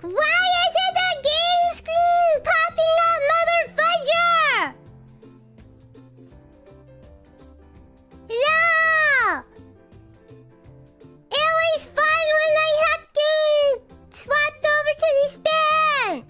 Why isn't the game screen popping up, mother fudger? No! It was fun when I have game swapped over to the span.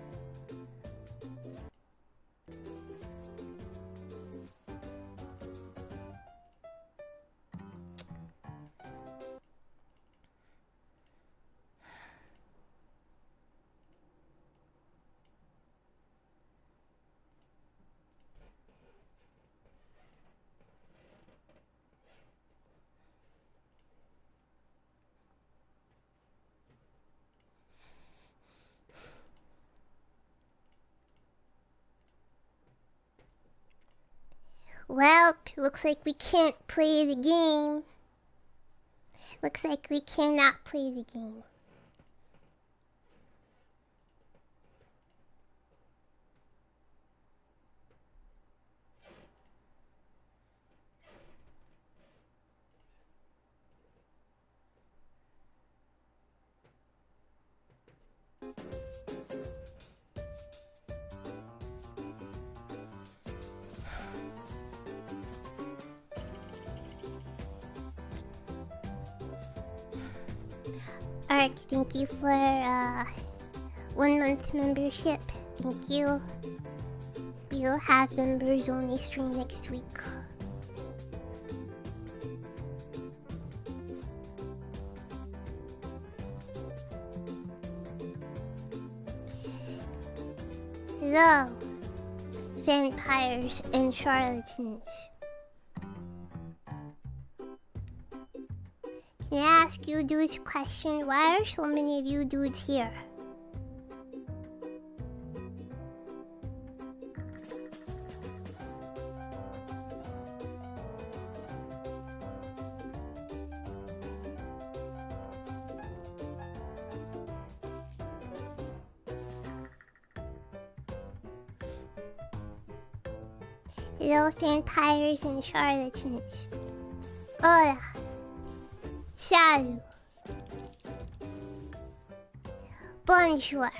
Well, looks like we can't play the game. Looks like we cannot play the game. Alright, thank you for 1 month membership. Thank you. We'll have members only stream next week. Hello, vampires and charlatans. Can I ask you dudes a question? Why are so many of you dudes here? Hello, vampires and charlatans. Hola. Salut. Bonjour.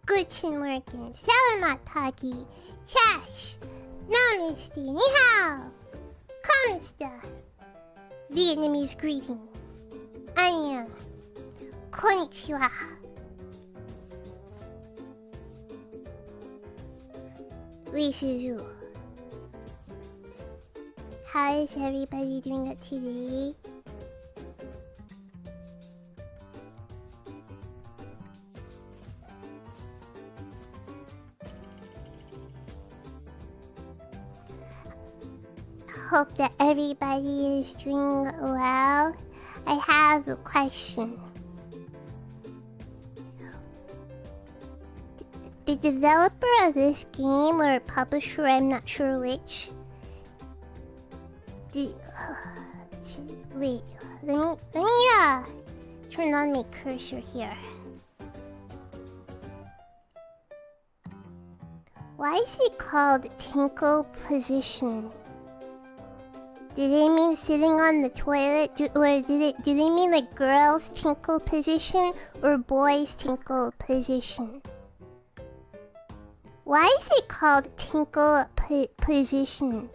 Guten Morgen. Salamat pagi. Chash. Namaste. Ni hao. Kamista. Vietnamese greeting. Annyeong. Konnichiwa. Wii Suzu. How is everybody doing it today? Hope that everybody is doing well. I have a question. The developer of this game, or publisher, I'm not sure which. Wait, let me turn on my cursor here. Why is it called tinkle position? Do they mean sitting on the toilet, do they mean like girls tinkle position or boys tinkle position? Why is it called tinkle position?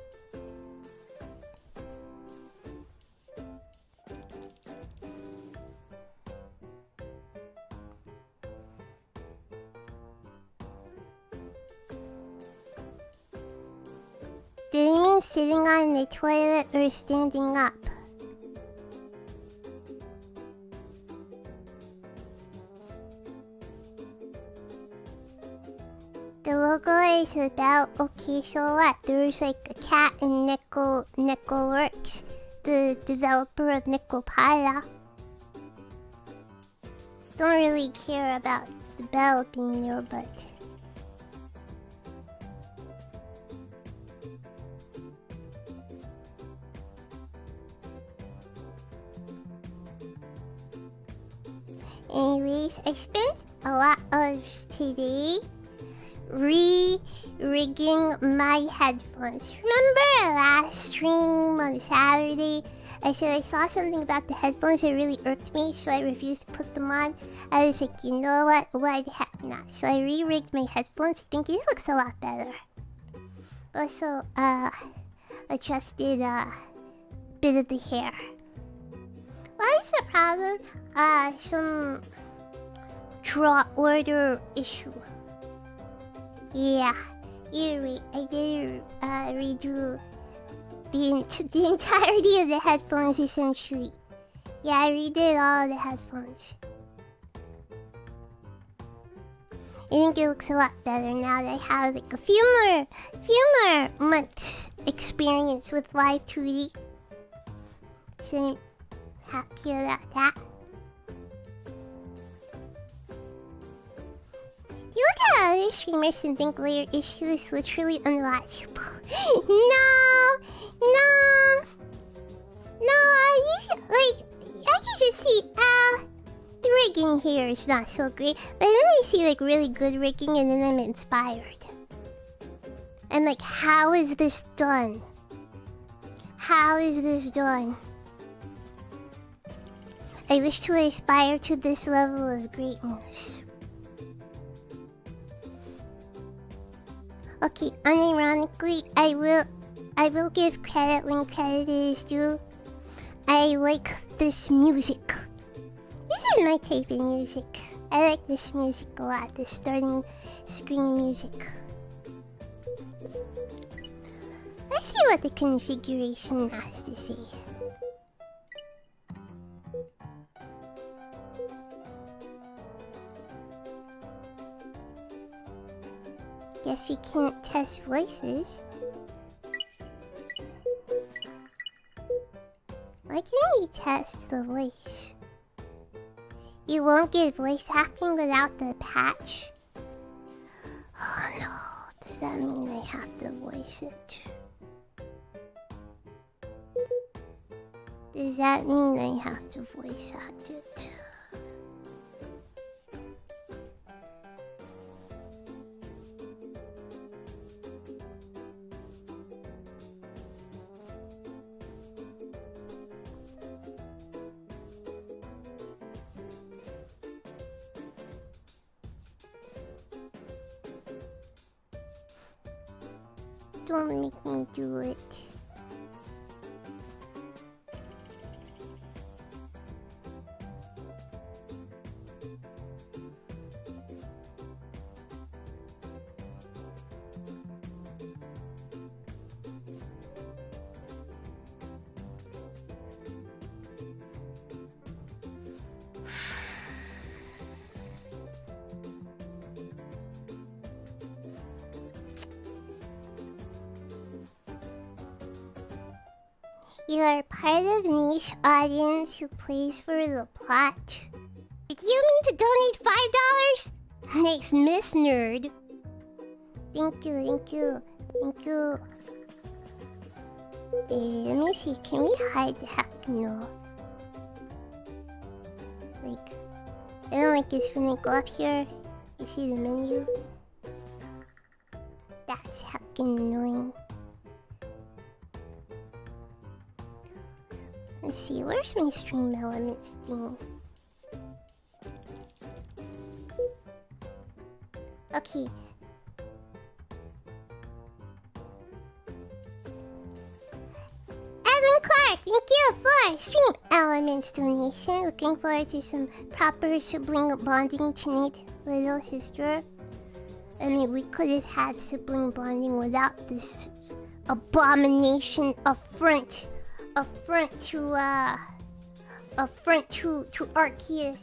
Do they mean sitting on the toilet or standing up? The logo is about, okay, so what? There's like a cat in Neko Works, the developer of Nekopara. Don't really care about the bell being there, but... Anyways, I spent a lot of today re-rigging my headphones. Remember last stream on Saturday? I said I saw something about the headphones that really irked me, so I refused to put them on. I was like, you know what? Why the heck not? So I re-rigged my headphones. I think it looks a lot better. Also, adjusted a bit of the hair. What is the problem? Some draw order issue. Yeah, you're right. I did redo the entirety of the headphones essentially. Yeah, I redid all of the headphones. I think it looks a lot better now that I have like a few more months experience with live 2D. So I'm happy about that. You look at other streamers and think layer issue is literally unwatchable. No, I can just see, the rigging here is not so great. But then I see like really good rigging and then I'm inspired. I'm like, how is this done? How is this done? I wish to aspire to this level of greatness. Okay, unironically, I will give credit when credit is due. I like this music. This is my type of music. I like this music a lot, the starting screen music. Let's see what the configuration has to say. Guess we can't test voices. Why can't we test the voice? You won't get voice acting without the patch? Oh no, does that mean I have to voice it? Does that mean I have to voice act it? Don't make me do it. You are part of a niche audience who plays for the plot. Do you mean to donate $5? Nice Miss Nerd. Thank you, thank you, thank you. Let me see, can we hide the heck no? Like, I don't like this when I go up here. You see the menu? That's heckin' annoying. Let's see, where's my stream elements thing? Okay. Adam Clark, thank you for stream elements donation. Looking forward to some proper sibling bonding tonight, little sister. I mean, we could have had sibling bonding without this abomination affront to Arceus.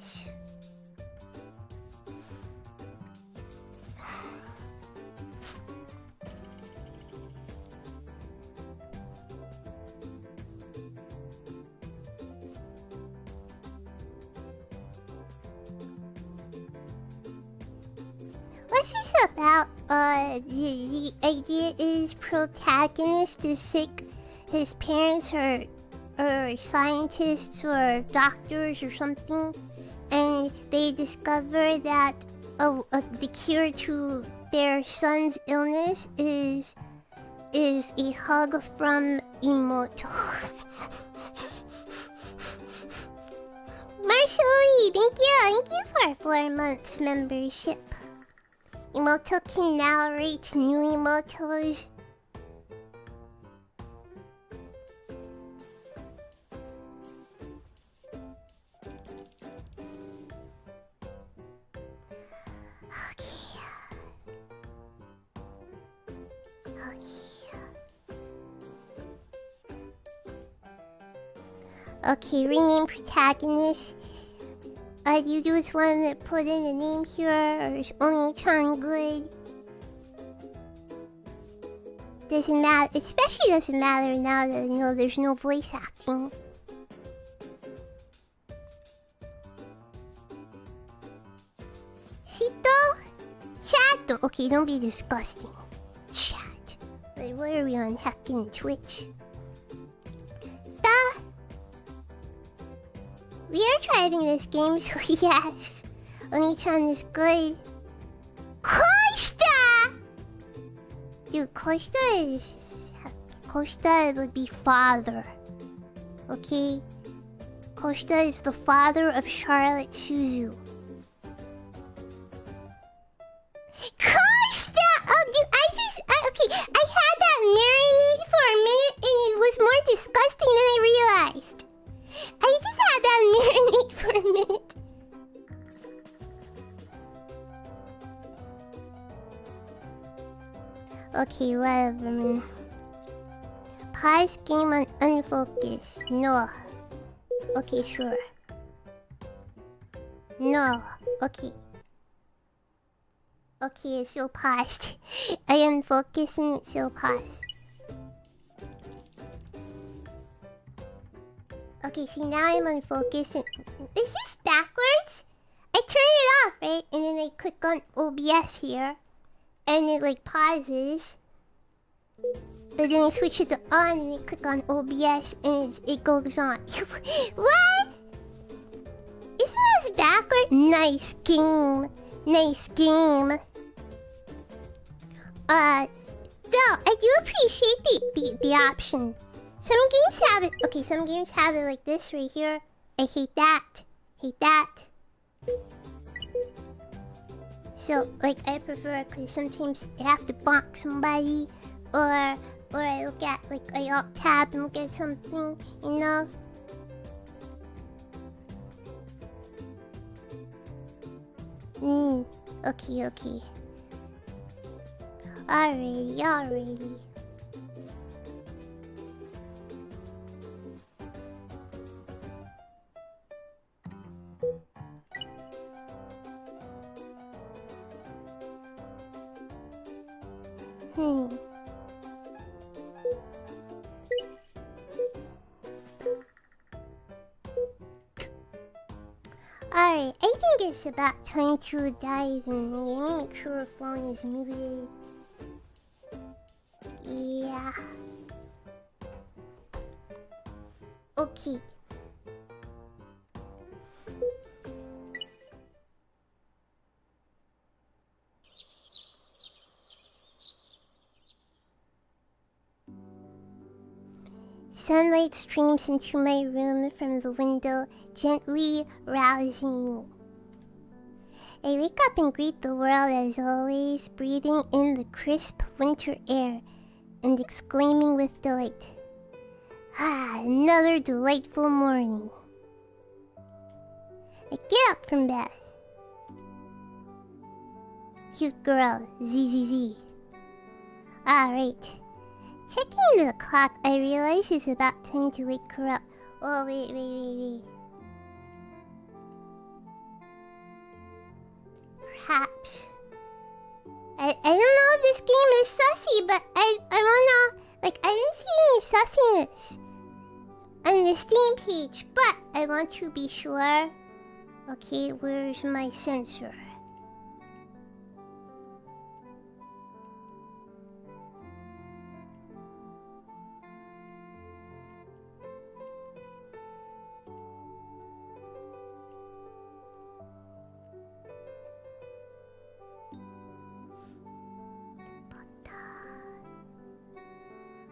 What's this about? The idea is protagonist is sick. His parents are scientists or doctors or something, and they discover that the cure to their son's illness is a hug from Emoto. Marshall, thank you for 4 months membership. Emoto can now rate new emotos. Okay, rename protagonist. Do you just want to put in a name here, or is Oni-chan good? Doesn't matter, especially doesn't matter now that I know there's no voice acting. Shito? Chat? Okay, don't be disgusting. Chat. Like, what are we on hacking Twitch? We are driving this game, so yes. Oni-chan is good. Koshita! Dude, Koshita would be father. Okay? Koshita is the father of Charlotte Suzu. Koshita! Oh, dude, okay, I had that marinade for a minute and it was more disgusting than I realized. I just had that marinade for a minute. Okay, whatever, man. Pause game on unfocus. No. Okay, sure. No. Okay. Okay, it's still paused. I unfocus and it's still paused. Okay, see, now I'm unfocused. Is this backwards? I turn it off, right? And then I click on OBS here. And it like pauses. But then I switch it to on and I click on OBS and it goes on. What? Isn't this backwards? Nice game. Nice game. No, I do appreciate the option. Some games have it. Okay, some games have it like this right here. I hate that. Hate that. So, like, I prefer it because sometimes I have to bonk somebody or I look at like I alt tab and look at something, you know. Okay. Alrighty. Alright, I think it's about time to dive in. Let me make sure our phone is muted. Yeah. Okay. Sunlight streams into my room from the window, gently rousing me. I wake up and greet the world as always, breathing in the crisp winter air and exclaiming with delight. Ah, another delightful morning. I get up from bed. Cute girl, ZZZ. Alright. Checking the clock, I realize it's about time to wake her up. Oh, wait. Perhaps. I don't know if this game is sussy, but I wanna... Like, I didn't see any sussiness on the Steam page, but I want to be sure. Okay, where's my sensor?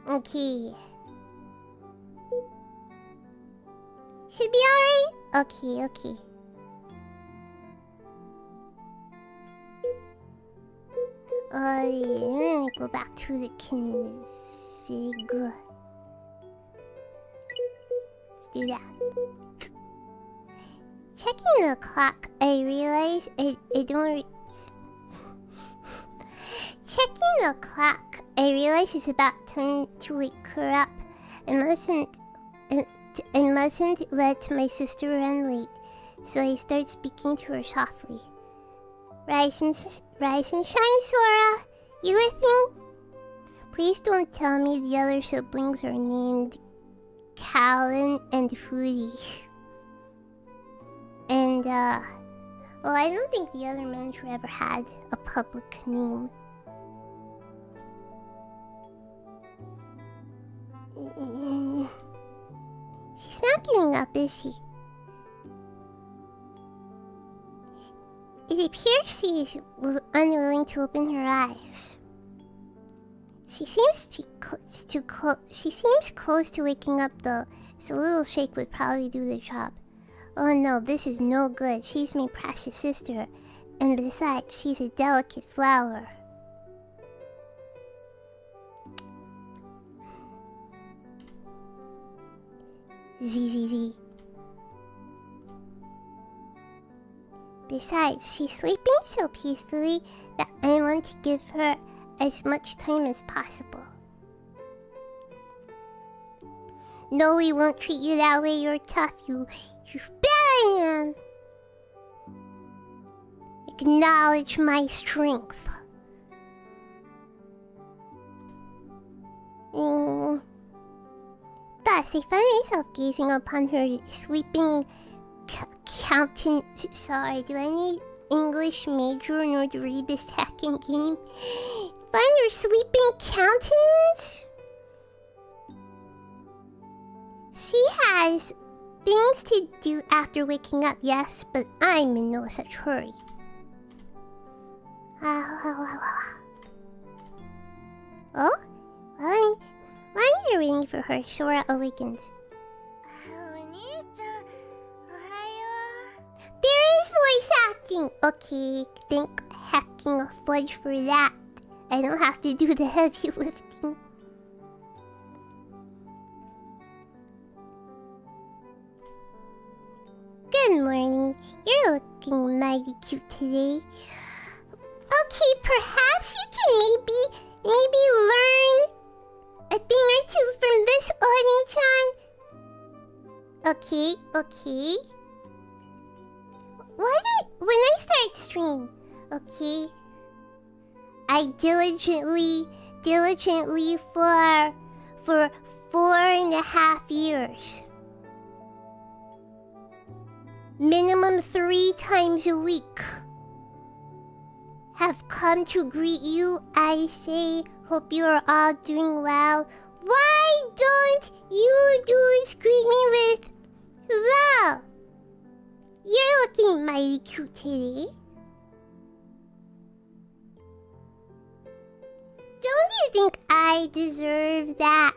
Okay. Should be alright? Okay. I'm gonna go back to the config. Let's do that. Checking the clock, I realize I don't... Checking the clock, I realize it's about time to wake her up. I mustn't let my sister run late, so I start speaking to her softly. Rise and shine, Sora! You with me? Please don't tell me the other siblings are named Callan and Foodie. And, well, I don't think the other manager ever had a public name. She's not getting up, is she? It appears she is unwilling to open her eyes. She seems close to waking up though, so a little shake would probably do the job. Oh no, this is no good. She's my precious sister, and besides, she's a delicate flower. ZZZ. Besides, she's sleeping so peacefully that I want to give her as much time as possible. No, we won't treat you that way. You're tough. You bet I am. Acknowledge my strength. Thus, I find myself gazing upon her sleeping countenance. Sorry, do I need English major in order to read this hacking game? Find her sleeping countenance? She has things to do after waking up, yes, but I'm in no such hurry. Oh? Why are you waiting for her? Sora awakens. There is voice acting! Okay, thank hacking a fudge for that. I don't have to do the heavy lifting. morning. You're looking mighty cute today. Okay, perhaps you can maybe learn a thing or two from this Oni-chan. Okay. When I start stream, okay, I diligently for 4.5 years. Minimum 3 times a week. Have come to greet you. I say, hope you are all doing well. Why don't you dudes greet me with hello? You're looking mighty cute today. Don't you think I deserve that?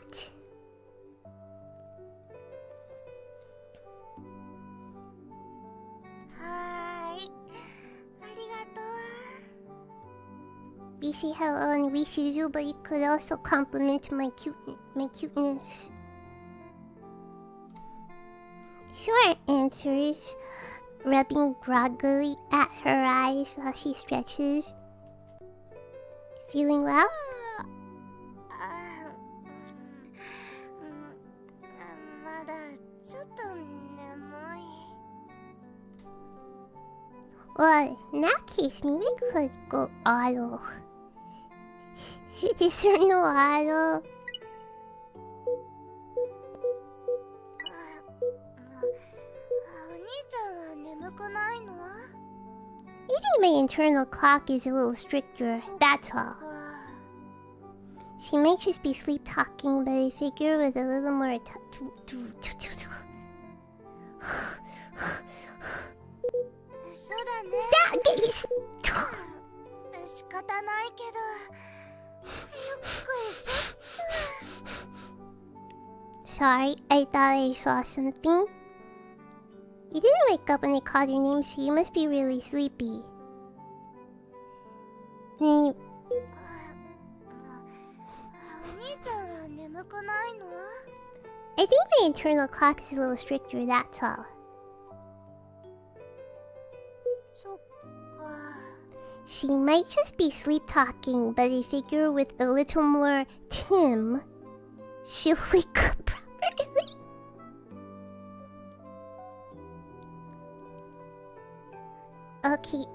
We say hello and we Suzu, but you could also compliment my cuteness. Short answers, rubbing groggily at her eyes while she stretches. Feeling well? Well, in that case, maybe we could go auto. Is there no auto? I think my internal clock is a little stricter, that's all. She might just be sleep talking, but I figure with a little more Stop! Sorry, I thought I saw something. You didn't wake up when I called your name, so you must be really sleepy. I think my internal clock is a little stricter, that's all. She might just be sleep talking, but I figure with a little more Tim, she'll wake up properly. Okay,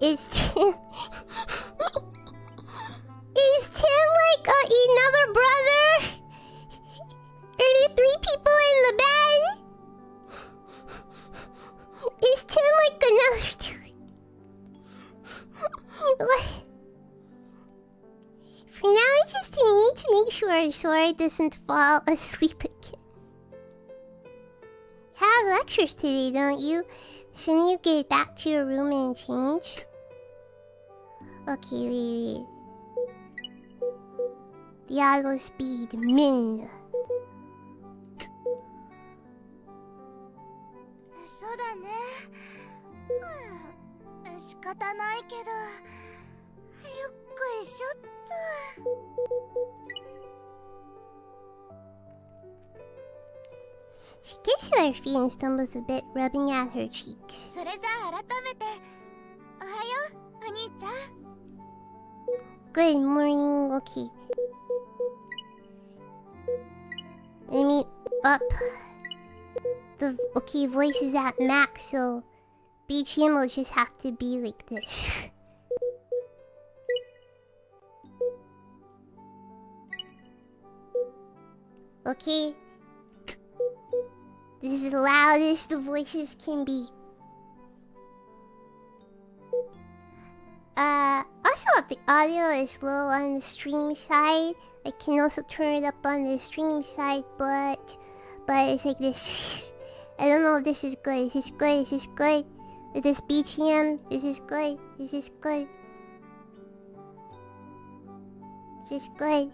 is Tim... is Tim like another brother? Are there 3 people in the bed? Is Tim like another dude? What? For now, I just need to make sure Sora doesn't fall asleep again. You have lectures today, don't you? Shouldn't you get back to your room and change? Okay, wait. The auto speed, min. She kisses her feet and stumbles a bit, rubbing at her cheeks. Good morning, okay. Let me up. The voice is at max, so BGM will just have to be like this. Okay. This is the loudest the voices can be. Also if the audio is low on the stream side, I can also turn it up on the stream side, but it's like this. I don't know if this is good. Is this good? Is this good? With this BGM, is this good? Is this good? Is this good?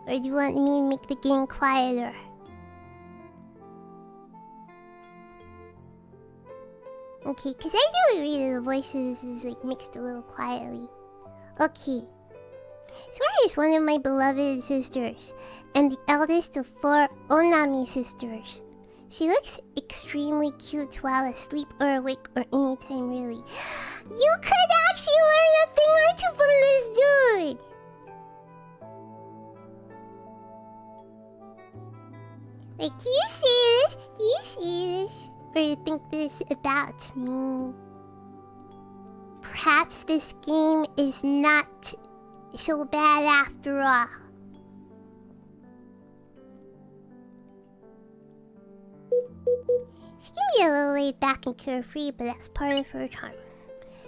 Or do you want me to make the game quieter? Okay, because I do agree that the voices is like mixed a little quietly. Okay. Sora is one of my beloved sisters, and the eldest of 4 Onami sisters. She looks extremely cute while asleep or awake or anytime really. You could actually learn a thing or two from this dude! Like, do you see this? Do you see this? Or you think this about me? Perhaps this game is not so bad after all. She can be a little laid back and carefree, but that's part of her charm.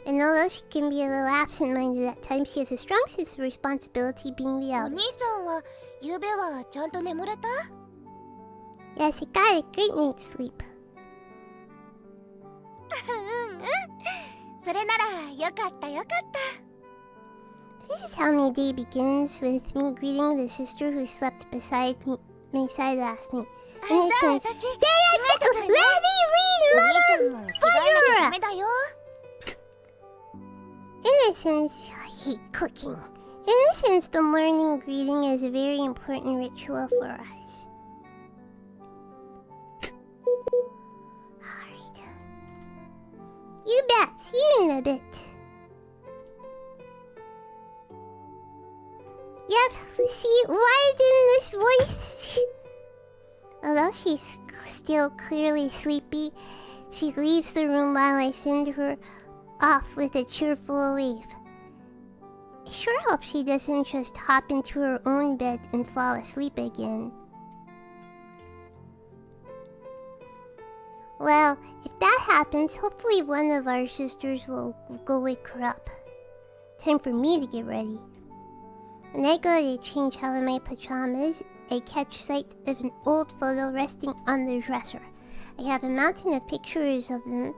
And although she can be a little absent-minded at times, she has a strong sense of responsibility being the eldest. Yes, I got a great night's sleep. This is how my day begins, with me greeting the sister who slept beside my side last night. Innocence. Let me read, motherfucker! Innocence. I hate cooking. Innocence, the morning greeting, is a very important ritual for us. Alright. You bet. See you in a bit. Yep, see, why didn't this voice... Although she's still clearly sleepy, she leaves the room while I send her off with a cheerful wave. I sure hope she doesn't just hop into her own bed and fall asleep again. Well, if that happens, hopefully one of our sisters will go wake her up. Time for me to get ready. When I go to change out of my pajamas, I catch sight of an old photo resting on the dresser. I have a mountain of pictures of them,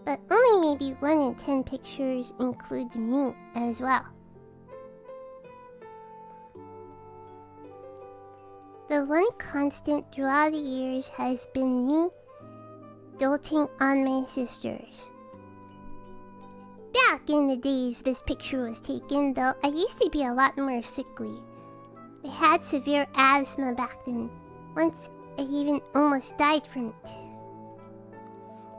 but only maybe 1 in 10 pictures include me as well. The one constant throughout the years has been me doting on my sisters. Back in the days this picture was taken, though, I used to be a lot more sickly. I had severe asthma back then. Once, I even almost died from it.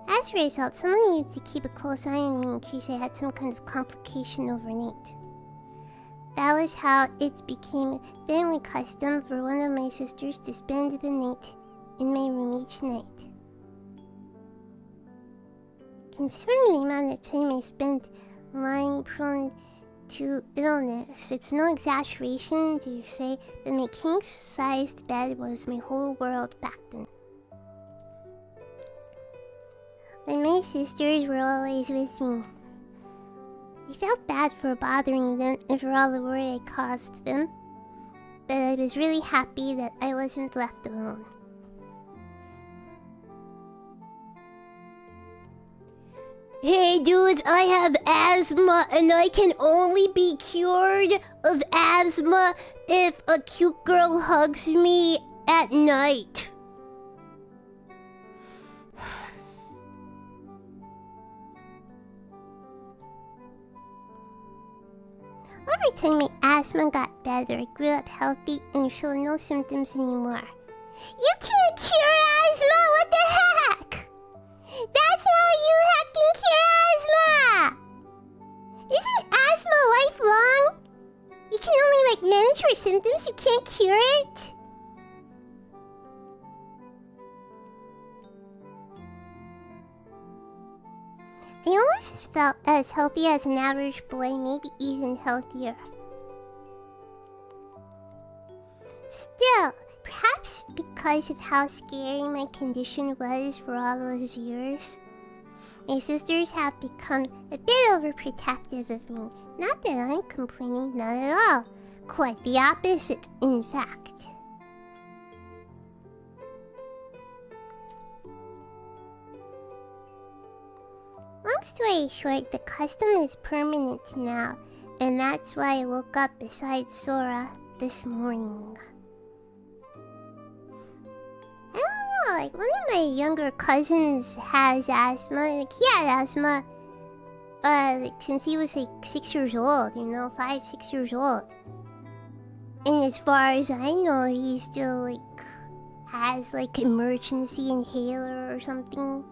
As a result, someone needed to keep a close eye on me in case I had some kind of complication overnight. That was how it became family custom for one of my sisters to spend the night in my room each night. Considering the amount of time I spent lying prone to illness, it's no exaggeration to say that my king-sized bed was my whole world back then. When my sisters were always with me, I felt bad for bothering them and for all the worry I caused them, but I was really happy that I wasn't left alone. Hey dudes, I have asthma and I can only be cured of asthma if a cute girl hugs me at night. Over time, my asthma got better. I grew up healthy and showed no symptoms anymore. You can't cure asthma! What the heck? That's how you heckin' cure asthma! Isn't asthma lifelong? You can only, manage your symptoms, you can't cure it? I almost felt as healthy as an average boy, maybe even healthier. Still, perhaps because of how scary my condition was for all those years, my sisters have become a bit overprotective of me. Not that I'm complaining, not at all. Quite the opposite, in fact. Long story short, the custom is permanent now, and that's why I woke up beside Sora this morning. I don't know, one of my younger cousins has asthma. He had asthma, since he was 6 years old, 5, 6 years old. And as far as I know, he still, has like emergency inhaler or something.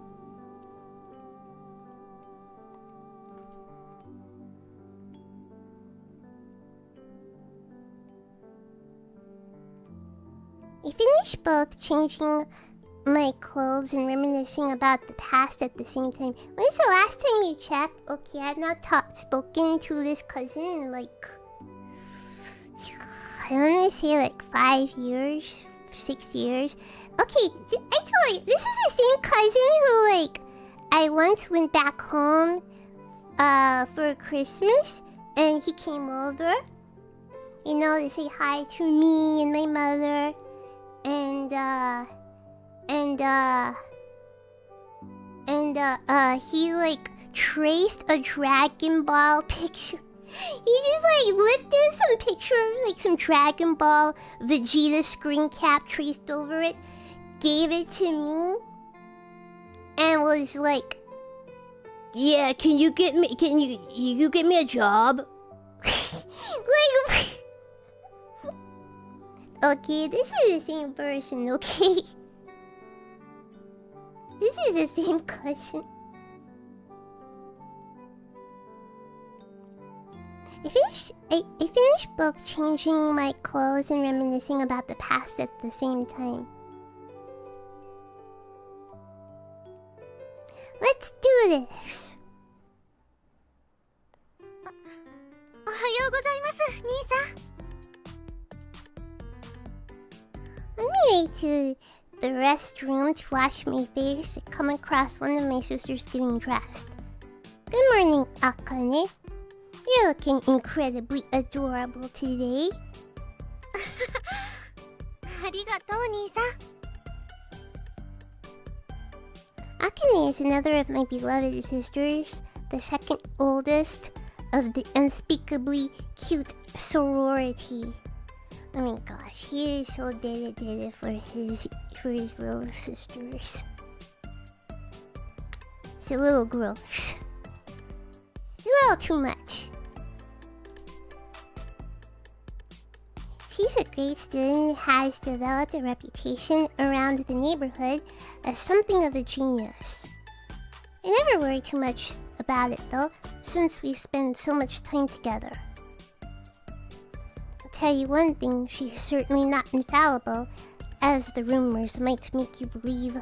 I finished both changing my clothes and reminiscing about the past at the same time. When's the last time you checked? Okay, I've not spoken to this cousin in like, I want to say like 5 years, 6 years. Okay, I told you, this is the same cousin who like, I once went back home for Christmas and he came over, you know, to say hi to me and my mother. And he like traced a Dragon Ball picture. He just like lifted some picture of like some Dragon Ball Vegeta screen cap, traced over it, gave it to me, and was like, "Yeah, can you get me a job?" Like, okay, this is the same person, okay? This is the same cousin. I finished both changing my clothes and reminiscing about the past at the same time. Let's do this. おはようございます、兄さん。On my way to the restroom to wash my face, I come across one of my sisters getting dressed. Good morning, Akane. You're looking incredibly adorable today. ありがとう、兄さん。Akane is another of my beloved sisters, the second oldest of the unspeakably cute sorority. Oh my gosh, he is so dedicated for his little sisters. It's a little gross. It's a little too much. She's a great student and has developed a reputation around the neighborhood as something of a genius. I never worry too much about it though, since we spend so much time together. I'll tell you one thing, she's certainly not infallible, as the rumors might make you believe.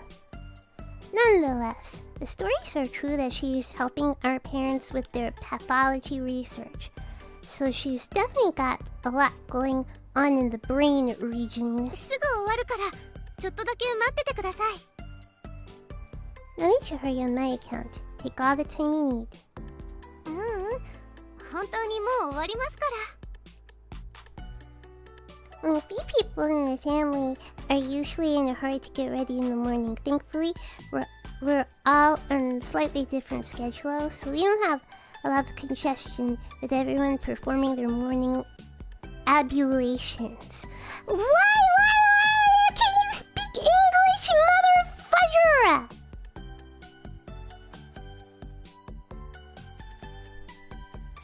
Nonetheless, the stories are true that she's helping our parents with their pathology research, so she's definitely got a lot going on in the brain region. すぐ終わるから、ちょっとだけ待っててください。No need to hurry on my account. Take all the time you need. 本当にもう終わりますから。A few people in the family are usually in a hurry to get ready in the morning. Thankfully, we're all on slightly different schedules, so we don't have a lot of congestion with everyone performing their morning ablutions. Why can you speak English, mother fudger?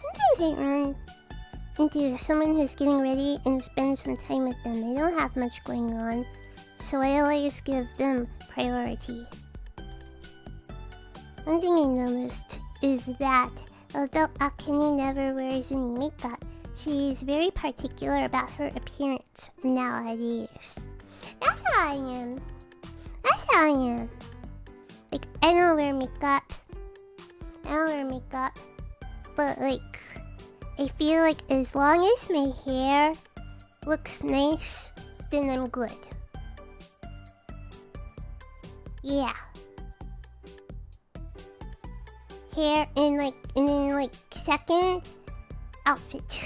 Sometimes I run into someone who's getting ready and spend some time with them. They don't have much going on, so I always give them priority. One thing I noticed is that although Akane never wears any makeup, she is very particular about her appearance nowadays. That's how I am. Like, I don't wear makeup, but like, I feel like as long as my hair looks nice, then I'm good. Yeah. Hair and then second, outfit.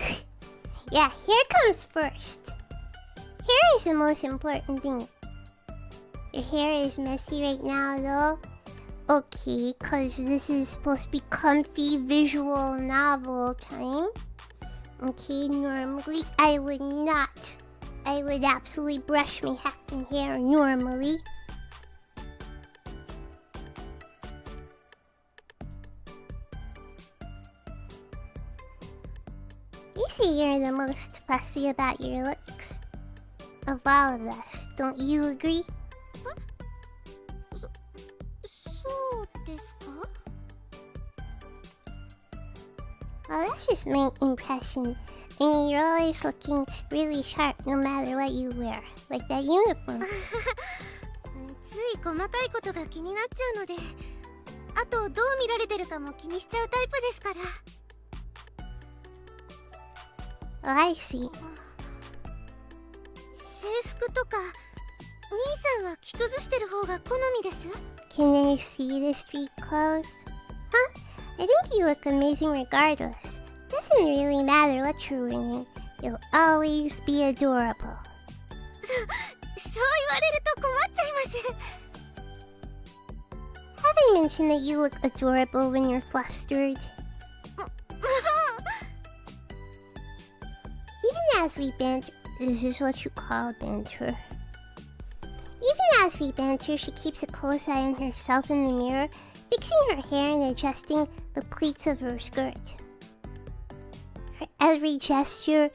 Yeah, hair comes first. Hair is the most important thing. Your hair is messy right now though. Okay, cause this is supposed to be comfy visual novel time. Okay, normally I would not. I would absolutely brush my hacking hair normally. You say you're the most fussy about your looks of all of us, don't you agree? Well, that's just my impression. I mean, you're always looking really sharp no matter what you wear. Like that uniform. つい細かいことが気になっちゃうので、あとどう見られてるかも気にしちゃうタイプですから。Oh, I see. 制服とか、兄さんは着崩してる方が好みです。Can you see the street clothes? Huh? I think you look amazing regardless. Doesn't really matter what you're wearing. You'll always be adorable. そう言われると困っちゃいます。Have I mentioned that you look adorable when you're flustered? Even as we banter, is this what you call banter? Even as we banter, she keeps a close eye on herself in the mirror, fixing her hair and adjusting the pleats of her skirt. Her every gesture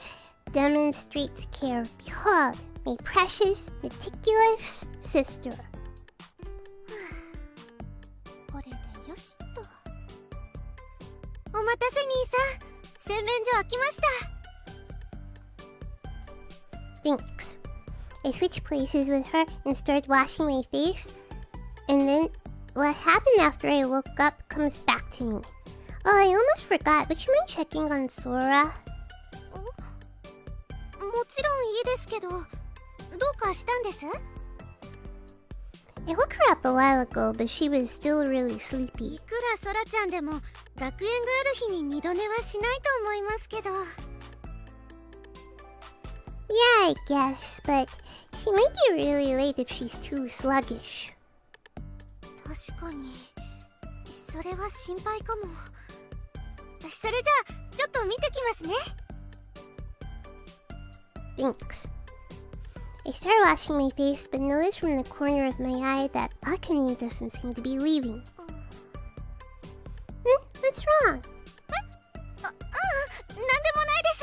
demonstrates care. Behold, my precious, meticulous sister. これでよしと。お待たせ兄さん、洗面所開きました。Thanks. I switched places with her and started washing my face. And then, what happened after I woke up comes back to me. Oh, I almost forgot. Would you mind checking on Sora? もちろんいいですけど、どうかしたんです？ I woke her up a while ago, but she was still really sleepy. いくらソラちゃんでも学園がある日に二度寝はしないと思いますけど。Yeah, I guess, but she might be really late if she's too sluggish. 確かに、それは心配かも。それじゃあ、ちょっと見てきますね。Thanks. I started washing my face, but noticed from the corner of my eye that Akane doesn't seem to be leaving. What's wrong? なんでもないです。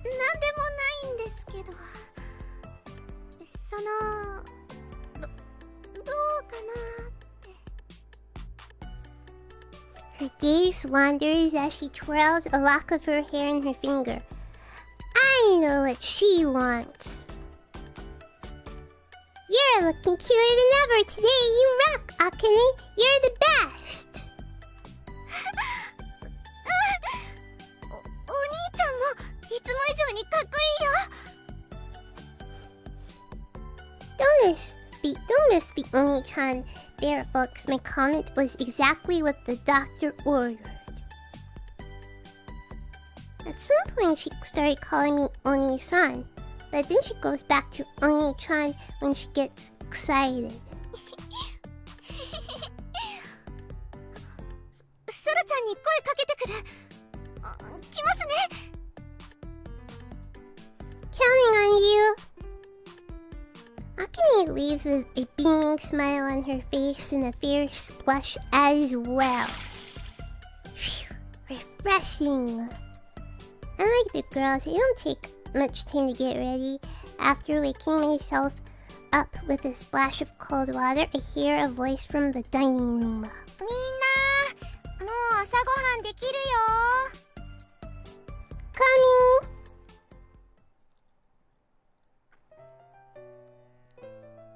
なんでもないんですけど、その、どうかなって。Her gaze wanders as she twirls a lock of her hair in her finger. I know what she wants. You're looking cuter than ever today. You rock, Akane. You're the best. お兄ちゃんもいつも以上にかっこいいよ。Don't miss the Oni-chan there, folks. My comment was exactly what the doctor ordered. At some point, she started calling me Oni-san, but then she goes back to Oni-chan when she gets excited. ソラちゃんに声かけてくる。来ますね。Counting on you. Akane leaves with a beaming smile on her face and a fierce blush as well. Phew, refreshing. Unlike the girls, I don't take much time to get ready. After waking myself up with a splash of cold water, I hear a voice from the dining room. みんな、もう朝ごはんできるよ。Coming!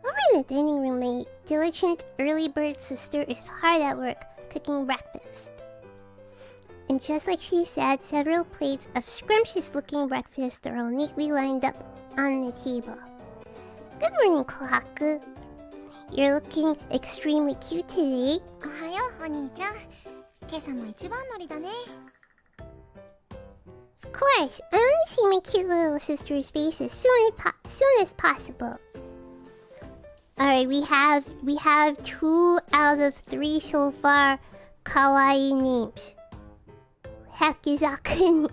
Over in the dining room, my diligent early bird sister is hard at work cooking breakfast. And just like she said, several plates of scrumptious-looking breakfast are all neatly lined up on the table. Good morning, Kohaku. You're looking extremely cute today. おはよう、お兄ちゃん。今朝も一番乗りだね。Of course, I only see my cute little sister's face as soon as possible. Alright, we have 2 out of 3 so far kawaii names. Heck is Akane? は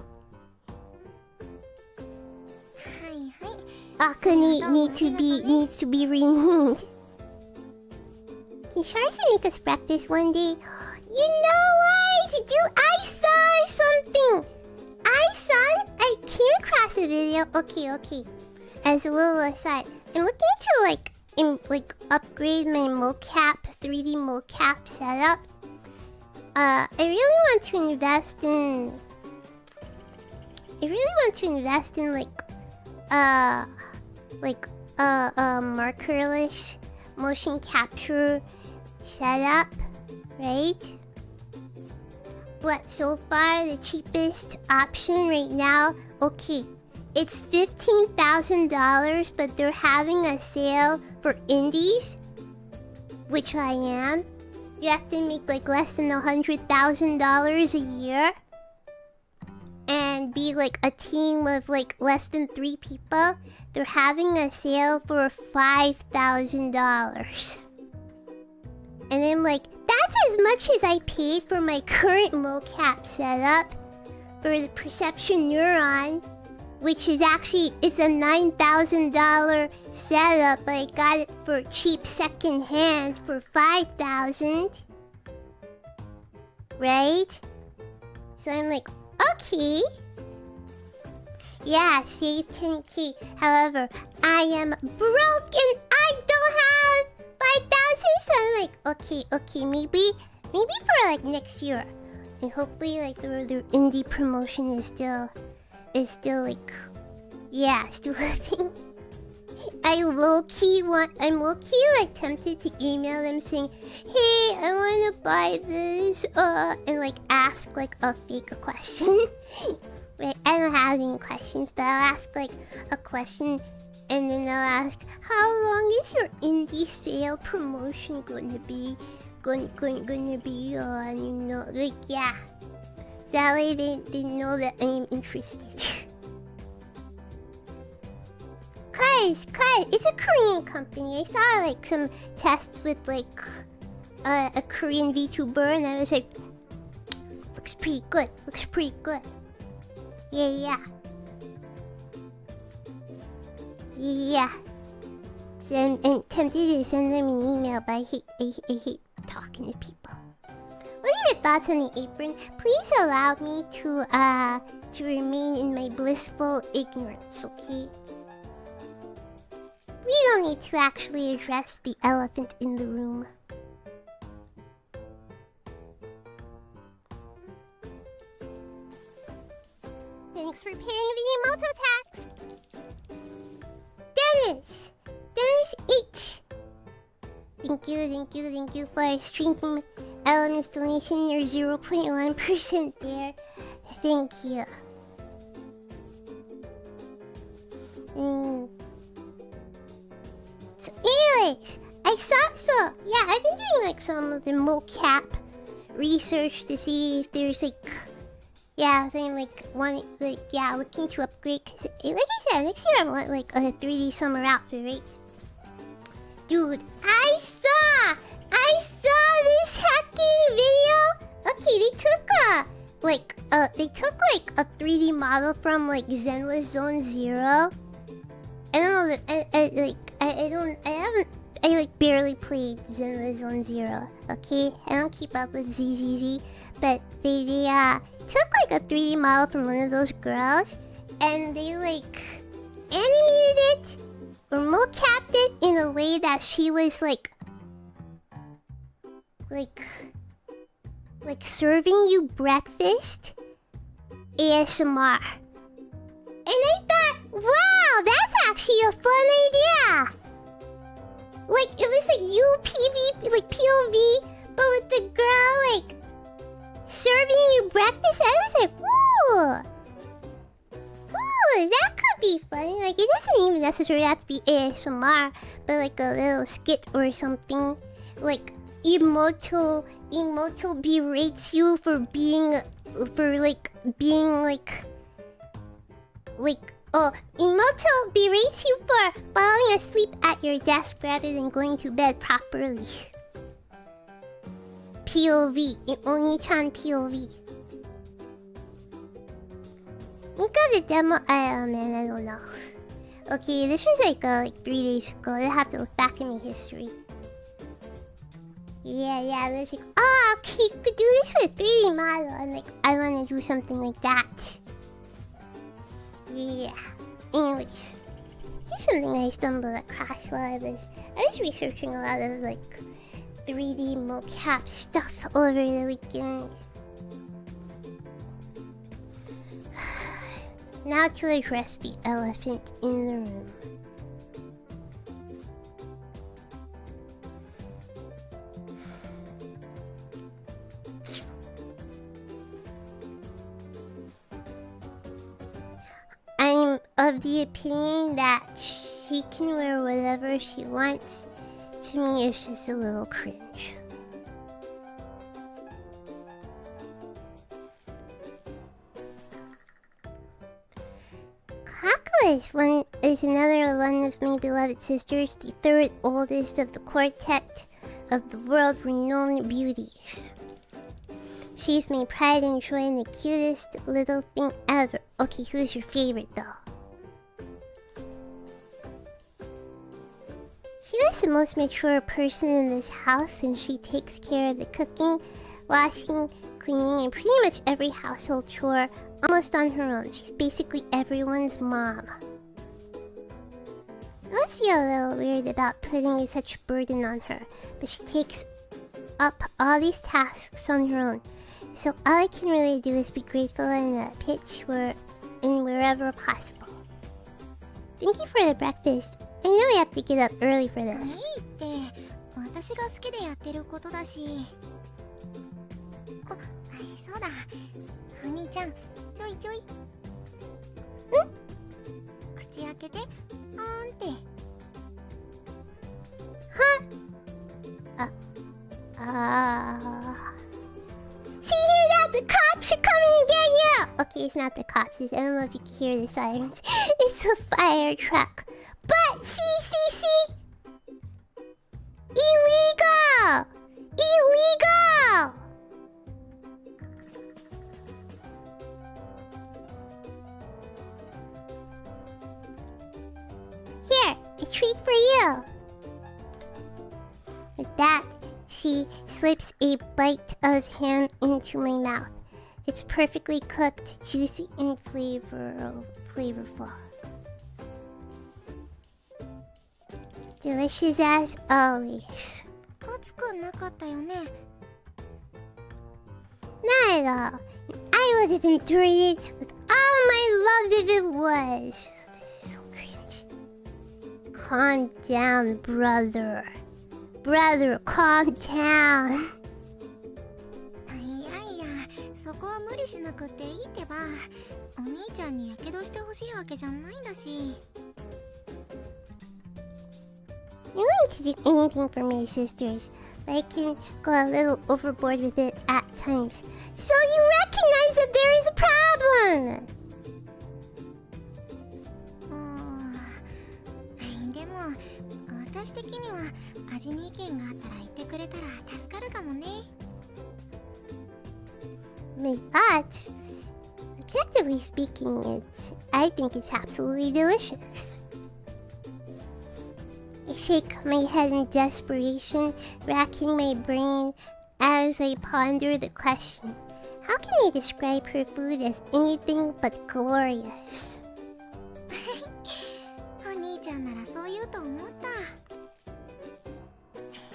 いはい。Akane needs to be renamed. Can Chores make us breakfast one day? You know what? I saw something. I came across a video. Okay. As a little aside, I'm looking to upgrade my mocap, 3D mocap setup. I really want to invest in. I really want to invest in markerless motion capture setup, right? But so far, the cheapest option right now, okay, it's $15,000, but they're having a sale for indies, which I am. You have to make like less than $100,000 a year and be like a team of like less than 3 people. They're having a sale for $5,000. And I'm like, that's as much as I paid for my current mocap setup for the perception neuron, which is actually, it's a $9,000 setup, but I got it for cheap second hand for $5,000. Right? So I'm like, okay. Yeah, save 10k. However, I am broken. I don't have 5,000. So I'm like, okay, maybe for like next year. And hopefully like the indie promotion is still like, yeah, still a thing. I'm low-key like tempted to email them saying, hey, I want to buy this, and like ask like a fake question. Right, I don't have any questions, but I'll ask like a question, and then I'll ask, how long is your indie sale promotion gonna be on, you know, like, yeah. So that way they know that I'm interested. Cause it's a Korean company. I saw like some tests with like a Korean VTuber, and I was like, looks pretty good. Yeah. So I'm tempted to send them an email, but I hate talking to people. What are your thoughts on the apron? Please allow me to remain in my blissful ignorance, okay? We don't need to actually address the elephant in the room. Thanks for paying the Emoto tax! Dennis H! Thank you for streaming Element's donation. You're 0.1% there. Thank you. So anyways, I've been doing like some of the mocap research to see if there's like, if I'm like looking to upgrade, cause like I said, next year I want like a 3D summer outfit, right? Dude, I saw this hacking video. Okay, they took a 3D model from like Zenless Zone Zero. I don't know. I barely played Zenless Zone Zero. Okay, I don't keep up with ZZZ, but they took like a 3D model from one of those girls, and they like animated it or mocapped it in a way that she was like serving you breakfast ASMR. And I thought, wow, that's actually a fun idea. Like, it was like POV, but with the girl, like, serving you breakfast. I was like, ooh, that could be fun. Like, it doesn't even necessarily have to be ASMR, but like a little skit or something. Like, Emoto berates you for being Emoto berates you for falling asleep at your desk rather than going to bed properly. POV, Oni-chan POV. Think of the demo. Oh man, I don't know. Okay, this was like 3 days ago. I have to look back in my history. Yeah, there's like, okay, you could do this with a 3D model. And like, I want to do something like that. Yeah. Anyways, here's something I stumbled across while I was researching a lot of like 3D mocap stuff over the weekend. Now to address the elephant in the room. I'm of the opinion that she can wear whatever she wants. To me, it's just a little cringe. Kakao is another one of my beloved sisters, the third oldest of the quartet of the world-renowned beauties. She's my pride and joy and the cutest little thing ever. Okay, who's your favorite though? She is the most mature person in this house, and she takes care of the cooking, washing, cleaning, and pretty much every household chore almost on her own. She's basically everyone's mom. I always feel a little weird about putting such a burden on her, but she takes up all these tasks on her own. So all I can really do is be grateful and pitch wherever possible. Thank you for the breakfast. I know we have to get up early for this. いいって私が好きでやってることだし。あ、そうだ。お兄ちゃん、ちょいちょい。ん？口開けて、あーんって。See, hear that? The cops are coming to get you! Okay, it's not the cops. I don't know if you can hear the sirens. It's a fire truck. But, see! Illegal! Illegal! Here, a treat for you. With that, she slips a bite of ham into my mouth. It's perfectly cooked, juicy, and flavorful. Delicious as always. 熱くなかったよね。 Not at all. I would have endured it with all my love if it was. This is so cringe. Calm down, brother. Brother, calm down. いや、そこは無理しなくていいってば。お兄ちゃんにやけどしてほしいわけじゃないんだし。I'm willing to do anything for my sisters, but I can go a little overboard with it at times. So you recognize that there is a problem! でも、私的には味に意見があったら言ってくれたら助かるかもね。My thoughts? Objectively speaking, I think it's absolutely delicious. I shake my head in desperation, racking my brain as I ponder the question. How can I describe her food as anything but glorious? お兄ちゃんならそう言うと思った。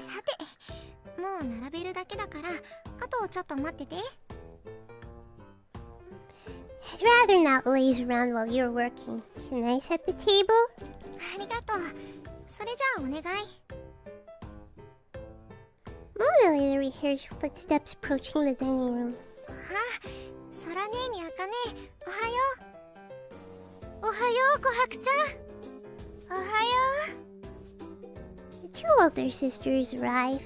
さて、もう並べるだけだから、あとちょっと待ってて。I'd rather not laze around while you're working. Can I set the table? ありがとう。それじゃあお願い。Momentarily, we hear footsteps approaching the dining room. あ、空ねえにあかね、おはよう。おはよう、琥珀ちゃん。おはよThe two older sisters arrive.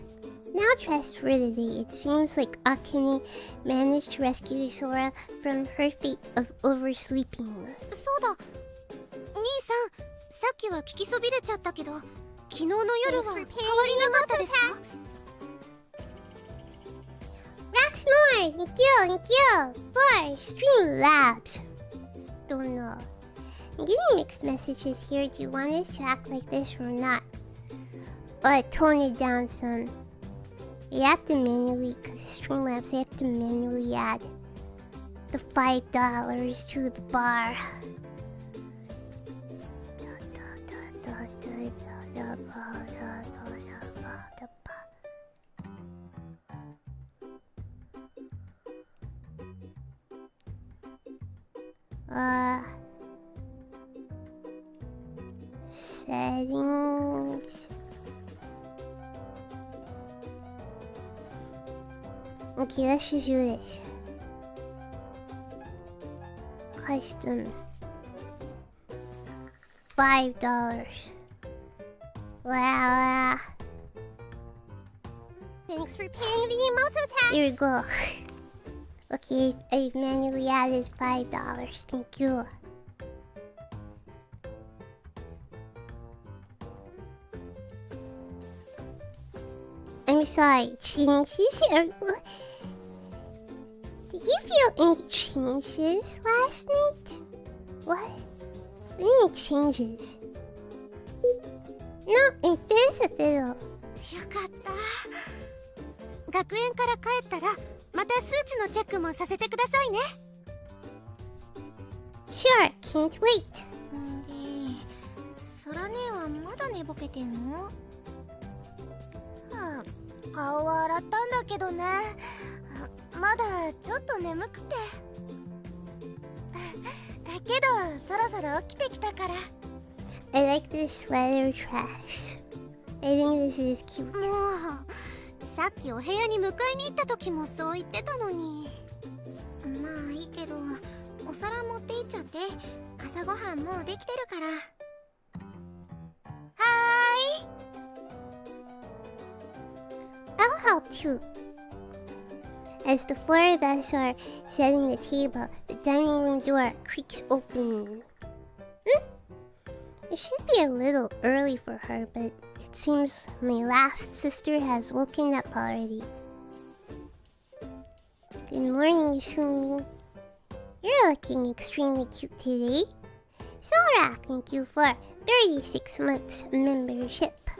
Now dressed for the day, it seems like Akane managed to rescue Sora from her fate of oversleeping. う。そうだ。兄さん、さっきは聞きそびれちゃったけど、昨日の夜は変わりなかったですか？Racks more! Nikyo! For Streamlabs! Don't know. I'm getting mixed messages here. Do you want us to act like this or not? Tone it down, son. You have to manually, because Streamlabs, I have to manually add the $5 to the bar. Settings. Okay, let's just do this. Custom. $5. Wow. Thanks for paying the emoto tax. Here we go. Okay, I've manually added $5. Thank you. I'm sorry, changes? Did you feel any changes last night? What? Any changes? No, invisible. よかった。学園から帰ったらまた数値のチェックもさせてくださいね。Sure, can't wait. で、空姉はまだ寝ぼけてんの？顔は洗ったんだけどね。まだちょっと眠くて。けどそろそろ起きてきたから。I like this sweater dress. I think this is cute. もうさっきお部屋に迎えに行った時もそう言ってたのに。まあいいけど、お皿持って行っちゃって。朝ごはんもうできてるから。はーい。I'll help too. As the four of us are setting the table, the dining room door creaks open. It should be a little early for her, but it seems my last sister has woken up already. Good morning, Sumi. You're looking extremely cute today. Sora, thank you for 36 months membership.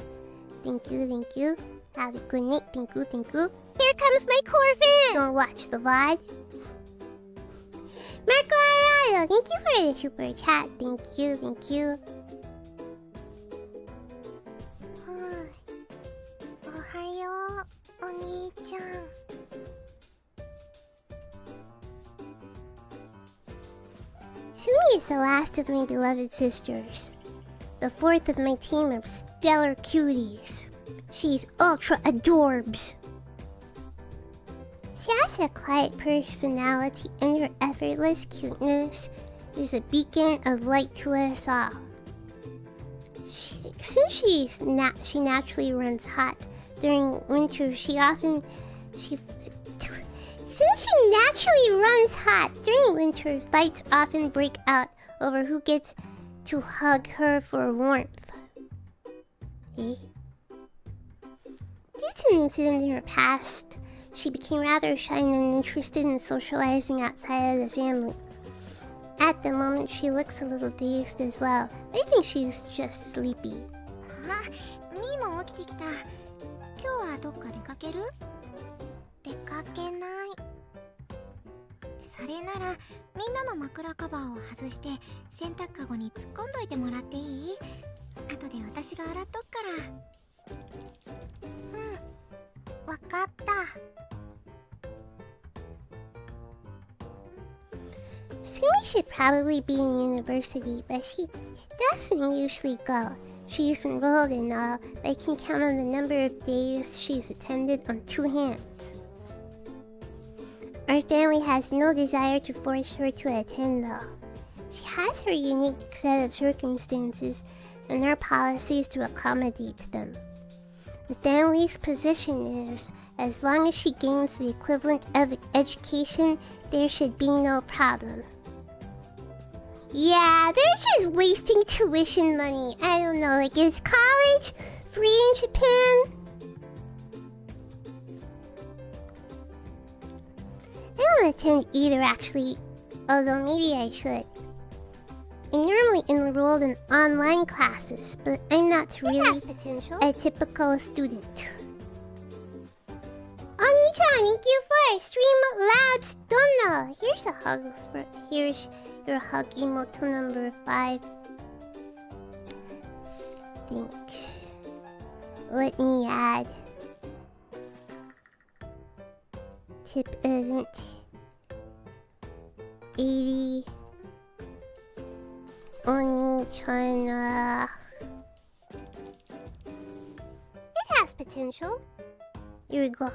Thank you, thank you. Have a good night, thank you, thank you. Here comes my core fan! Don't watch the VOD. Marco Arado, thank you for the super chat. Thank you, thank you. おはよう、お兄ちゃん。Sumi is the last of my beloved sisters. The fourth of my team of stellar cuties. She's ultra adorbs. She has a quiet personality, and her effortless cuteness is a beacon of light to us all. Since she naturally runs hot during winter, fights often break out over who gets to hug her for warmth. Due to an incident in her past, she became rather shy and uninterested in socializing outside of the family. At the moment, she looks a little dazed as well. I think she's just sleepy. みーも起きてきた。今日はどっか出かける？出かけない。それならみんなの枕カバーを外して洗濯かごに突っ込んどいてもらっていい？後で私が洗っとくから。わかった。Sumi should probably be in university, but she doesn't usually go. She's enrolled and all, but I can count on the number of days she's attended on two hands. Our family has no desire to force her to attend though. She has her unique set of circumstances and our policies to accommodate them. The family's position is, as long as she gains the equivalent of education, there should be no problem. Yeah, they're just wasting tuition money. I don't know, like, is college free in Japan? I don't attend either, actually, although maybe I should. I'm normally enrolled in online classes, but I'm not really a typical student. Oni-chan, thank you for Streamlabs Donna. Here's your hug emote number 5. Thanks. Let me add tip event 80 Oni-chan, it has potential. Here we go.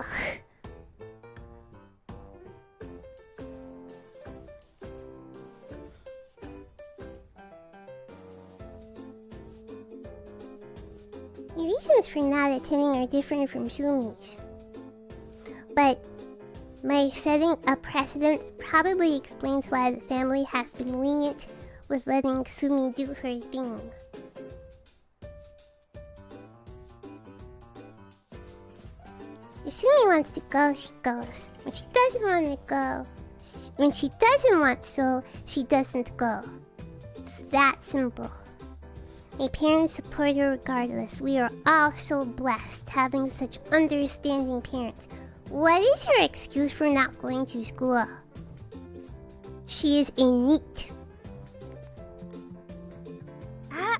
The reasons for not attending are different from Sumi's. But my setting a precedent probably explains why the family has been lenient with letting Sumi do her thing. If Sumi wants to go, she goes. When she doesn't want to go, when she doesn't want to, she doesn't go. It's that simple. My parents support her regardless. We are all so blessed having such understanding parents. What is her excuse for not going to school? She is a NEET. あ、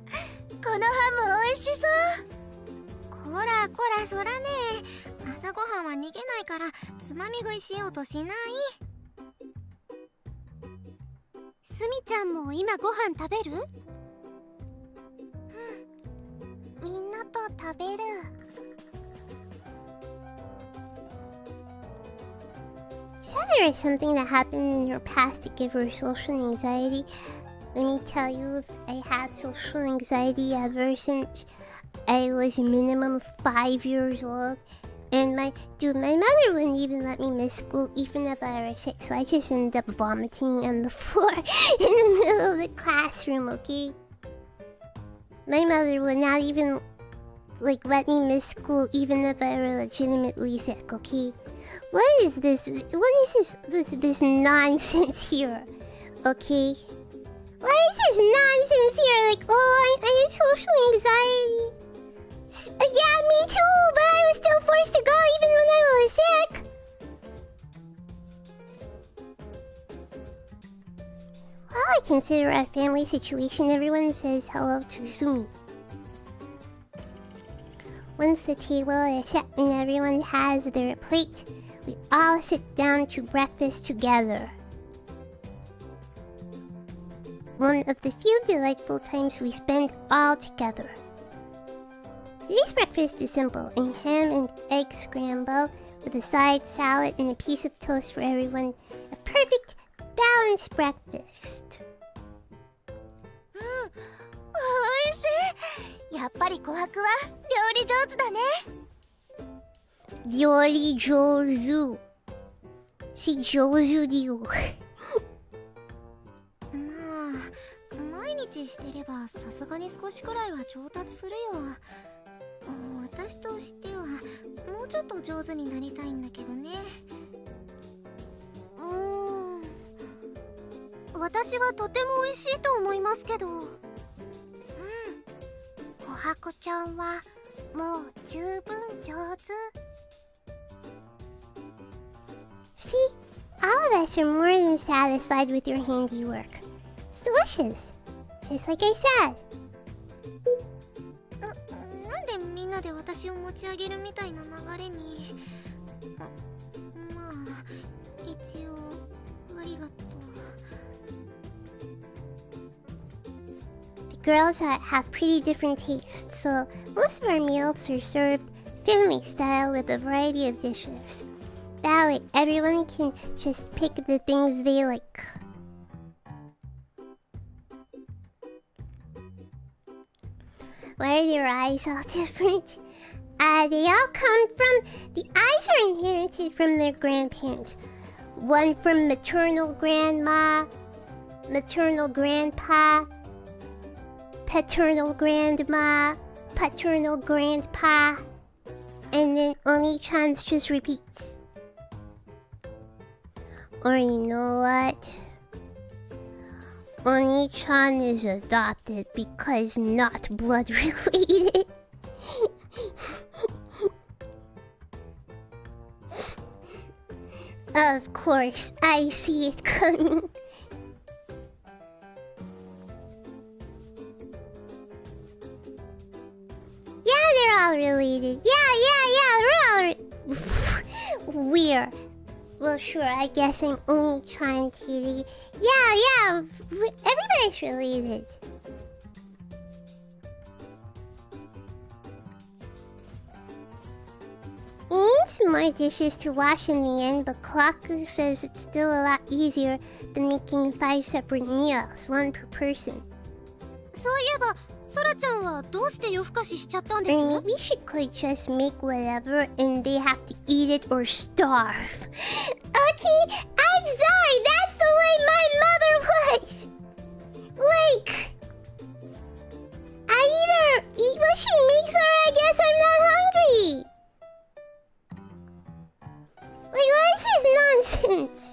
このハム美味しそう。こらこら、そらね、朝ごはんは逃げないからつまみ食いしようとしない。すみちゃんも今ご飯食べる？うん、みんなと食べる。So there is something that happened in her past to give her social anxiety. Let me tell you, I had social anxiety ever since I was minimum 5 years old. And my mother wouldn't even let me miss school even if I were sick. So I just ended up vomiting on the floor in the middle of the classroom, okay? My mother would not even let me miss school even if I were legitimately sick, okay? What is this? What is this nonsense here? Okay? What is this nonsense here? I have social anxiety. Yeah, me too, but I was still forced to go even when I was sick. While I consider our family situation, everyone says hello to Sumi. Once the table is set and everyone has their plate, we all sit down to breakfast together. One of the few delightful times we spend all together. Today's breakfast is simple, a ham and egg scramble with a side salad and a piece of toast for everyone. A perfect, balanced breakfast. うん、おいしい。やっぱり琥珀は料理上手だね。料理上手。She 上手だよ。まあ、毎日してればさすがに少しくらいは上達するよ。私としてはもうちょっと上手になりたいんだけどね。私はとても美味しいと思いますけど。うん。琥珀ちゃんはもう十分上手。See, all of us are more than satisfied with your handiwork. It's delicious, just like I said. なんでみんなで私を持ち上げるみたいな流れに。まあ、一応ありがとう。The girls have pretty different tastes, so most of our meals are served family style with a variety of dishes. That way, everyone can just pick the things they like. Why are their eyes all different? They all come from... The eyes are inherited from their grandparents. One from maternal grandma, maternal grandpa, paternal grandma, paternal grandpa, and then Oni-chan's just repeat. Or you know what? Oni-chan is adopted because not blood related. Of course, I see it coming. Yeah, they're all related. Yeah, we're all we're. Well, sure, I guess I'm only trying to... Yeah, everybody's related. some more dishes to wash in the end, but Kotaku says it's still a lot easier than making 5 separate meals, one per person. そういえばソラちゃんはどうして夜更かししちゃったんです Or maybe she could just make whatever and they have to eat it or starve. Okay, I'm sorry, that's the way my mother was. Like, I either eat what she makes or I guess I'm not hungry. Like, what's this nonsense?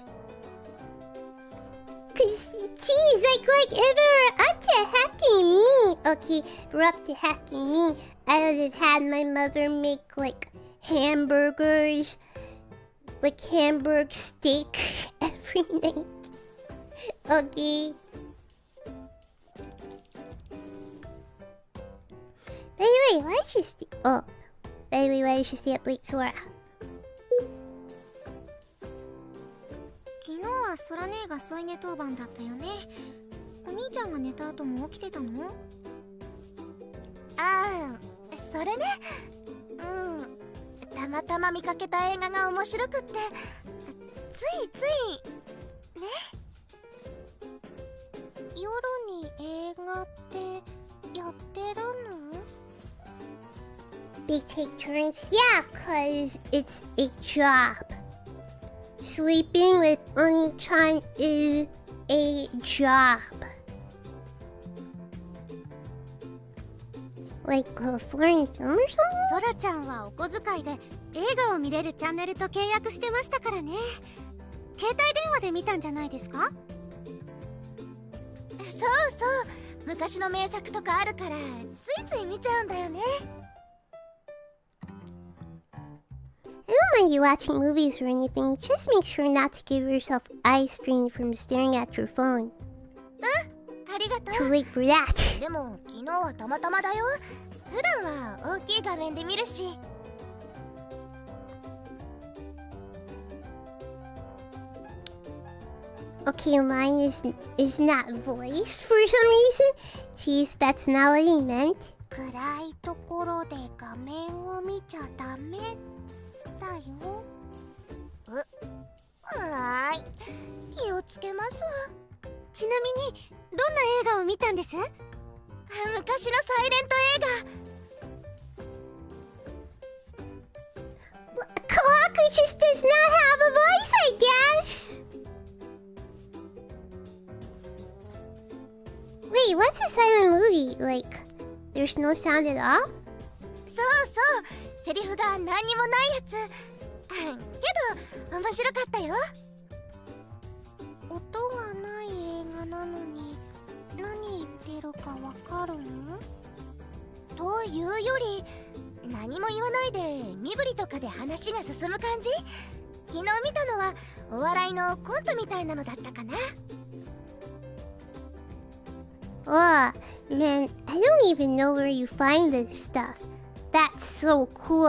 Cause, geez, like if it were up to hacking me, okay, if it were up to hacking me, I would have had my mother make, like, hamburgers, like hamburg steak every night. Okay. By the way, why did you stay up? By the way, why did you stay up late, Sora? 昨日はソラ姉が添い寝当番だったよね。お兄ちゃんが寝た後も起きてたの？ああ、それね。たまたま見かけた映画が面白くって、ついついね。夜に映画ってやってるの？ They take turns? Yeah, cause it's a job. Sleeping with Oni-chan is a job. Like a foreign film or something? ソラちゃんはお小遣いで映画を見れるチャンネルと契約してましたからね。携帯電話で見たんじゃないですか？そうそう、昔の名作とかあるからついつい見ちゃうんだよね。I don't mind you watching movies or anything. Just make sure not to give yourself eye strain from staring at your phone. ありがと Too う。 late for that. でも昨日はたまたまだよ。普段は大きい画面で見るし。Okay, mine is not voice for some reason. Jeez, that's not what he meant. 暗いところで画面を見ちゃダメだよ。はーい、気をつけますわ。ちなみにどんな映画を見たんです？昔のサイレント映画。Kohaku just does not have a voice, I guess. Wait, what's a silent movie? Like, there's no sound at all? そうそう、セリフが何にもないやつ。けど面白かったよ。音がない映画なのに何言ってるかわかるの？というより何も言わないで身振りとかで話が進む感じ？昨日見たのはお笑いのコントみたいなのだったかな。Oh, man, I don't even know where you find this stuff. That's so cool.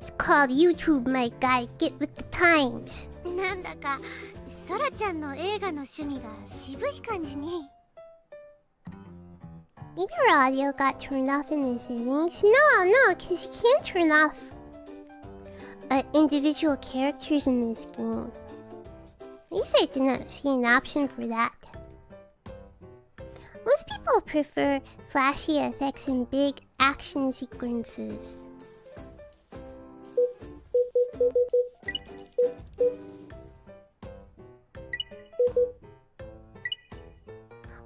It's called YouTube, my guy. Get with the times. なんだかソラちゃんの映画の趣味が渋い感じに。Maybe your audio got turned off in the settings. No, because you can't turn off individual characters in this game. At least I didn't see an option for that. Most people prefer flashy effects and big action sequences.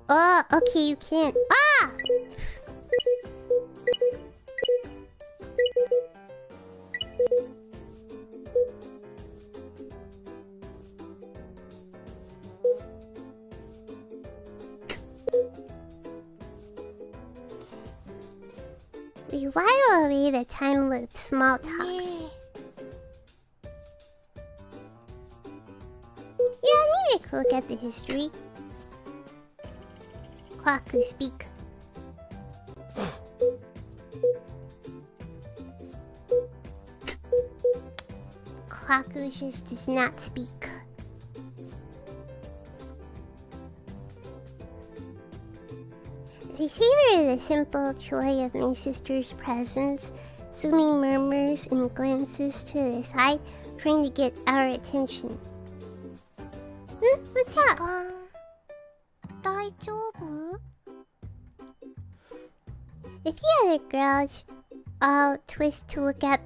Oh, okay, you can't. Ah! We while away the time with small talk. Yeah, maybe I could look at the history. Kwaku speak. Kwaku just does not speak. They savor the simple joy of my sister's presence. Sumi murmurs and glances to the side, trying to get our attention. What's 時 up? 間大丈夫？ If the other girls all twist to look at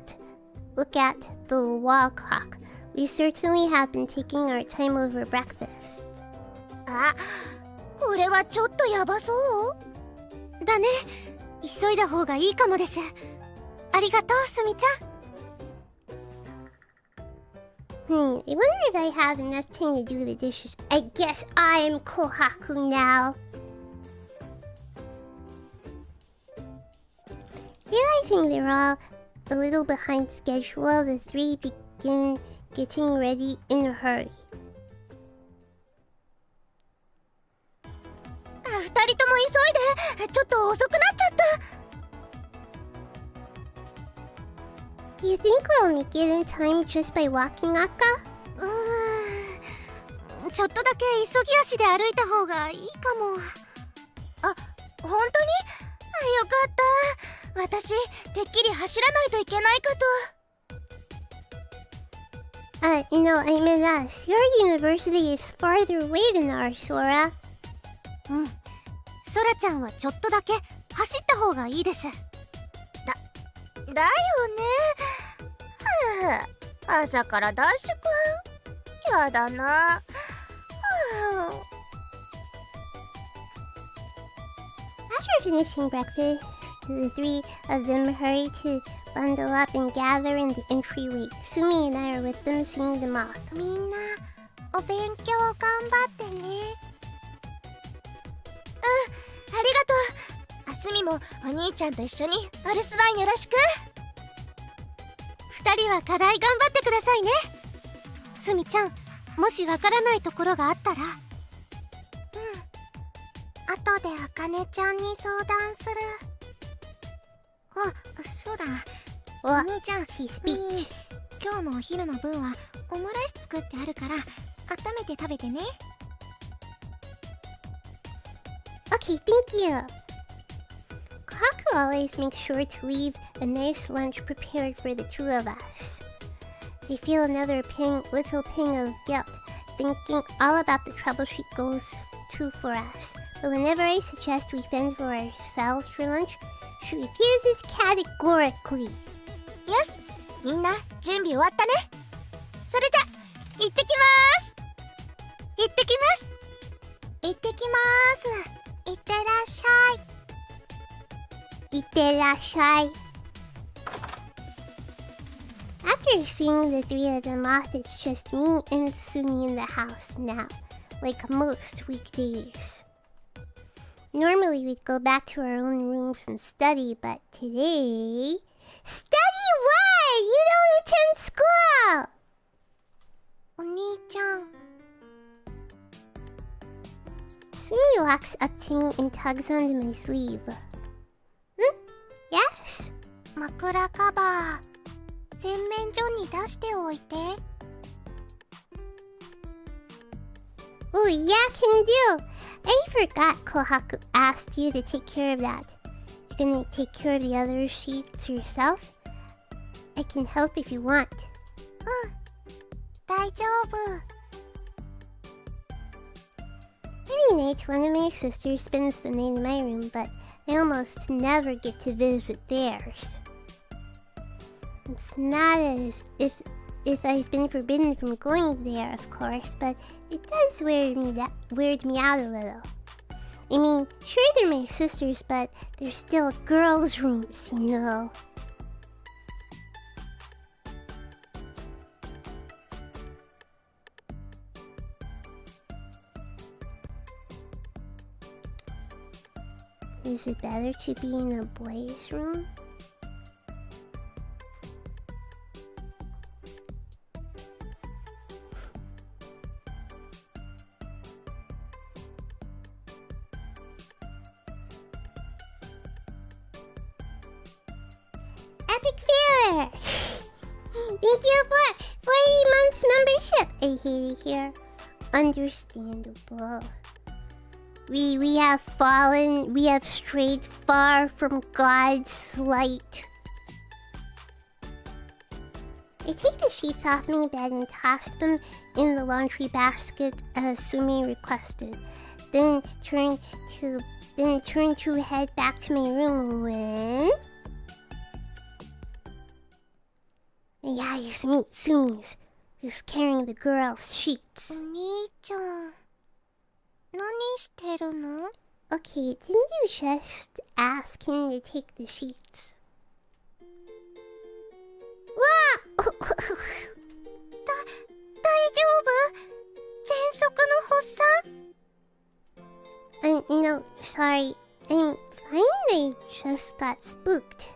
the wall clock, we certainly have been taking our time over breakfast. あ、これはちょっとヤバそうだね。急いだ方がいいかもです。ありがとう、すみちゃん。I wonder if I have enough time to do the dishes. I guess I am Kohaku now. Realizing they're all a little behind schedule, the three begin getting ready in a hurry. 二人とも急いで。ちょっと遅くなっちゃった。Do you think we'll make it in time just by walking, Aka? ちょっとだけ急ぎ足で歩いた方がいいかも。あ、本当に？よかった。私、てっきり走らないといけないかと。I meant us. Your university is farther away than ours, Sora. うん。ソラちゃんはちょっとだけ走った方がいいです。だよね。朝からダッシュくん。やだな。After finishing breakfast, the three of them hurry to bundle up and gather in the entryway. Sumi and I are with them, seeing them off. みんな、お勉強頑張ってね。ありがとう。あすみもお兄ちゃんと一緒にお留守番よろしく。2人は課題頑張ってくださいね。すみちゃん、もしわからないところがあったら。後であかねちゃんに相談する。あ、そうだ。お兄ちゃん、he speaks. 今日のお昼の分はオムライス作ってあるから温めて食べてね。Okay, thank you. Kohaku always makes sure to leave a nice lunch prepared for the two of us. They feel another little pang of guilt, thinking all about the trouble she goes to for us. But whenever I suggest we fend for ourselves for lunch, she refuses categorically. よし、みんな準備終わったね。それじゃ、行ってきます。行ってきます。行ってきます。いってらっしゃい。いってらっしゃい. After seeing the three of them off, it's just me and Sumi in the house now, like most weekdays. Normally we'd go back to our own rooms and study, but today... Study what? You don't attend school! お兄ちゃん。Sumi walks up to me and tugs onto my sleeve. Yes? 枕カバー、洗面所に出しておいて。Oh, yeah, can do. I forgot Kohaku asked you to take care of that. You're gonna take care of the other sheets yourself? I can help if you want. 大丈夫。Every night, one of my sisters spends the night in my room, but I almost never get to visit theirs. It's not as if I've been forbidden from going there, of course, but it does weird me out a little. I mean, sure they're my sisters, but they're still girls' rooms, you know. Is it better to be in a boys' room? Epic failure! Thank you for 40 months membership! I hate it here. Understandable. We have fallen, we have strayed far from God's light. I take the sheets off my bed and toss them in the laundry basket as Sumi requested. Then turn to head back to my room when... My eyes meet Sumi's, who's carrying the girls' sheets. お兄ちゃん、何してるの? Okay, didn't you just ask him to take the sheets? わあ大丈夫? 喘息の発作? No, sorry. I'm fine. I just got spooked.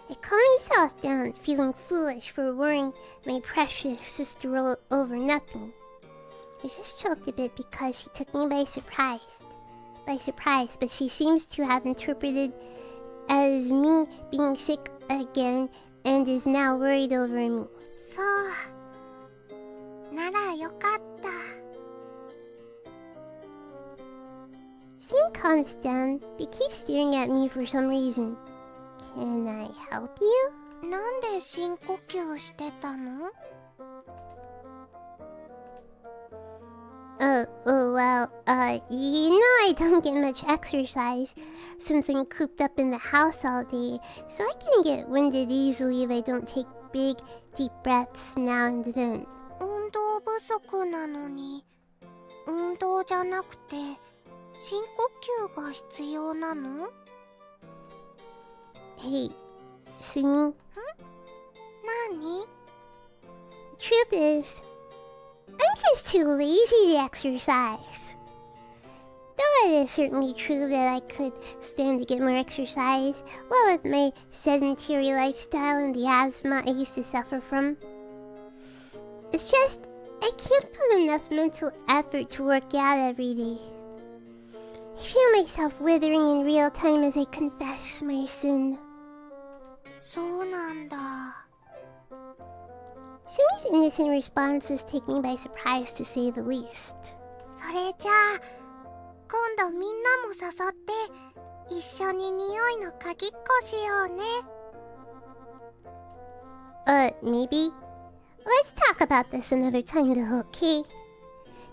I calmed myself down, feeling foolish for worrying my precious sister over nothing. I just choked a bit because she took me by surprise, but she seems to have interpreted as me being sick again and is now worried over me. そう。ならよかった。Sim calms down, but keeps staring at me for some reason. Can I help you? なんで深呼吸してたの? Well, you know I don't get much exercise since I'm cooped up in the house all day, so I can get winded easily if I don't take big, deep breaths now and then. 運動不足なのに、運動じゃなくて、深呼吸が必要なの? Hey, Sumi. 何? Truth is, I'm just too lazy to exercise. Though it is certainly true that I could stand to get more exercise, what with my sedentary lifestyle and the asthma I used to suffer from. It's just, I can't put enough mental effort to work out every day. I feel myself withering in real time as I confess my sin. そうなんだ。Sumi's innocent responses take me by surprise, to say the least. それじゃあ、今度みんなも誘って一緒に匂いの鍵っこしようね。Maybe. Let's talk about this another time though, okay?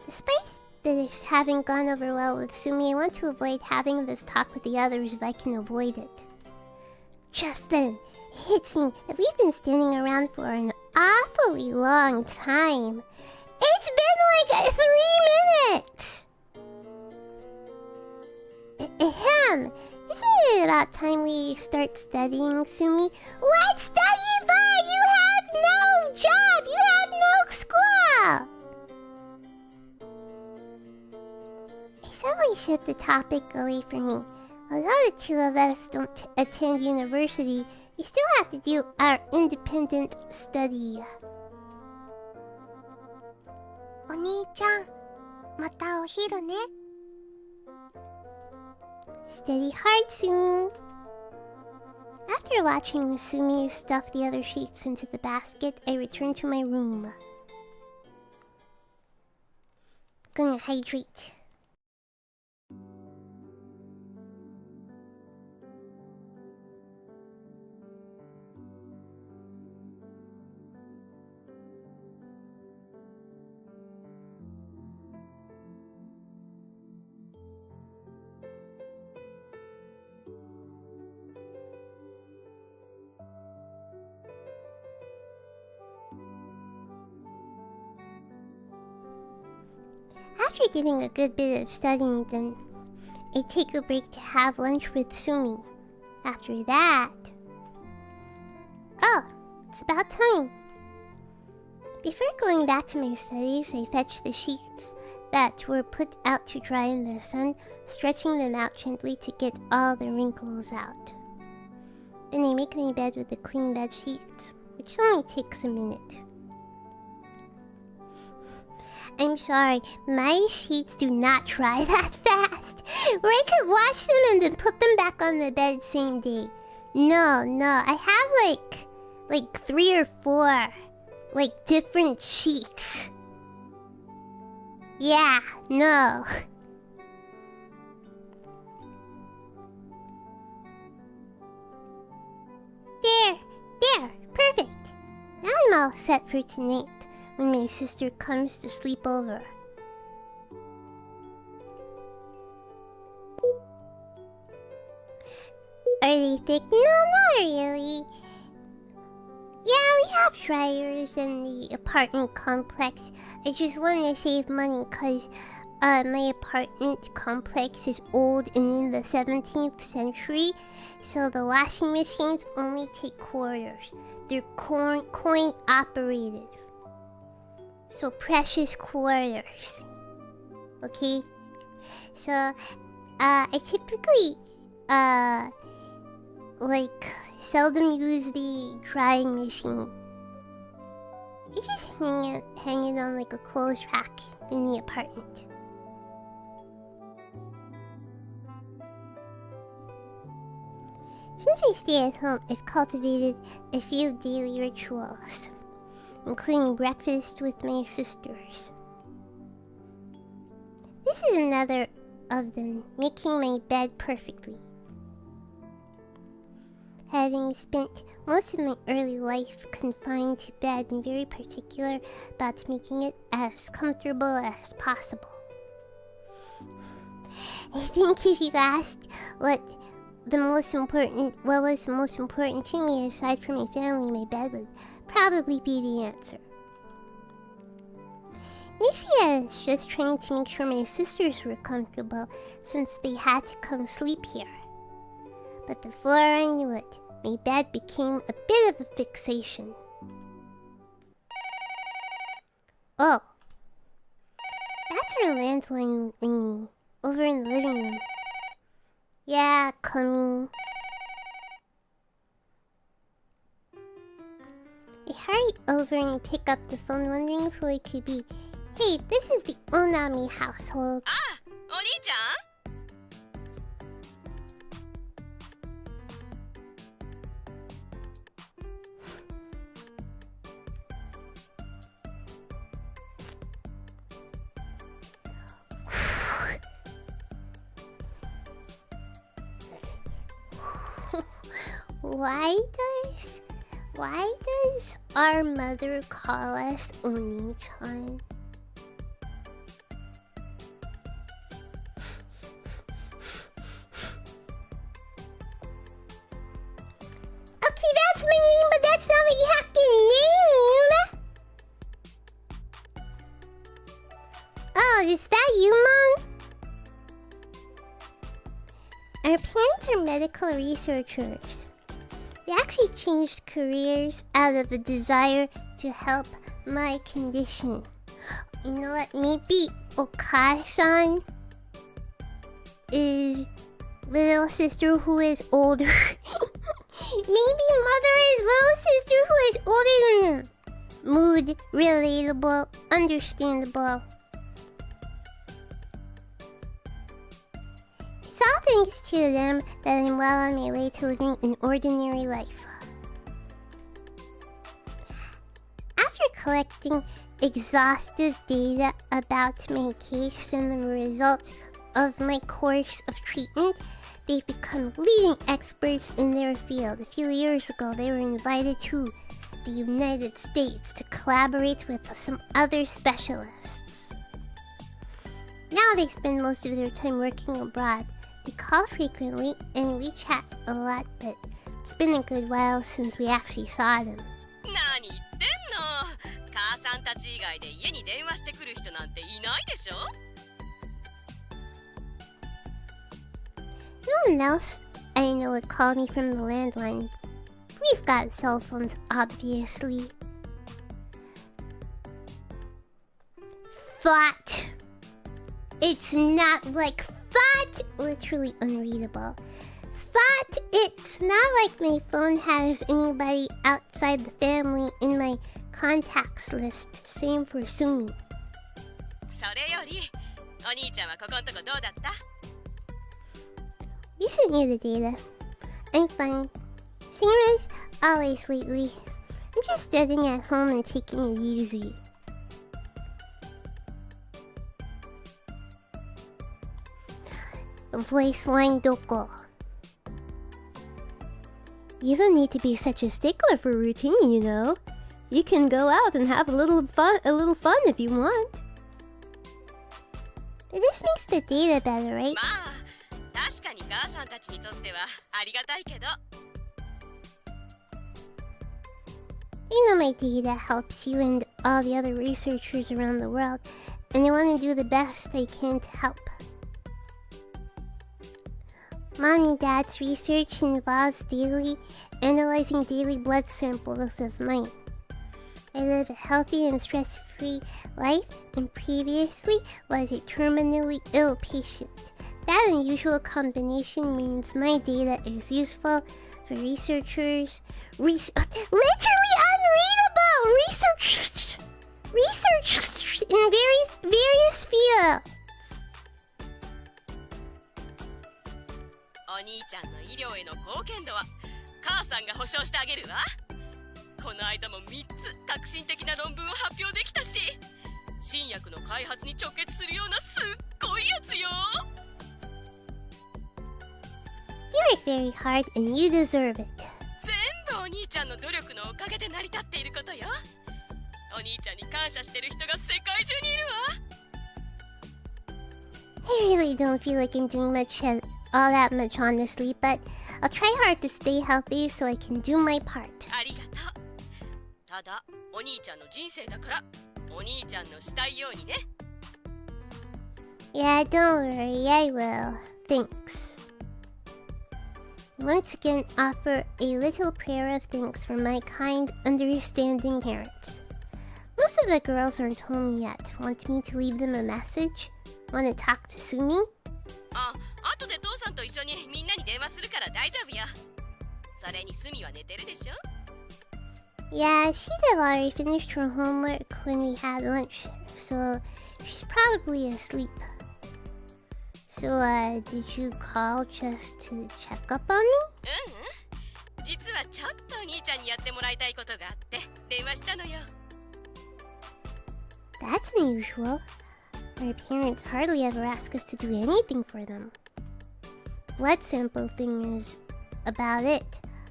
Despite this having gone over well with Sumi, I want to avoid having this talk with the others if I can avoid it. Just then, it hits me that we've been standing around for an awfully long time. It's been like 3 minutes! Ahem! Isn't it about time we start studying, Sumi? What study for? You have no job! You have no school! I suddenly shift the topic away from me. Although the two of us don't attend university, we still have to do our independent study. お兄ちゃん、またお昼ね。Study hard, Sumi. After watching Sumi stuff the other sheets into the basket, I return to my room. Gonna hydrate. After getting a good bit of studying done, I take a break to have lunch with Sumi. After that... Oh, it's about time. Before going back to my studies, I fetch the sheets that were put out to dry in the sun, stretching them out gently to get all the wrinkles out. Then I make my bed with the clean bed sheets, which only takes a minute. I'm sorry, my sheets do not dry that fast. Or I could wash them and then put them back on the bed same day. No, I have like 3 or 4, like different sheets. Yeah, no. There, perfect. Now all set for tonight when my sister comes to sleep over. Are they thick? No, not really. Yeah, we have dryers in the apartment complex. I just want to save money because my apartment complex is old and in the 17th century. So the washing machines only take quarters. They're coin operated. So precious quarters. Okay? So, I typically, seldom use the drying machine. I just hang it on like a clothes rack in the apartment. Since I stay at home, I've cultivated a few daily rituals, including breakfast with my sisters. This is another of them, making my bed perfectly. Having spent most of my early life confined to bed and very particular about making it as comfortable as possible. I think if you asked what was the most important to me aside from my family, my bed would probably be the answer. Lucia is just trying to make sure my sisters were comfortable since they had to come sleep here. But before I knew it, my bed became a bit of a fixation. Oh. That's our landline ringing over in the living room. Yeah, coming. I hurry over and pick up the phone, wondering who it could be. Hey, this is the Onami household. Ah, Oni-chan? Why does our mother call us Oni-chan? Okay, that's my name, but that's not my hacking name! Oh, is that you, Mom? Our parents are medical researchers. They actually changed careers out of a desire to help my condition. You know what? Maybe Okai-san is little sister who is older. Maybe mother is little sister who is older than them. Mood, relatable, understandable. It's all thanks to them that I'm well on my way to living an ordinary life. After collecting exhaustive data about my case and the results of my course of treatment, they've become leading experts in their field. A few years ago, they were invited to the United States to collaborate with some other specialists. Now they spend most of their time working abroad. We call frequently and we chat a lot, but it's been a good while since we actually saw them. 何言ってんの？母さんたち以外で家に電話してくる人なんていないでしょ？ No one else I know would call me from the landline. We've got cell phones, obviously. Thought. It's not like thought. Literally unreadable. Thought. It's not like my phone has anybody outside the family in my contacts list. Same for Sumi. それより、お兄ちゃんはここんとこどうだった？ We sent you the data. I'm fine. Same as always lately. I'm just studying at home and taking it easy. Voice line doko. You don't need to be such a stickler for routine, you know. You can go out and have a little fun if you want. This makes the data better, right? まあ確かに母さんたちにとってはありがたいけど。You know my data helps you and all the other researchers around the world, and I want to do the best I can to help. Mom and Dad's research involves analyzing daily blood samples of mine. I live a healthy and stress-free life and previously was a terminally ill patient. That unusual combination means my data is useful for researchers. Literally unreadable! Research in various fields. お兄ちゃんの医療への貢献度は母さんが保証してあげるわ。この間も3つ革新的な論文を発表できたし、新薬の開発に直結するようなすっごいやつよ。You work very hard and you deserve it. 全部お兄ちゃんの努力のおかげで成り立っていることよ。お兄ちゃんに感謝してる人が世界中にいるわ。I really don't feel like I'm doing all that much honestly, but I'll try hard to stay healthy so I can do my part. ありがとう。ただお兄ちゃんの人生だからお兄ちゃんのしたいようにね。Yeah, don't worry, I will. Thanks. Once again, offer a little prayer of thanks for my kind, understanding parents. Most of the girls aren't home yet. Want me to leave them a message? Want to talk to Sumi? あとで父さんと一緒にみんなに電話するから大丈夫よ。それにスミは寝てるでしょ。Yeah, she had already finished her homework when we had lunch, so she's probably asleep. So, did you call just to check up on me? 実はちょっとお兄ちゃんにやってもらいたいことがあって電話したのよ。That's unusual. Our parents hardly ever ask us to do anything for them. Blood sample thing is about it.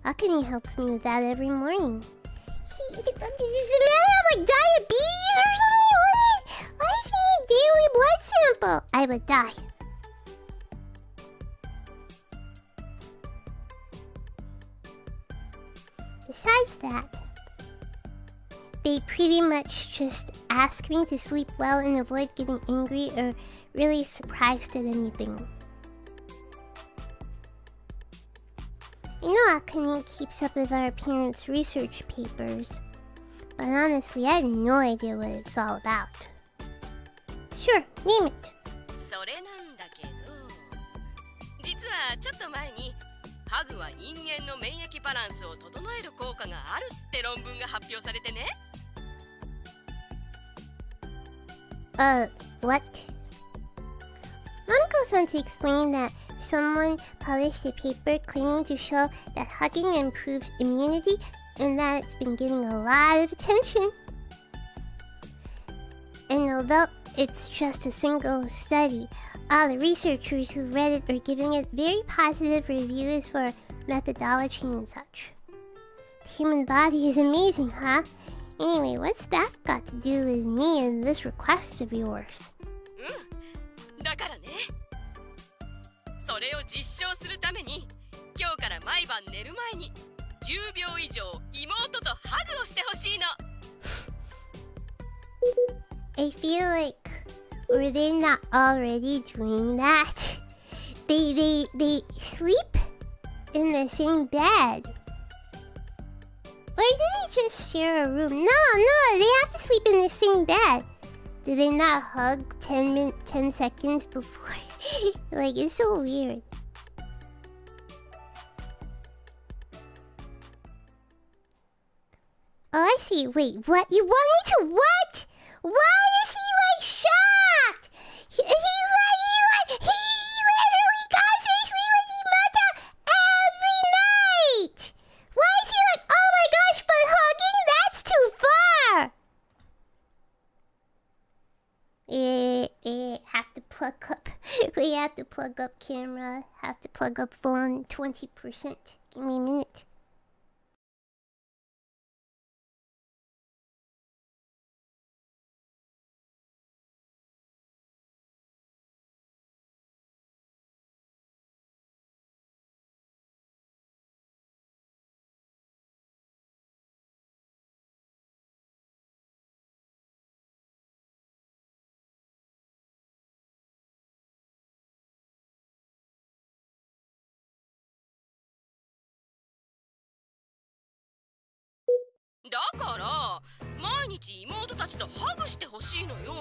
Akane helps me with that every morning. Does the man have like diabetes or something? Why does he need daily blood sample? I would die. Besides that, they pretty much just ask me to sleep well and avoid getting angry or really surprised at anything. I know Akane keeps up with our parents' research papers, but honestly, I have no idea what it's all about. Sure, name it. それなんだけど、実はちょっと前にハグは人間の免疫バランスを整える効果があるって論文が発表されてね。What? Nanako-san to explain that someone published a paper claiming to show that hugging improves immunity and that it's been getting a lot of attention. And although it's just a single study, all the researchers who read it are giving it very positive reviews for methodology and such. The human body is amazing, huh? Anyway, what's that got to do with me and this request of yours? だからね、それを実証するために今日から毎晩寝る前に10秒以上妹とハグをしてほしいの。I feel like, were they not already doing that? They sleep in the same bed. Or did they just share a room? No, they have to sleep in the same bed. Did they not hug 10 seconds before? Like, it's so weird. Oh, I see. Wait, what? You want me to what? Why is he like shocked? He literally got to sleep with Imata every night. Why is he like, oh my gosh, but hugging? That's too far. Have to plug up. We have to plug up camera. Have to plug up phone 20%. Give me a minute. だから毎日妹たちとハグしてほしいのよ。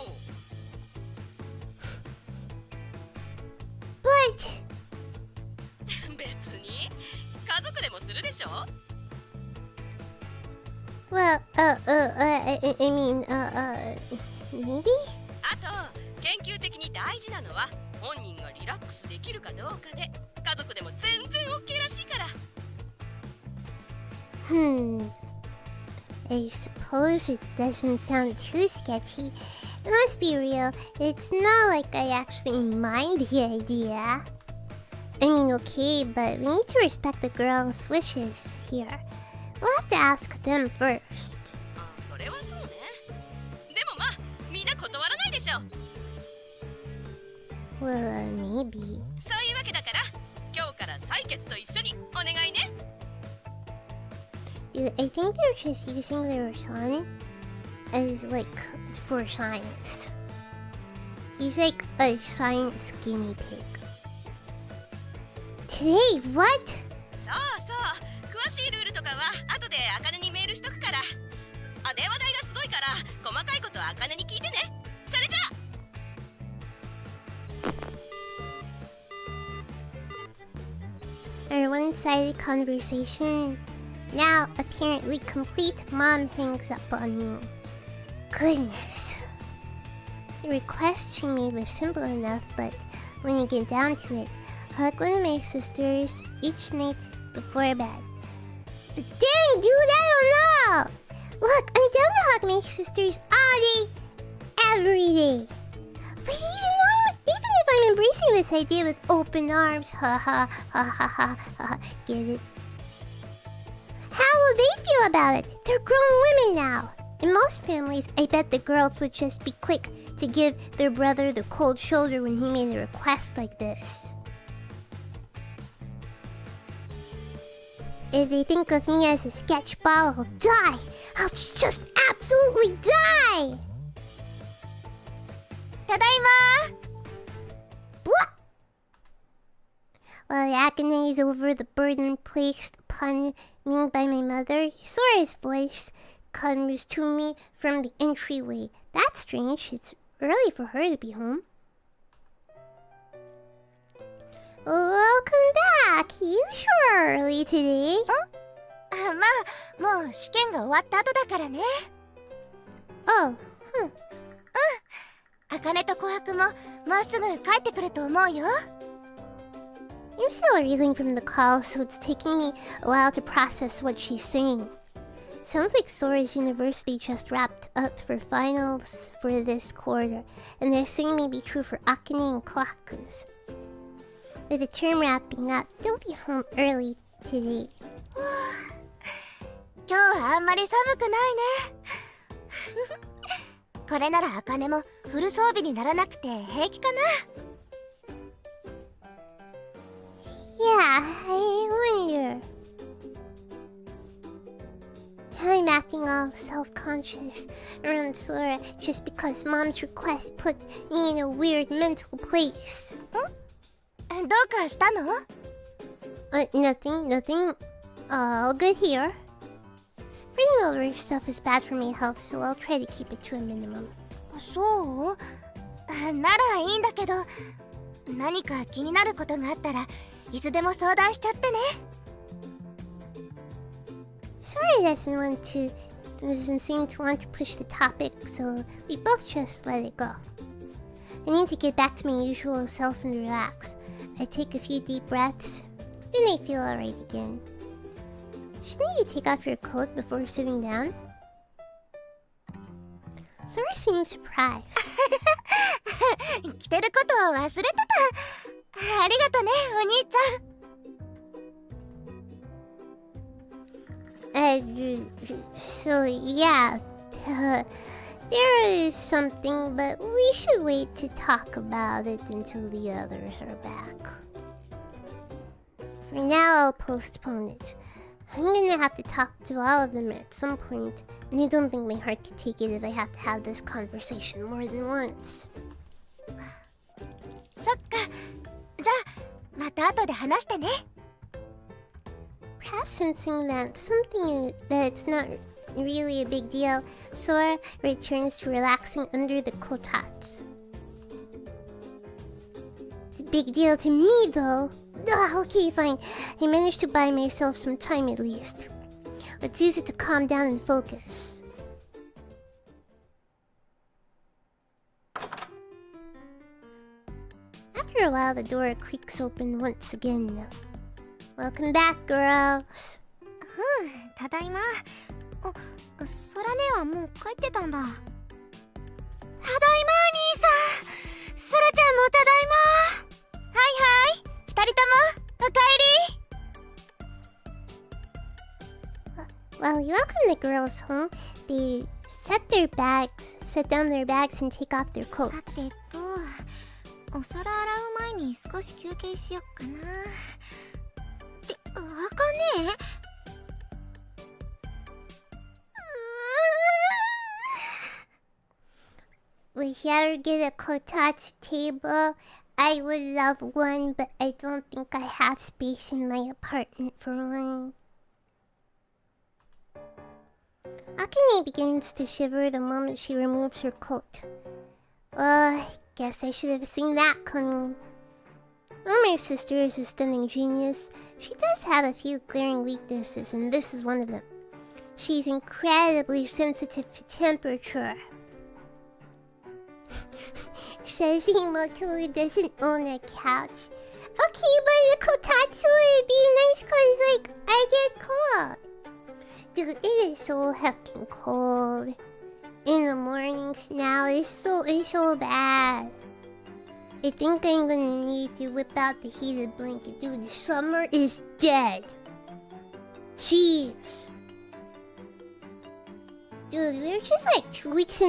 But 別に家族でもするでしょ。 well, I mean, maybe? あと研究的に大事なのは本人がリラックスできるかどうかで、家族でも全然 OK らしいから。I suppose it doesn't sound too sketchy. It must be real. It's not like I actually mind the idea. I mean, okay, but we need to respect the girls' wishes here. We'll have to ask them first. あ、それはそうね。でもまあみんな断らないでしょ。 Well, maybe. そういうわけだから今日から採血と一緒にお願いね。Dude, I think they're just using their son as, like, for science. He's like a science guinea pig. Today, what? そうそう、詳しいルールとかは後であかねにメールしとくから。あ、電話代がすごいから細かいことはあかねに聞いてね。それじゃあ。 Our one-sided conversation now apparently complete. Mom hangs up on me. Goodness. The request she made was simple enough, but when you get down to it, hug one of my sisters each night before bed. Dang, dude, I don't know! Look, I'm down to hug my sisters all day, every day. But even if I'm embracing this idea with open arms, ha ha ha ha ha ha, get it? How will they feel about it? They're grown women now. In most families, I bet the girls would just be quick to give their brother the cold shoulder when he made a request like this. If they think of me as a sketch ball, I'll die. I'll just absolutely die. ただいま。 What? While I agonize over the burden placed upon me by my mother, Sora's voice comes to me from the entryway. That's strange. It's early for her to be home. Welcome back. You sure are early today. まあもう試験が終わった後だからね。 Oh, あかねと琥珀ももうすぐ帰ってくると思うよ。 I'm still reeling from the call, so it's taking me a while to process what she's saying. Sounds like Sora's university just wrapped up for finals for this quarter, and the same may be true for Akane and Kohaku's. With the term wrapping up, they'll be home early today. 今日はあんまり寒くないね。これならあかねもフル装備にならなくて平気かな。 Yeah, I wonder. I'm acting all self-conscious around Sora just because Mom's request put me in a weird mental place. どうかしたの？ Nothing. All good here. Bringing over stuff is bad for my health, so I'll try to keep it to a minimum. そう？ならいいんだけど、何か気になることがあったらいつでも相談しちゃってね。 Sora doesn't seem to want to push the topic, so we both just let it go. I need to get back to my usual self and relax. I take a few deep breaths, then I feel alright again. Shouldn't you take off your coat before sitting down? Sora seems surprised. 着てることを忘れてた。ありがとね、お兄ちゃん。 So yeah, there is something, but we should wait to talk about it until the others are back. For now, I'll postpone it. I'm gonna have to talk to all of them at some point, and I don't think my heart can take it if I have to have this conversation more than once. そっか。じゃあ、また後で話してね。 Perhaps sensing that something that's not really a big deal. Sora returns to relaxing under the kotatsu. It's a big deal to me, though. Okay, fine. I managed to buy myself some time at least. Let's use it to calm down and focus. After a while, the door creaks open once again. Welcome back, girls. ただいま。あ、ソラ姉はもう帰ってたんだ。ただいま、兄さん。ソラちゃんもただいま。はいはい、二人ともおかWhile we welcome the girls home, they set down their bags and take off their えり。さ coats. てと、お皿洗う前に少し休憩しよっかな。ってあかねえ。If you ever get a kotatsu table, I would love one, but I don't think I have space in my apartment for one. Akane begins to shiver the moment she removes her coat. I guess I should have seen that coming. Umer's sister is a stunning genius. She does have a few glaring weaknesses, and this is one of them. She's incredibly sensitive to temperature. Says Himoto doesn't own a couch. Okay, but the kotatsu would be nice cause, like, I get cold. Dude, it is so heckin' cold. In the mornings now, it's so bad. I think I'm gonna need to whip out the heated blanket. Dude, the summer is dead. Jeez. Dude, we're just like 2 weeks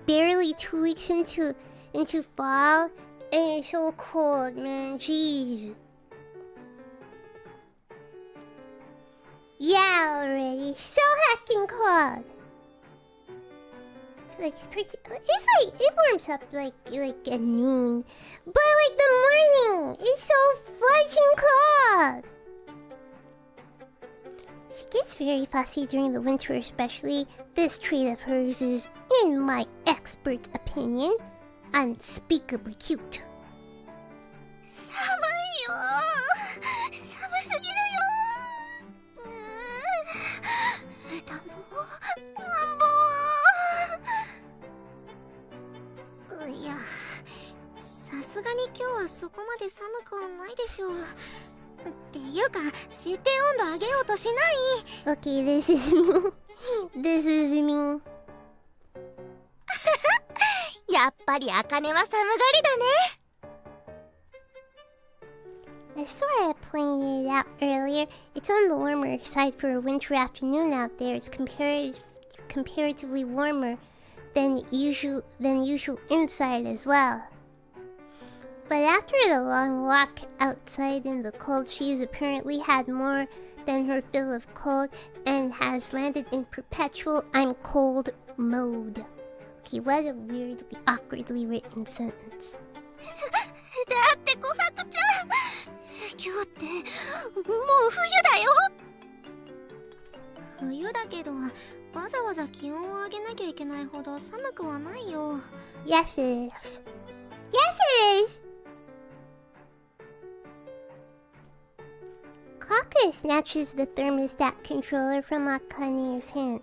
barely 2 weeks into fall, and it's so cold, man. Jeez. Yeah, already. So heckin' cold. It's pretty. It's like it warms up like at noon, but like the morning, it's so fudging cold. She gets very fussy during the winter, especially. This trait of hers is, in my expert opinion, unspeakably cute. 寒いよ。寒すぎるよ。暖房。いや、さすがに今日はそこまで寒くはないでしょう。っていうか、設定温度上げようとしない。Okay, this is me. This is me. やっぱり茜は寒がりだね。As Sora pointed out earlier, it's on the warmer side for a winter afternoon out there. It's comparatively warmer than usual inside as well. But after the long walk outside in the cold, she has apparently had more than her fill of cold and has landed in perpetual I'm cold mode. Okay, what a weirdly, awkwardly written sentence. だって琥珀ちゃん、今日ってもう冬だよ。冬だけど、わざわざ気温を上げなきゃいけないほど寒くはないよ。Yes, it is. Yes, it is. Kaka snatches the thermostat controller from Akane's hand.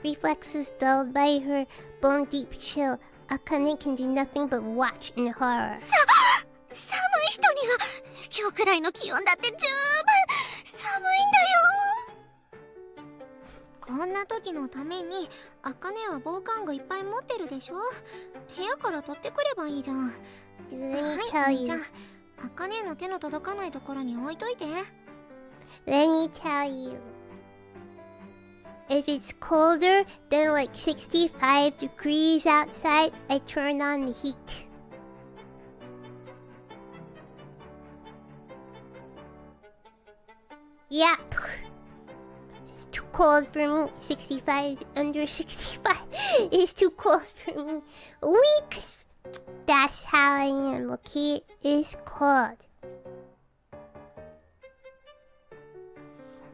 Reflexes dulled by her bone-deep chill, Akane can do nothing but watch in horror. 寒い人には今日くらいの気温だって十分寒いんだよ。こんな時のために茜は防寒具いっぱい持ってるでしょ。部屋から取ってくればいいじゃん。Let me tell you. じゃあ茜の手の届かないところに置いといて。Let me tell you. If it's colder than like 65 degrees outside, I turn on the heat. Yeah. It's too cold for me. 65, under 65 is too cold for me. Weak. That's how I am, okay? It's cold.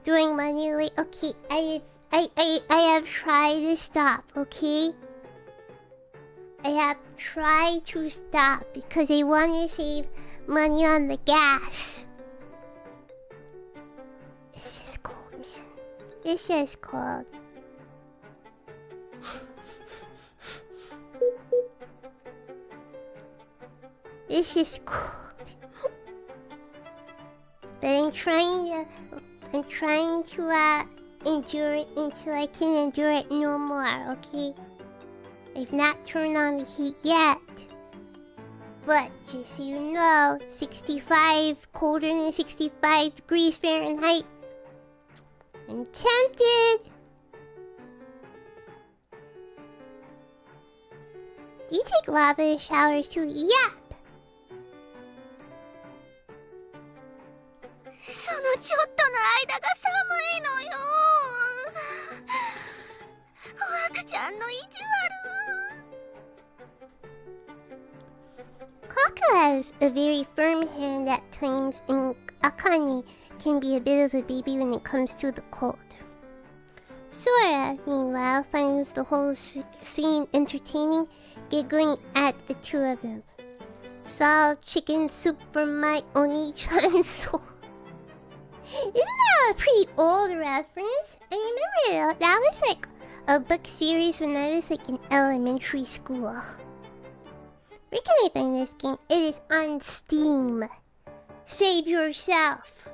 Doing manually. Okay, I have tried to stop, okay? I have tried to stop because I want to save money on the gas. It's just cold, man. It's just cold. It's just cold. But I'm trying to endure it until I can endure it no more, okay? I've not turned on the heat yet. But just so you know, 65, colder than 65 degrees Fahrenheit. I'm tempted. Do you take lava showers too? Yep. そのちょっとの間が寒いのよ。コアクちゃんの意地悪。 Kaka has a very firm hand at times, and Akane can be a bit of a baby when it comes to the cold. Sora, meanwhile, finds the whole scene entertaining, giggling at the two of them. Salt chicken soup from my Oni-chan soul. Isn't that a pretty old reference? I remember that was like a book series when I was like in elementary school. Where can I find this game? It is on Steam. Save yourself.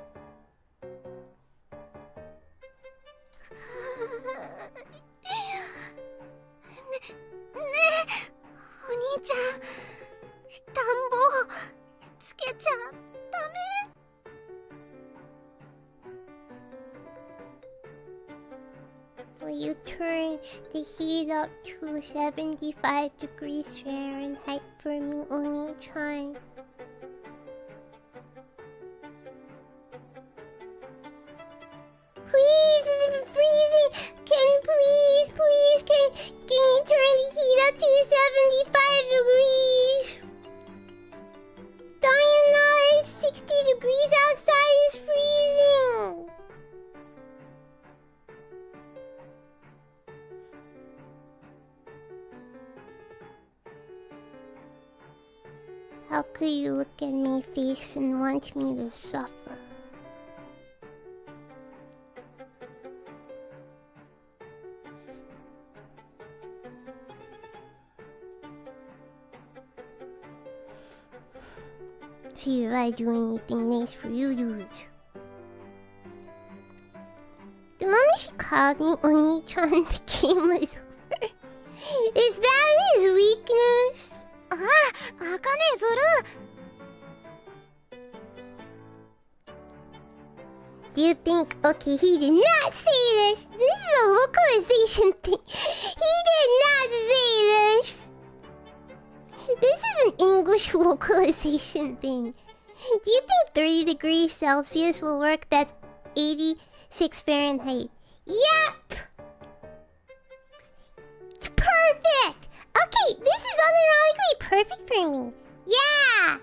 ねえ、お兄ちゃん、暖房つけちゃダメ。Will you turn the heat up to 75 degrees Fahrenheit for me, Oni-chan? Please, it's freezing! Can you turn the heat up to 75 degrees? Don't you know it's 60 degrees outside? It's freezing! How could you look at my face and want me to suffer? See if I do anything nice for you dudes. The moment she called me Oni-chan, the game was over. Is that his weakness? あ、あかねずる。Do you think, okay, he did not say this. This is a localization thing. He did not say this. This is an English localization thing. Do you think 30 degrees Celsius will work? That's 86 Fahrenheit. Yep! Perfect! Okay, this is unironically perfect for me. Yeah!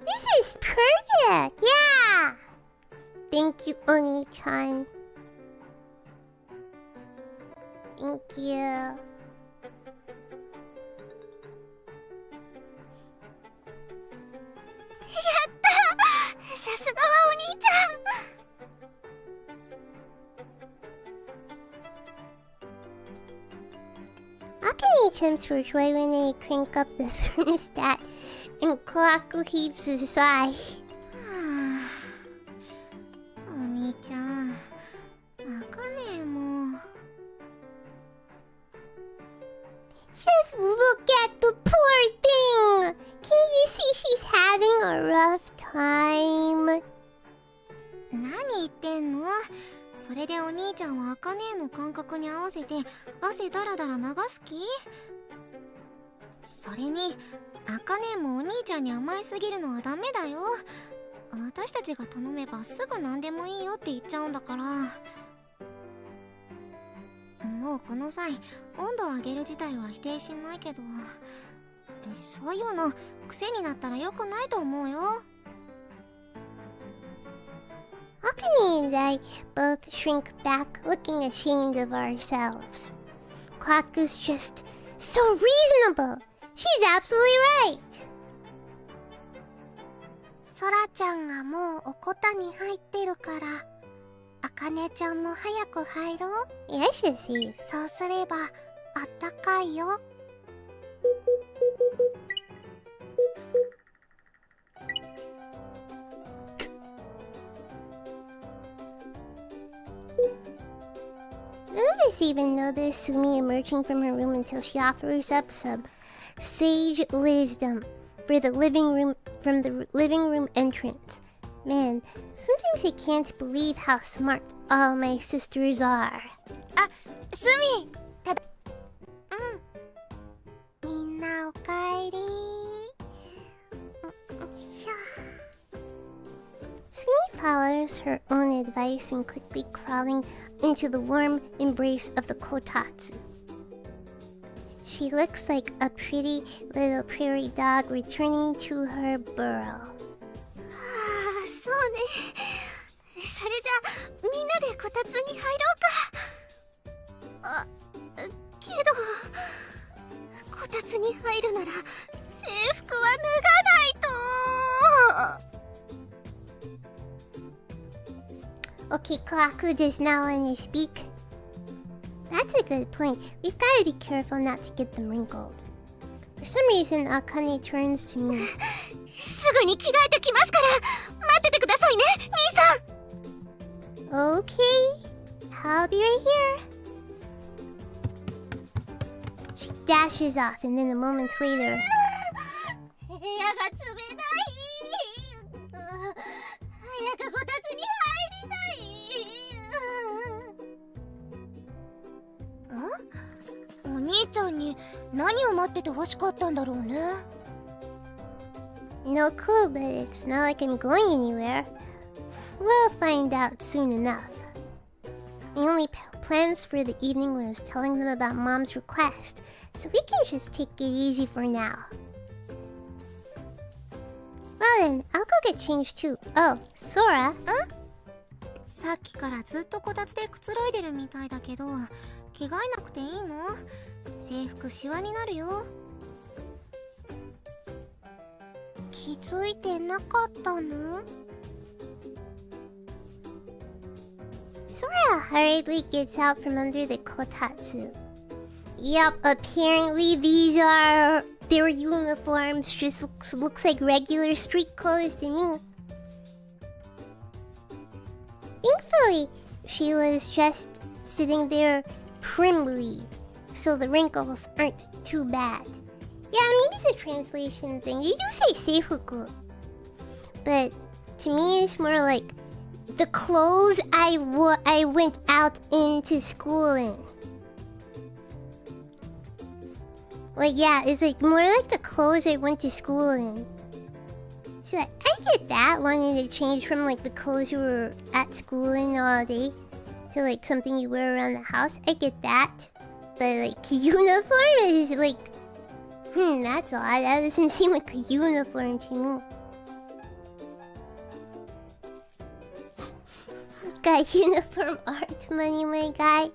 This is perfect! Yeah! Thank you, Oni-chan. Thank you. Akane jumps for joy when they crank up the thermostat and Koaku heaves a sigh. お兄ちゃん、あかねも。Just look at the poor thing! Can you see she's having a rough time? 何言ってんの？それでお兄ちゃんはあかねの感覚に合わせて汗だらだら流す気？それにあかねもお兄ちゃんに甘えすぎるのはダメだよ。私たちが頼めばすぐ何でもいいよって言っちゃうんだから。もうこの際温度を上げる自体は否定しないけど、そういうの癖になったら良くないと思うよ。Akane and I both shrink back, looking ashamed of ourselves. Kwaku's just so reasonable. She's absolutely right. ソラちゃんがもうおこたに入ってるから、あかねちゃんも早く入ろう。Yeah, I should see. そうすればあったかいよ。None of us even notice Sumi emerging from her room until she offers up some sage wisdom for the living room from the living room entrance. Man, sometimes I can't believe how smart all my sisters are. あ、スミ、みんなおかえり。Sumi follows her own advice and quickly crawling into the warm embrace of the kotatsu. She looks like a pretty little prairie dog returning to her burrow. そうね。それじゃあみんなでこたつに入ろうか。けどこたつに入るなら制服は脱がないと。Okay, Kaku does not want to speak. That's a good point. We've got to be careful not to get them wrinkled. For some reason, Akane turns to me. すぐに着替えてきますから待っててくださいね、兄さん。 Okay, I'll be right here. She dashes off, and then a moment later, 部屋が冷たい。早くこたつに入りたい。お兄ちゃんに何を待ってて欲しかったんだろうね。no clue, but it's not like I'm going anywhere. We'll find out soon enough. The only plans for the evening was telling them about Mom's request, so we can just take it easy for now. Well then, I'll go get changed too. Oh, Sora? さっきからずっとこたつでくつろいでるみたいだけど、着替えなくていいの？制服シワになるよ。気づいてなかったの？ Sora hurriedly gets out from under the kotatsu. Yep, apparently these are their uniforms. Just looks like regular street clothes to me. Thankfully, she was just sitting there primly, so the wrinkles aren't too bad. Yeah, maybe it's a translation thing. They do say seifuku, but to me it's more like the clothes I went out into school in. Like, yeah, it's like more like the clothes I went to school in. So I get that, wanting to change from like the clothes you were at school in all day to like something you wear around the house. I get that. But like uniform is like, that's odd. That doesn't seem like a uniform to me. Got uniform art money, my guy.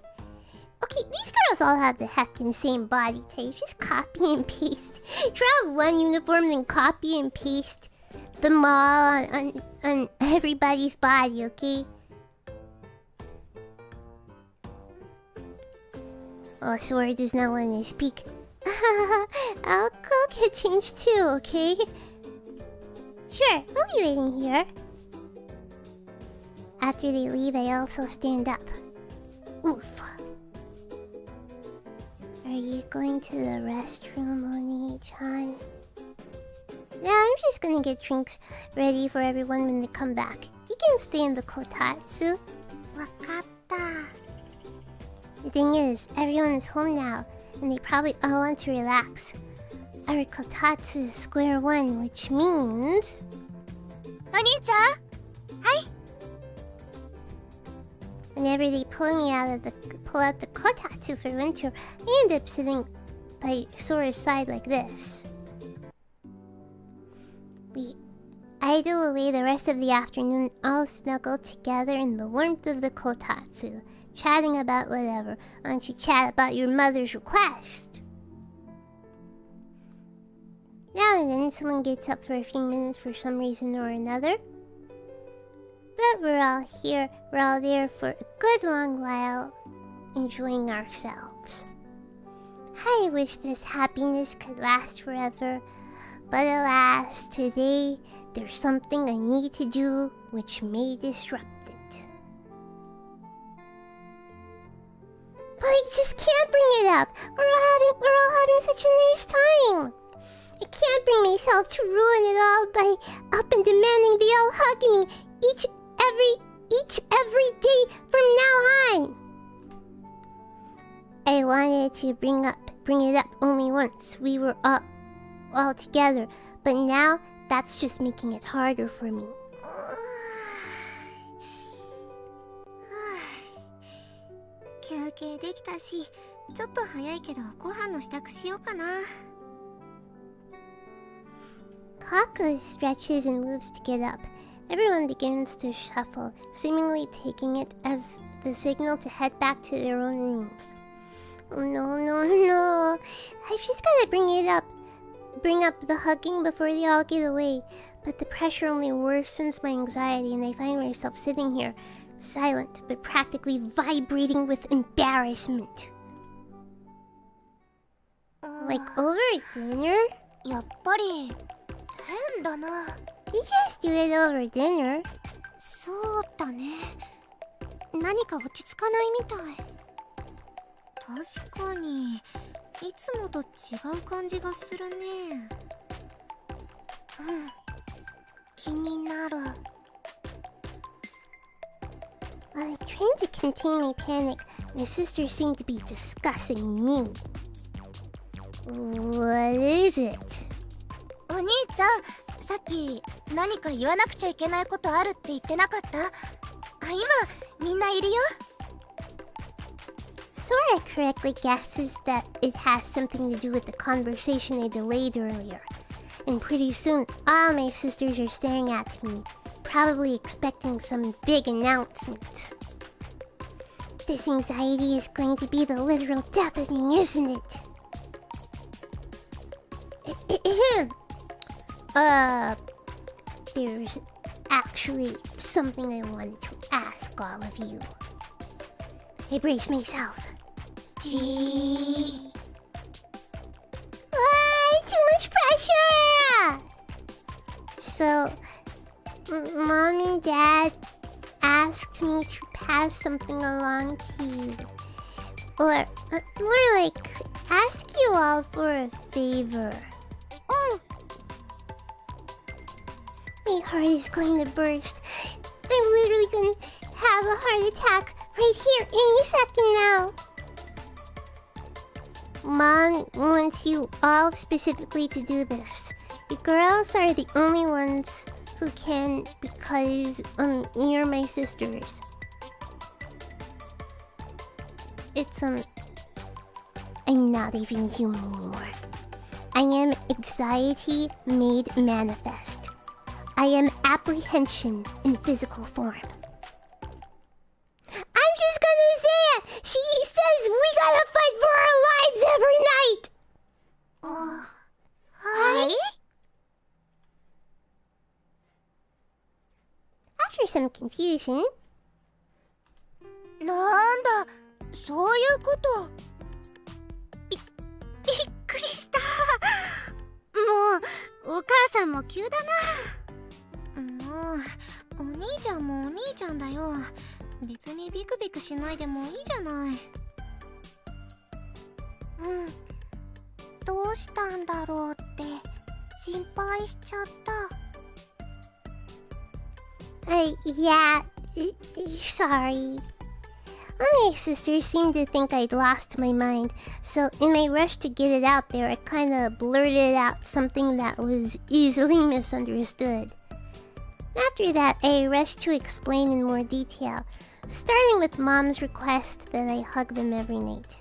Okay, these girls all have the heckin' same body type. Just copy and paste. Draw one uniform, then copy and paste them all on everybody's body, okay? Oh, Sora does not want to speak. I'll go get changed too, okay? Sure, I'll be waiting here. After they leave, I also stand up. Oof. Are you going to the restroom, Oni-chan? No, I'm just gonna get drinks ready for everyone when they come back. You can stay in the kotatsu. わかった。The thing is, everyone is home now, and they probably all want to relax. Our kotatsu is square one, which means... お兄ちゃん、はい。 Whenever they pull out the kotatsu for winter, I end up sitting by Sora's side like this. I idle away the rest of the afternoon, all snuggled together in the warmth of the kotatsu, chatting about whatever. Why don't you chat about your mother's request? Now and then, someone gets up for a few minutes for some reason or another. But we're all here, we're all there for a good long while, enjoying ourselves. I wish this happiness could last forever, but alas, today there's something I need to do which may disrupt it. But I just can't bring it up. We're all having such a nice time. I can't bring myself to ruin it all by up and demanding they all hug me each every day from now on. I wanted to bring it up only once we were all together, but now that's just making it harder for me. 休憩できたし、ちょっと早いけどご飯の支度しようかな。Kaku stretches and moves to get up. Everyone begins to shuffle, seemingly taking it as the signal to head back to their own rooms. Oh no. I've just gotta bring up the hugging before they all get away. But the pressure only worsens my anxiety and I find myself sitting here, silent but practically vibrating with embarrassment. Like over dinner? やっぱり変だな。You just do it over dinner. そうだね。何か落ち着かないみたい。確かにいつもと違う感じがするね。気になる。While I'm trying to contain my panic, my sisters seem to be discussing me. What is it? お兄ちゃん、さっき何か言わなくちゃいけないことあるって言ってなかった？今みんないるよ。Sora correctly guesses that it has something to do with the conversation I delayed earlier. And pretty soon, all my sisters are staring at me, probably expecting some big announcement. This anxiety is going to be the literal death of me, isn't it? There's actually something I wanted to ask all of you. I brace myself. Gee. Too much pressure! So, Mom and Dad asked me to pass something along to you. Or, more like, ask you all for a favor. My heart is going to burst. I'm literally going to have a heart attack right here any second now. Mom wants you all specifically to do this. You girls are the only ones who can because you're my sisters. It's I'm not even human anymore. I am anxiety made manifest. I am apprehension in physical form. I'm just gonna say it! She says we gotta fight for our lives every night! Hi? After some confusion... なんだ、そういうこと。びっくりした。もう、お母さんも急だな。もう、お兄ちゃんもお兄ちゃんだよ。別にビクビクしないでもいいじゃない。どうしたんだろうって心配しちゃった。Yeah, sorry. My sisters seemed to think I'd lost my mind, so in my rush to get it out there, I kinda blurted out something that was easily misunderstood. After that, I rushed to explain in more detail, starting with Mom's request that I hug them every night.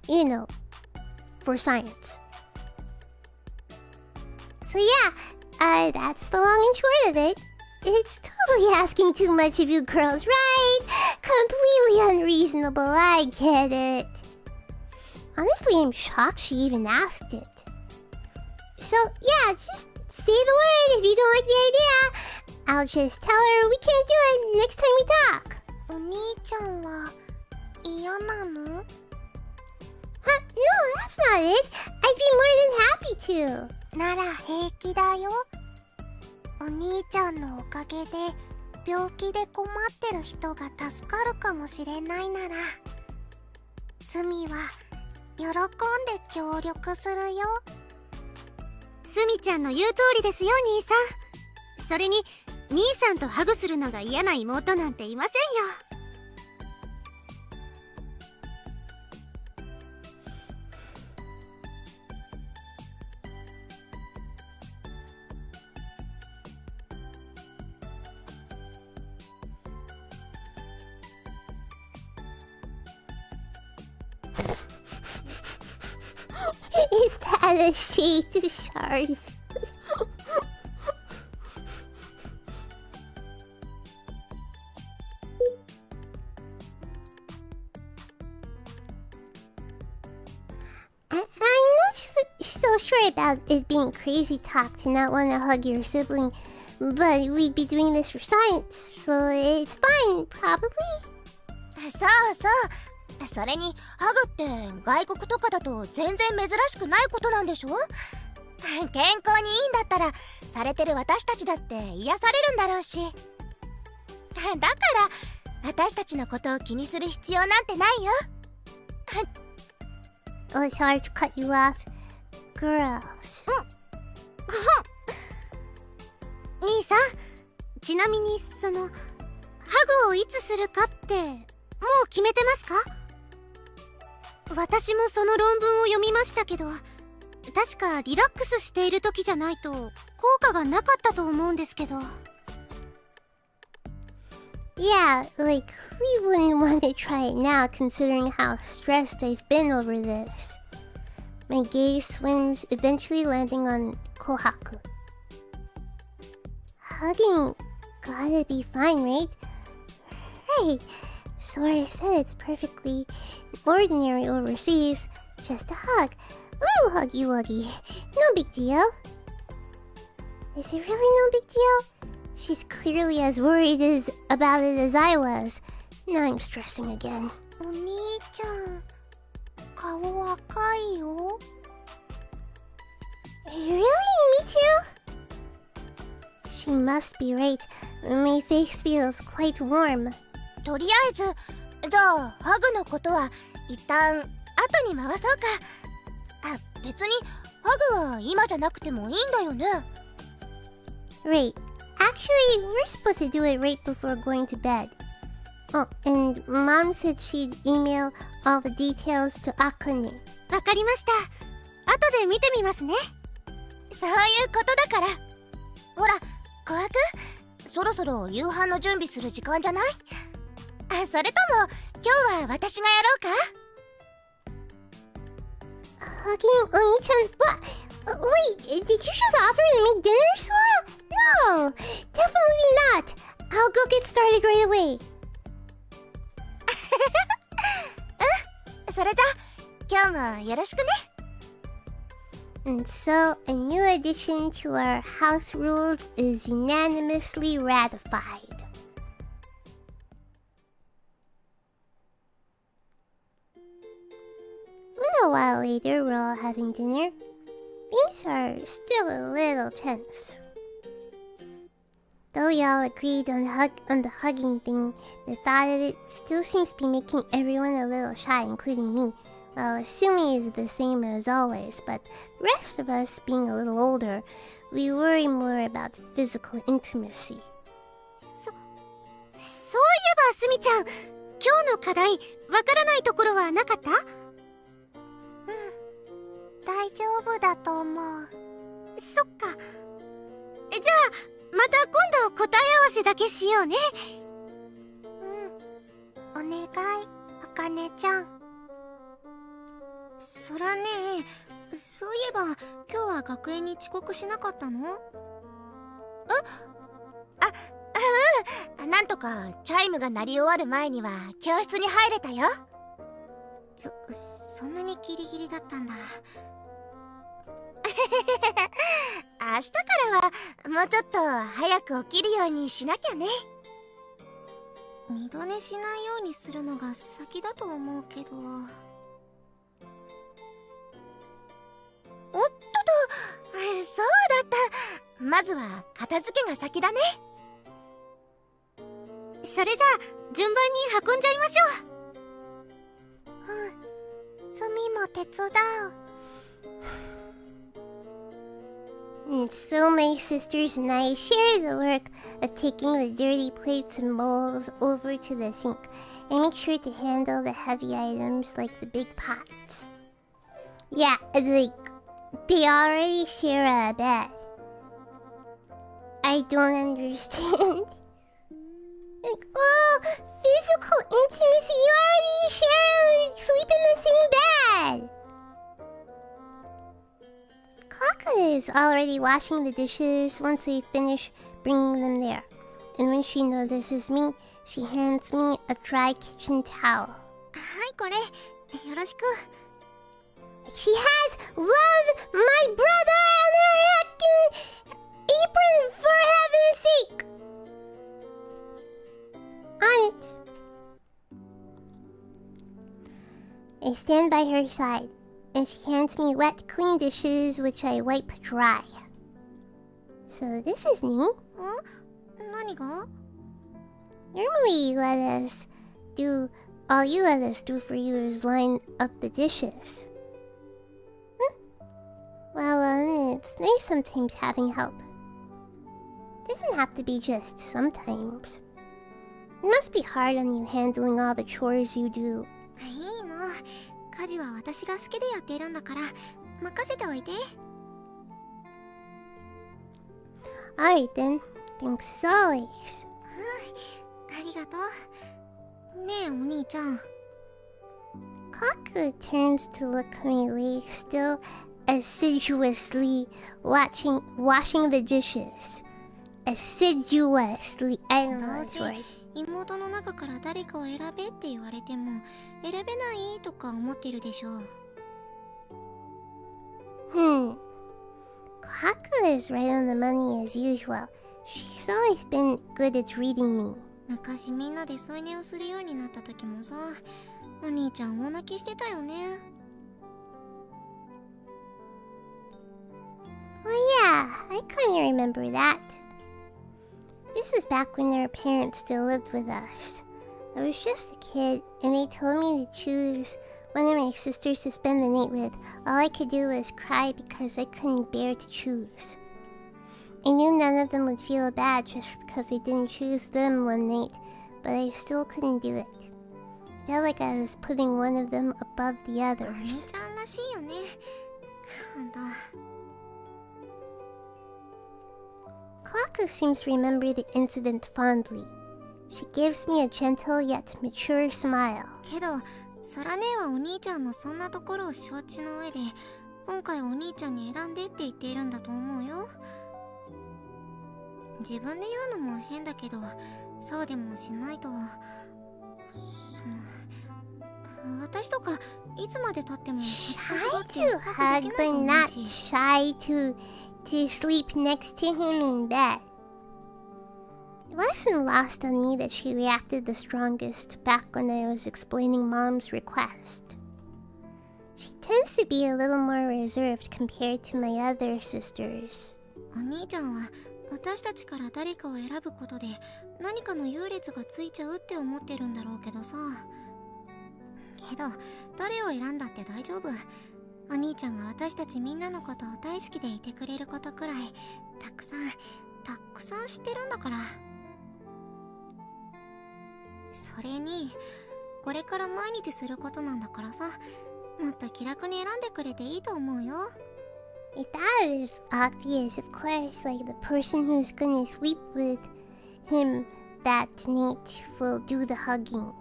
You know, for science. So yeah, That's the long and short of it. It's totally asking too much of you girls, right? Completely unreasonable, I get it. Honestly, I'm shocked she even asked it. So, yeah, just say the word if you don't like the idea. I'll just tell her we can't do it next time we talk. お兄ちゃんは嫌なの？ Huh? No, that's not it. I'd be more than happy to. なら平気だよ。お兄ちゃんのおかげで病気で困ってる人が助かるかもしれないなら、スミは喜んで協力するよ。スミちゃんの言う通りですよ、兄さん。それに兄さんとハグするのが嫌な妹なんていませんよ。Is that a shade to chores? I'm not so sure about it being crazy talk to not want to hug your sibling, but we'd be doing this for science, so it's fine, probably? そうそう。それにハグって外国とかだと全然珍しくないことなんでしょ？健康にいいんだったらされてる私たちだって癒されるんだろうし。だから私たちのことを気にする必要なんてないよ。Oh, sorry to cut you off. Girls. 兄さん、ちなみにハグをいつするかってもう決めてますか？私もその論文を読みましたけど、確かリラックスしている時じゃないと効果がなかったと思うんですけど。Yeah, like, we wouldn't want to try it now considering how stressed I've been over this. My gaze swims, eventually landing on Kohaku. Hugging gotta be fine, right? Right. Sora said it's perfectly ordinary overseas. Just a hug. Little huggy wuggy. No big deal. Is it really no big deal? She's clearly as worried about it as I was. Now I'm stressing again. お兄ちゃん、顔赤いよ。Really? Me too? She must be right. My face feels quite warm. とりあえず、じゃあハグのことは一旦後に回そうか。別にハグは今じゃなくてもいいんだよね。Right. Actually, we're supposed to do it right before going to bed. Oh, and Mom said she'd email all the details to Akane. わかりました。後で見てみますね。そういうことだから。ほら、小悪、そろそろ夕飯の準備する時間じゃない？それとも今日は私がやろうか？ Hugging Oni-chan? Wait, did you just offer to make dinner, Sora? No, definitely not. I'll go get started right away. それじゃ今日もよろしくね。And so, a new addition to our house rules is unanimously ratified. A little while later, we're all having dinner. Things are still a little tense. Though we all agreed on the hugging thing, the thought of it still seems to be making everyone a little shy, including me. Well, Sumi is the same as always, but the rest of us, being a little older, we worry more about physical intimacy. そういえばスミちゃん、今日の課題わからないところはなかった？大丈夫だと思う。そっか。じゃあまた今度答え合わせだけしようね。お願い、あかねちゃん。そらね、そういえば今日は学園に遅刻しなかったの？なんとかチャイムが鳴り終わる前には教室に入れたよ。そんなにギリギリだったんだ。明日からはもうちょっと早く起きるようにしなきゃね。二度寝しないようにするのが先だと思うけど。おっとと、そうだった。まずは片付けが先だね。それじゃあ順番に運んじゃいましょう。スミも手伝う。And so my sisters and I share the work of taking the dirty plates and bowls over to the sink. I make sure to handle the heavy items like the big pots. Yeah, like, they already share a bed. I don't understand. Like, oh, physical intimacy, you already share, like, sleep in the same bed. Kaka is already washing the dishes once I finish bringing them there. And when she notices me, she hands me a dry kitchen towel. はい、これよろしく。She has loved my brother and her heckin' apron for heaven's sake! On it. I stand by her side, and she hands me wet, clean dishes which I wipe dry. So this is new. 何が？ Normally all you let us do for you is line up the dishes. Well, it's nice sometimes having help. Doesn't have to be just sometimes. It must be hard on you handling all the chores you do. いいの。家事は私が好きでやっているんだから任せておいて。Alright then. Thanks as always. ありがとう。ねえお兄ちゃん。Kaku turns to look my way, still assiduously washing the dishes. Assiduously. I don't know that word. 妹の中から誰かを選べって言われても選べないとか思ってるでしょ。Kaku is right on the money as usual. She's always been good at reading me. 昔みんなで添い寝をするようになった時もさ、お兄ちゃん大泣きしてたよね。Oh yeah, I kinda remember that. This was back when their parents still lived with us. I was just a kid, and they told me to choose one of my sisters to spend the night with. All I could do was cry because I couldn't bear to choose. I knew none of them would feel bad just because I didn't choose them one night, but I still couldn't do it. I felt like I was putting one of them above the お兄 others. ちゃんらしいよね。ほんと。Kaku seems to remember the incident fondly. She gives me a gentle yet mature smile. けど空姉はお兄ちゃんのそんなところを承知の上で今回お兄ちゃんに選んでって言っているんだと思うよ。自分で言うのも変だけどそうでもしないと私とかいつまで経っても Shy to hug, but not shy to sleep next to him in bed. It wasn't lost on me that she reacted the strongest back when I was explaining Mom's request. She tends to be a little more reserved compared to my other sisters. お兄ちゃんは私たちから誰かを選ぶことで何かの優劣がついちゃうって思ってるんだろうけどさ。けど誰を選んだって大丈夫。お兄ちゃんが私たちみんなのことを大好きでいてくれることくらいたくさん知ってるんだから。それにこれから毎日することなんだからさ、もっと気楽に選んでくれていいと思うよ。If that is obvious, of course, like the person who's gonna sleep with him that night will do the hugging.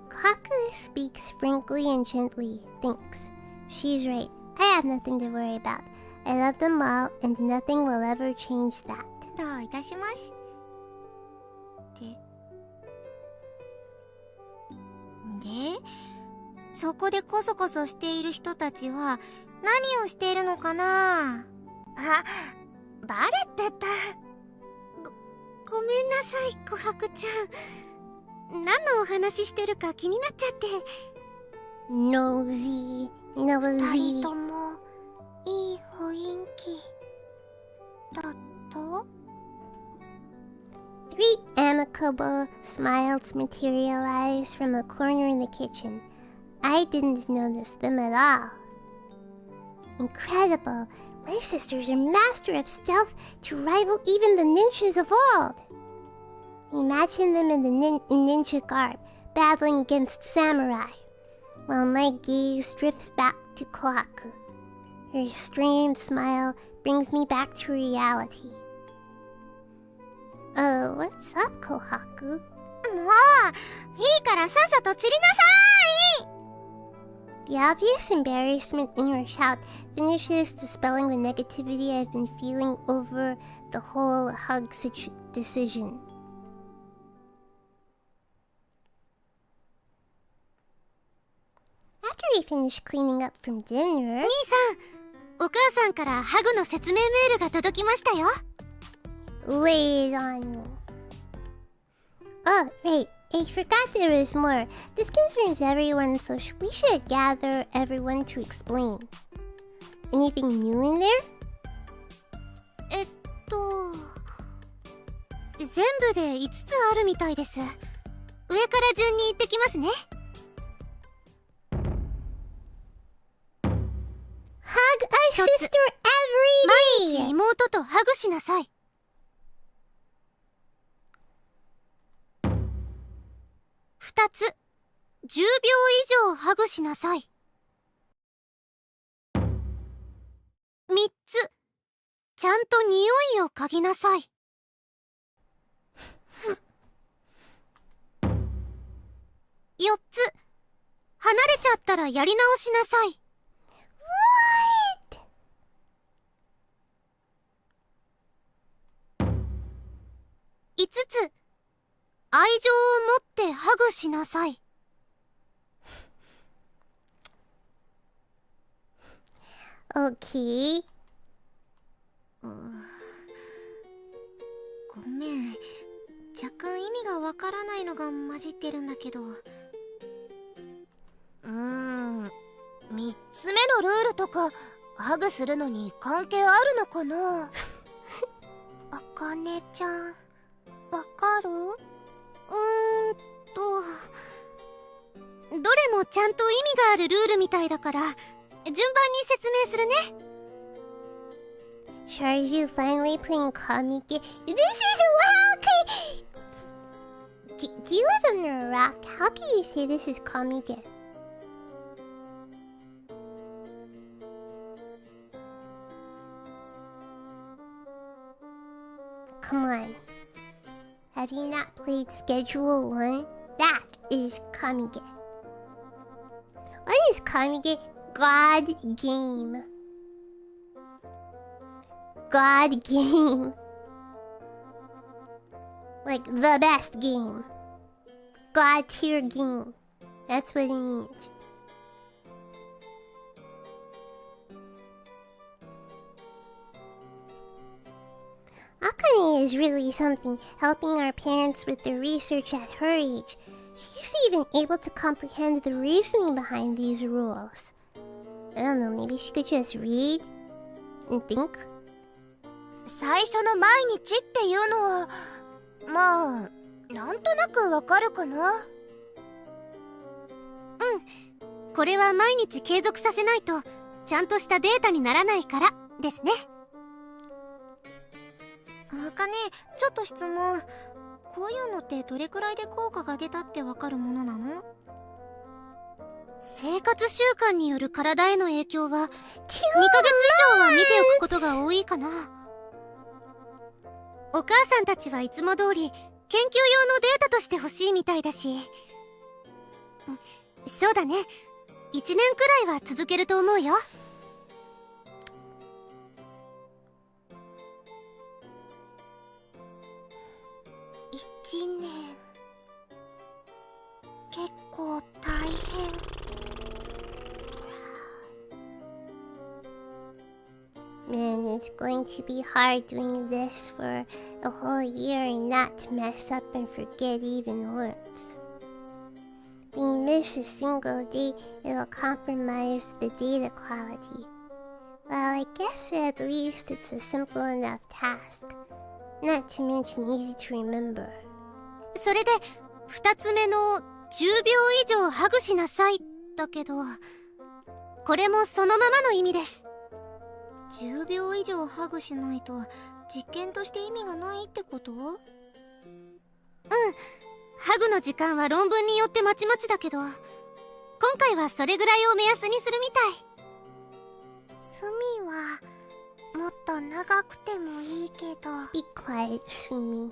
Kaku speaks frankly and gently. Thanks. She's right. I have nothing to worry about. I love them all, and nothing will ever change that. どういたしまし。で、そこでコソコソしている人たちは何をしているのかな。あ、バレてた。ごめんなさい、琥珀ちゃん。何のお話してるか気になっちゃって。Nosy, 二 nosy. 人ともいい雰囲気だった。Three amicable smiles materialized from a corner in the kitchen. I didn't notice them at all. Incredible! My sisters are master of stealth to rival even the ninjas of old. Imagine them in ninja garb, battling against samurai, while my gaze drifts back to Kohaku. Her strained smile brings me back to reality. What's up, Kohaku? もういいからさっさと散りなさい。 The obvious embarrassment in her shout finishes dispelling the negativity I've been feeling over the whole hug decision. After we finished cleaning up from dinner... 兄さん、お母さんからハグの説明メールが届きましたよ。Wait on me. Oh, right. I forgot there was more. This concerns everyone, so we should gather everyone to explain. Anything new in there? 全部で5つあるみたいです。上から順に言ってきますね。Hug our sister every day! 毎日妹とハグしなさい。2つ、10秒以上ハグしなさい。3つ、ちゃんと匂いを嗅ぎなさい。4つ、離れちゃったらやり直しなさい。5つ、愛情を持ってハグしなさい。Okay. ごめん、若干意味がわからないのが混じってるんだけど。3つ目のルールとかハグするのに関係あるのかな。あかねちゃん、わかる？どれもちゃんと意味があるルールみたいだから順番に説明するね。 Chores, you finally playing comic game. This is wow! Do you live under a rock? How can you say this is comic game? Come on. Have you not played Schedule 1? That is Kamige. What is Kamige? God game. God game. Like the best game. God tier game. That's what it means. Akane is really something, helping our parents with their research at her age. She's even able to comprehend the reasoning behind these rules. I don't know, maybe she could just read and think? 最初の毎日っていうのはまあなんとなくわかるかな。これは毎日継続させないとちゃんとしたデータにならないからですね。あかね、ちょっと質問。こういうのってどれくらいで効果が出たってわかるものなの？生活習慣による体への影響は2ヶ月以上は見ておくことが多いかな。お母さんたちはいつも通り研究用のデータとして欲しいみたいだし、そうだね、1年くらいは続けると思うよ。going to be hard doing this for a whole year and not to mess up and forget even once. If we miss a single day, it'll compromise the data quality. Well, I guess at least it's a simple enough task. Not to mention easy to remember. それで2つ目の10秒以上ハグしなさいだけど、これもそのままの意味です。10秒以上ハグしないと実験として意味がないってこと？ハグの時間は論文によってまちまちだけど、今回はそれぐらいを目安にするみたい。スミはもっと長くてもいいけど。 Be quiet, Sumi.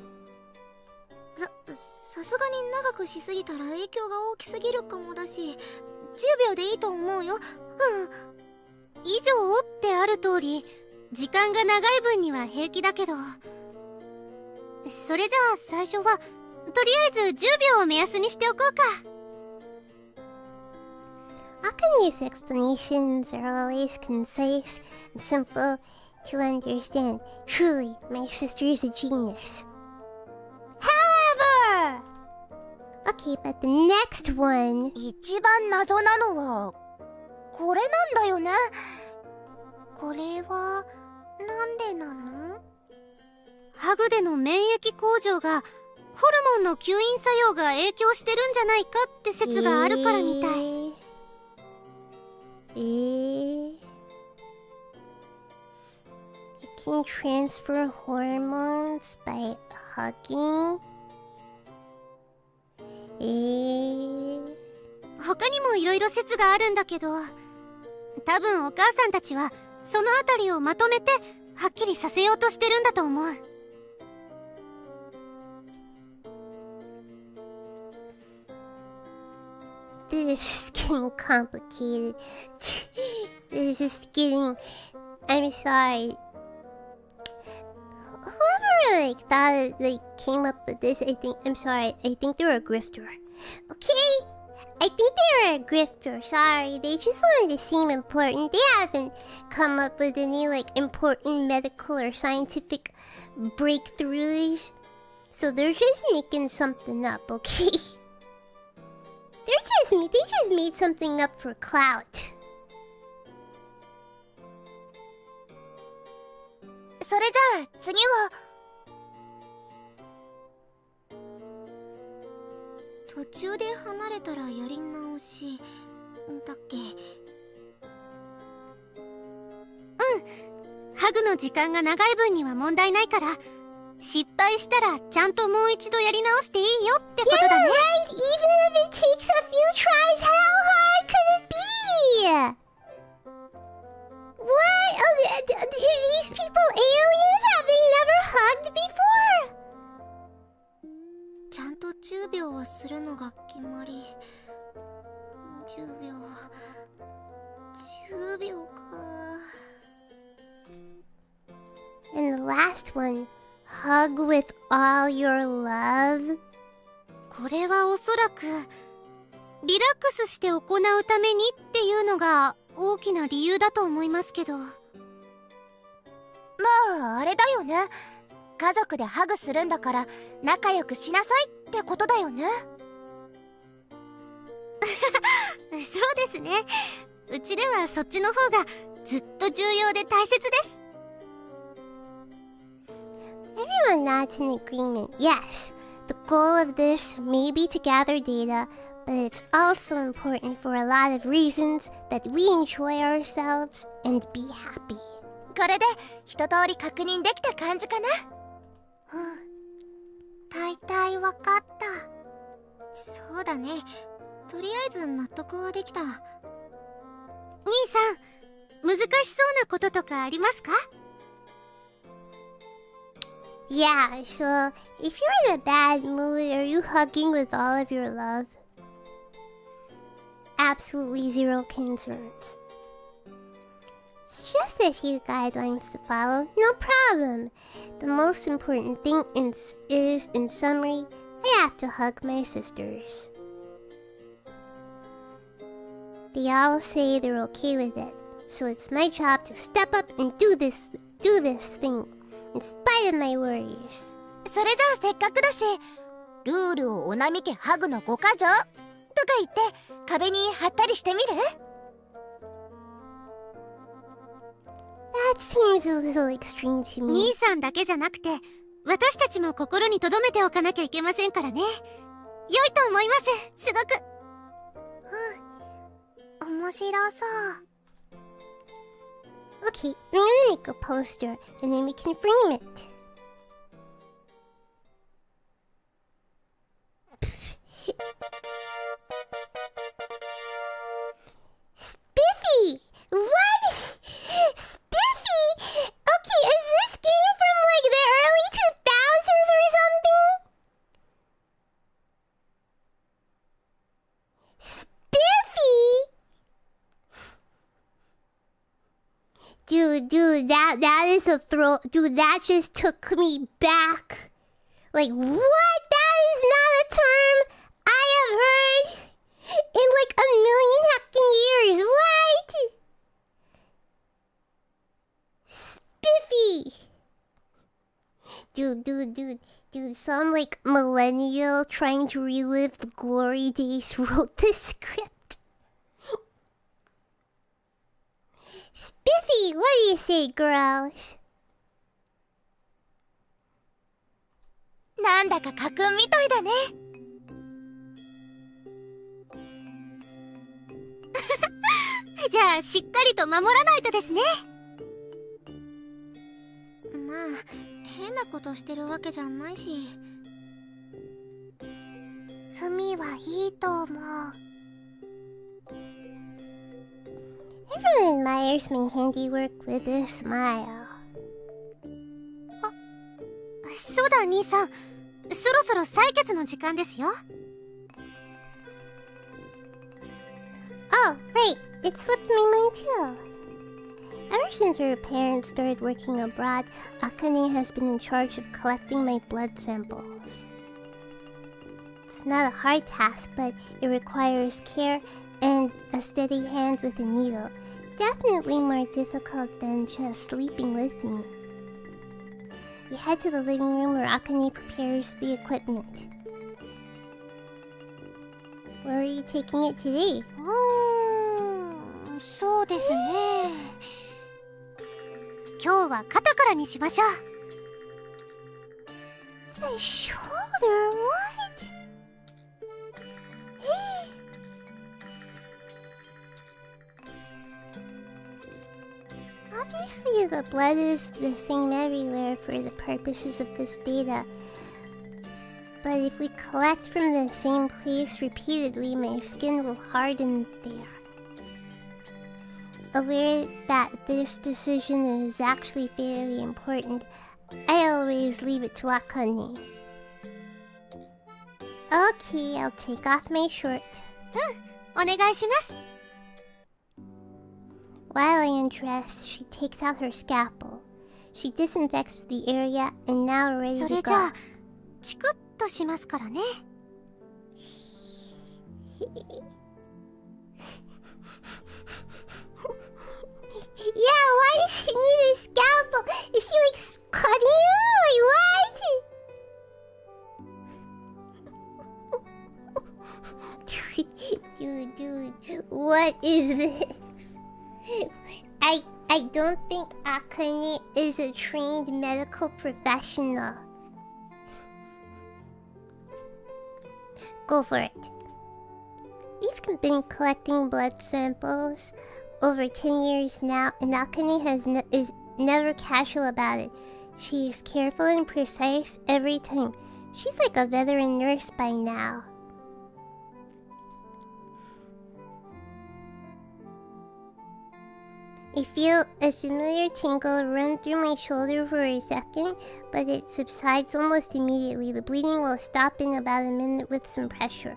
さすがに長くしすぎたら影響が大きすぎるかもだし、10秒でいいと思うよ。以上ってある通り、時間が長い分には平気だけど、それじゃあ最初はとりあえず10秒を目安にしておこうか。Akane's explanations are always concise and simple to understand. Truly, my sister is a genius. However! Okay, but the next one... 一番謎なのはこれなんだよね。これはなんでなの？ハグでの免疫向上がホルモンの吸引作用が影響してるんじゃないかって説があるからみたい。You can transfer hormones by hugging? 他にもいろいろ説があるんだけど、多分お母さんたちはそのあたりをまとめてはっきりさせようとしてるんだと思う。This is getting complicated. This is getting... I'm sorry. Whoever came up with this, I think they were a grifter. Okay? I think they were a grifter, sorry. They just wanted to seem important. They haven't come up with any important medical or scientific breakthroughs. So they're just making something up, okay? They just made something up for clout. それじゃあ次は途中で離れたらやり直しだっけ？ハグの時間が長い分には問題ないから、失敗したらちゃんともう一度やり直していいよってことだね。 Right, even if it takes a few tries, how hard could it be? What? Are these people aliens? Have they never hugged before? ちゃんと10秒はするのが決まり。10秒か。 And the last one, hug with all your love. これはおそらくリラックスして行うためにっていうのが大きな理由だと思いますけど。まああれだよね。家族でハグするんだから仲良くしなさいってことだよね。そうですね。うちではそっちの方がずっと重要で大切です。Everyone nods in agreement. Yes, the goal of this may be to gather data, but it's also important for a lot of reasons that we enjoy ourselves and be happy. これで一通り確認できた感じかな。大体わかった。そうだね。とりあえず納得はできた。兄さん、難しそうなこととかありますか？ Yeah, so if you're in a bad mood, are you hugging with all of your love? Absolutely zero concerns. It's just a few guidelines to follow, no problem. The most important thing is, in summary, I have to hug my sisters. They all say they're okay with it, So it's my job to step up and do this thing, in spite of my worries. それじゃあせっかくだし、ルールをおなみ家ハグの5か条とか言って壁に貼ったりしてみる？ That seems a little extreme to me. 兄さんだけじゃなくて私たちも心に留めておかなきゃいけませんからね。良いと思います、すごく。面白そう。 Okay, I'm gonna make a poster, and then we can frame it. Spiffy! What? Spiffy? Okay, is this game from like the early 2000s or something? Spiffy? Dude, that is a throw. Dude, that just took me back. Like, what? That is not a term I have heard in like a million heckin' years. What? Spiffy. Dude, some like millennial trying to relive the glory days wrote this script. Spiffy, what do you say, girls? なんだか家訓みたいだね。じゃあしっかりと守らないとですね。まあ変なことしてるわけじゃないし。スミはいいと思う。 Everyone admires my handiwork with a smile. そうだ兄さん、そろそろ採血の時間ですよ。 Oh, right, it slipped my mind too. Ever since her parents started working abroad, Akane has been in charge of collecting my blood samples. It's not a hard task, but it requires care and a steady hand with a needle. Definitely more difficult than just sleeping with me. We head to the living room where Akane prepares the equipment. Where are you taking it today? そうですね。今日は肩からにしましょう。 The shoulder? What? Obviously, the blood is the same everywhere for the purposes of this data. But if we collect from the same place repeatedly, my skin will harden there. Aware that this decision is actually fairly important, I always leave it to Akane. Okay, I'll take off my shirt. お願いします。 While I undress, she takes out her scalpel. She disinfects the area and now ready そ to れじゃあ go. チクッとしますからね。Yeah, why does she need a scalpel? Is she like cutting him? Like what? Dude, what is this? I don't think Akane is a trained medical professional. Go for it. We've been collecting blood samples over 10 years now, and Akane is never casual about it. She is careful and precise every time. She's like a veteran nurse by now. I feel a familiar tingle run through my shoulder for a second, but it subsides almost immediately. The bleeding will stop in about a minute with some pressure.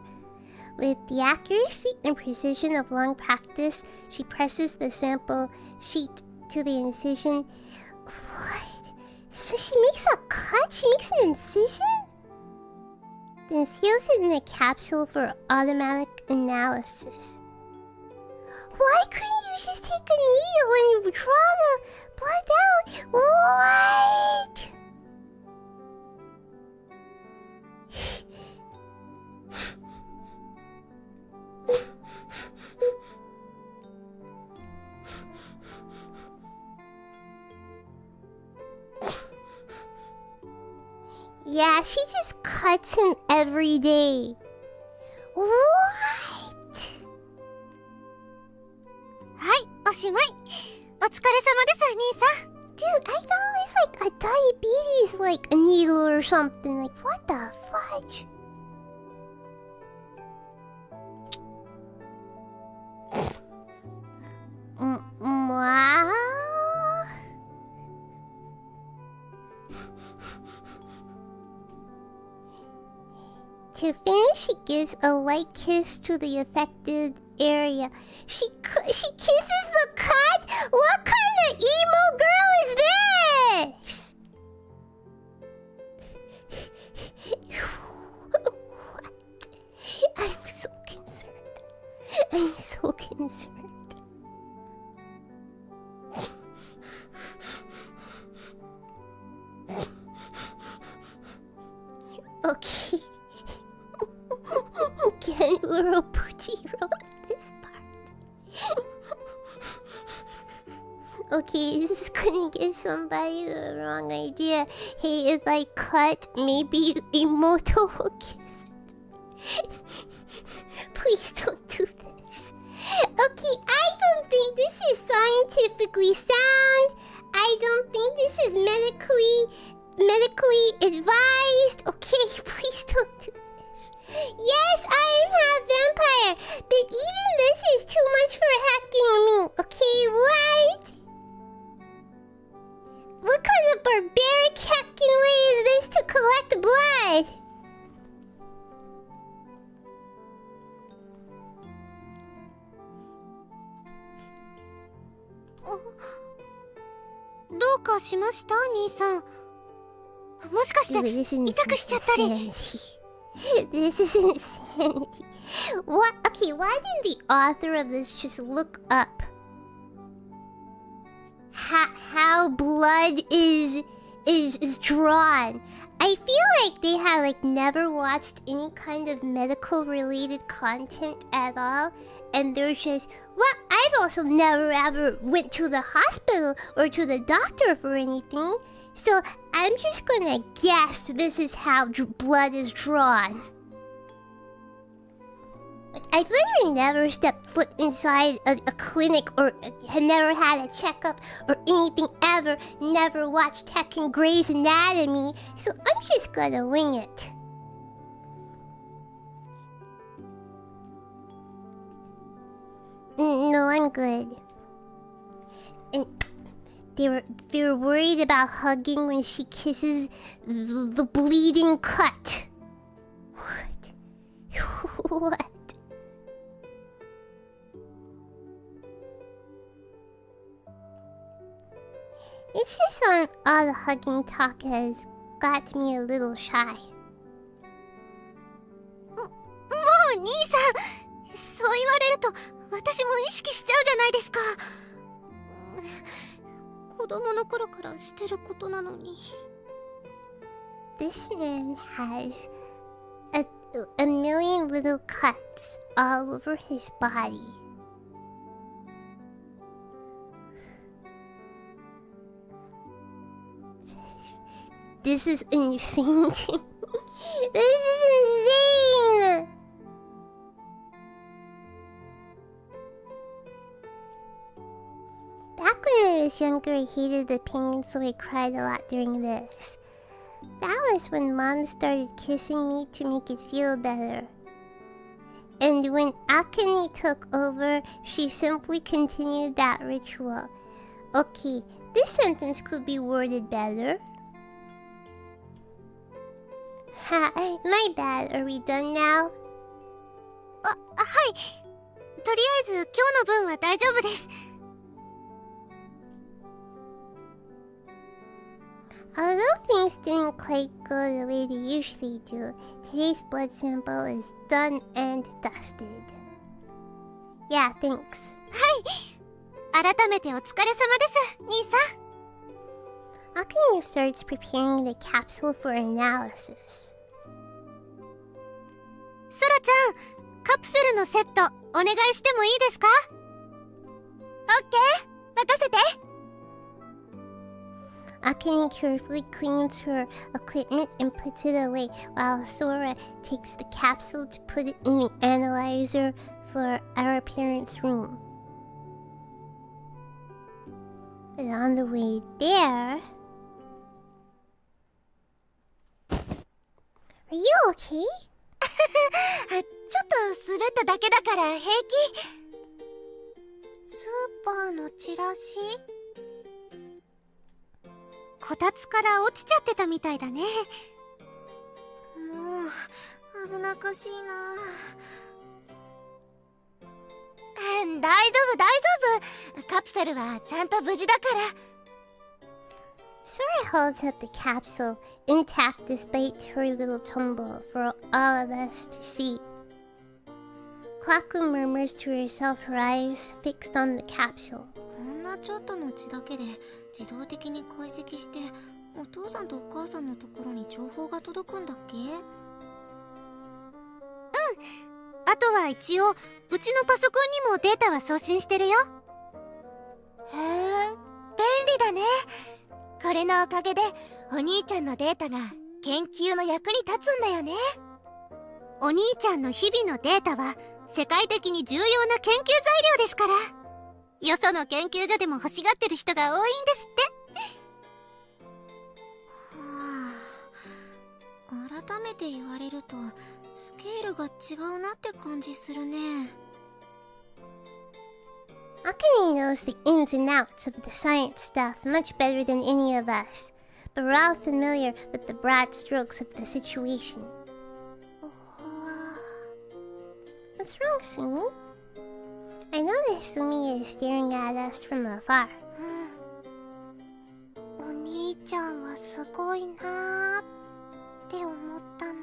With the accuracy and precision of long practice, she presses the sample sheet to the incision. What? So she makes a cut? She makes an incision? Then seals it in a capsule for automatic analysis. Why couldn't you just take a needle and draw the blood out. What? Yeah, she just cuts him every day. What? はい、おしまい。お疲れ様です、兄さん。 Dude, I thought it was like a diabetes like a needle or something. Like, what the fudge? Wow. To finish, she gives a light kiss to the affected area. She kisses the cut? What kind of emo girl is this? What? I'm so concerned. I'm so concerned. Okay. Can Urobuchiro this part? Okay, this is gonna give somebody the wrong idea. Hey, if I cut, maybe Imoto will kiss it. Please don't do this. Okay, I don't think this is scientifically sound. I don't think this is medically advised. Okay, please don't do this. Yes, I am half vampire, but even this is too much for hacking me. Okay, what? What kind of barbaric hacking way is this to collect blood? Oh. どうかしました、兄さん。もしかして痛くしちゃったり。This is insanity. What? Okay, why didn't the author of this just look up how blood is drawn? I feel like they had like never watched any kind of medical related content at all, and they're just, well, I've also never ever went to the hospital or to the doctor for anything. So I'm just gonna guess this is how blood is drawn. Like, I've literally never stepped foot inside a clinic or had never had a checkup or anything ever. Never watched Tekken Grey's Anatomy. So I'm just gonna wing it. No, I'm good. And they were worried about hugging when she kisses the bleeding cut. What? What? It's just on all the hugging talk has got me a little shy. もう兄さん、そう言われると私も意識しちゃうじゃないですか。子供の頃からしてることなのに。This man has a million little cuts all over his body. This is insane. This is insane. Back when I was younger, I hated the pain, so I cried a lot during this. That was when Mom started kissing me to make it feel better. And when Akane took over, she simply continued that ritual. Okay, this sentence could be worded better. Ha, my bad. Are we done now? はい。とりあえず今日の分は大丈夫です。Although things didn't quite go the way they usually do, today's blood sample is done and dusted. Yeah, thanks. はい。改めてお疲れ様です兄さん。 Akane starts preparing the capsule for analysis. ソラちゃん、カプセルのセットお願いしてもいいですか？オッケー、任せて。 Akane carefully cleans her equipment and puts it away, while Sora takes the capsule to put it in the analyzer for our parents' room. But on the way there... Are you okay? ちょっと滑っただけだから平気。スーパーのチラシ？こたつから落ちちゃってたみたいだね。もう危なっかしいな。大丈夫大丈夫、カプセルはちゃんと無事だから。Sora holds up the capsule, intact despite her little tumble, for all of us to see. Kwaku murmurs to herself, her eyes fixed on the capsule. こんなちょっとの血だけで自動的に解析してお父さんとお母さんのところに情報が届くんだっけ？あとは一応うちのパソコンにもデータは送信してるよ。へえ、便利だね。これのおかげでお兄ちゃんのデータが研究の役に立つんだよね。お兄ちゃんの日々のデータは世界的に重要な研究材料ですから。よその研究所でも欲しがってる人が多いんですって。はあ、改めて言われるとスケールが違うなって感じするね。Akane knows the ins and outs of the science stuff much better than any of us, but we're all familiar with the broad strokes of the situation. What's wrong, Sumi? I know that Sumi is staring at us from afar. お兄ちゃんはすごいなーって思ったの。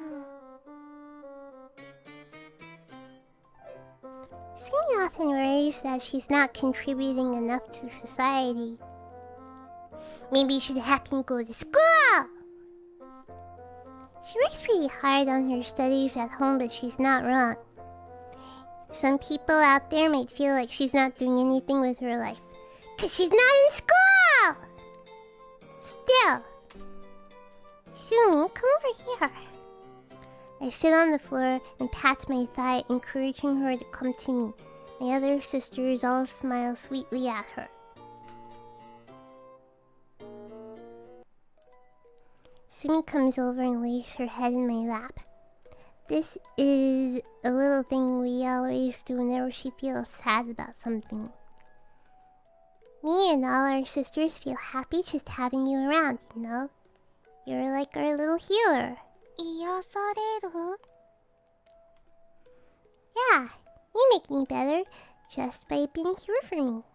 Sumi often worries that she's not contributing enough to society. Maybe she should hack and go to school! She works pretty hard on her studies at home, but she's not wrong. Some people out there might feel like she's not doing anything with her life, 'cause she's not in school! Still, Sumi, come over here. I sit on the floor and pat my thigh, encouraging her to come to me. My other sisters all smile sweetly at her. Sumi comes over and lays her head in my lap. This is a little thing we always do whenever she feels sad about something. Me and all our sisters feel happy just having you around, you know? You're like our little healer. 癒される？ Yeah, you make me better just by being here for me.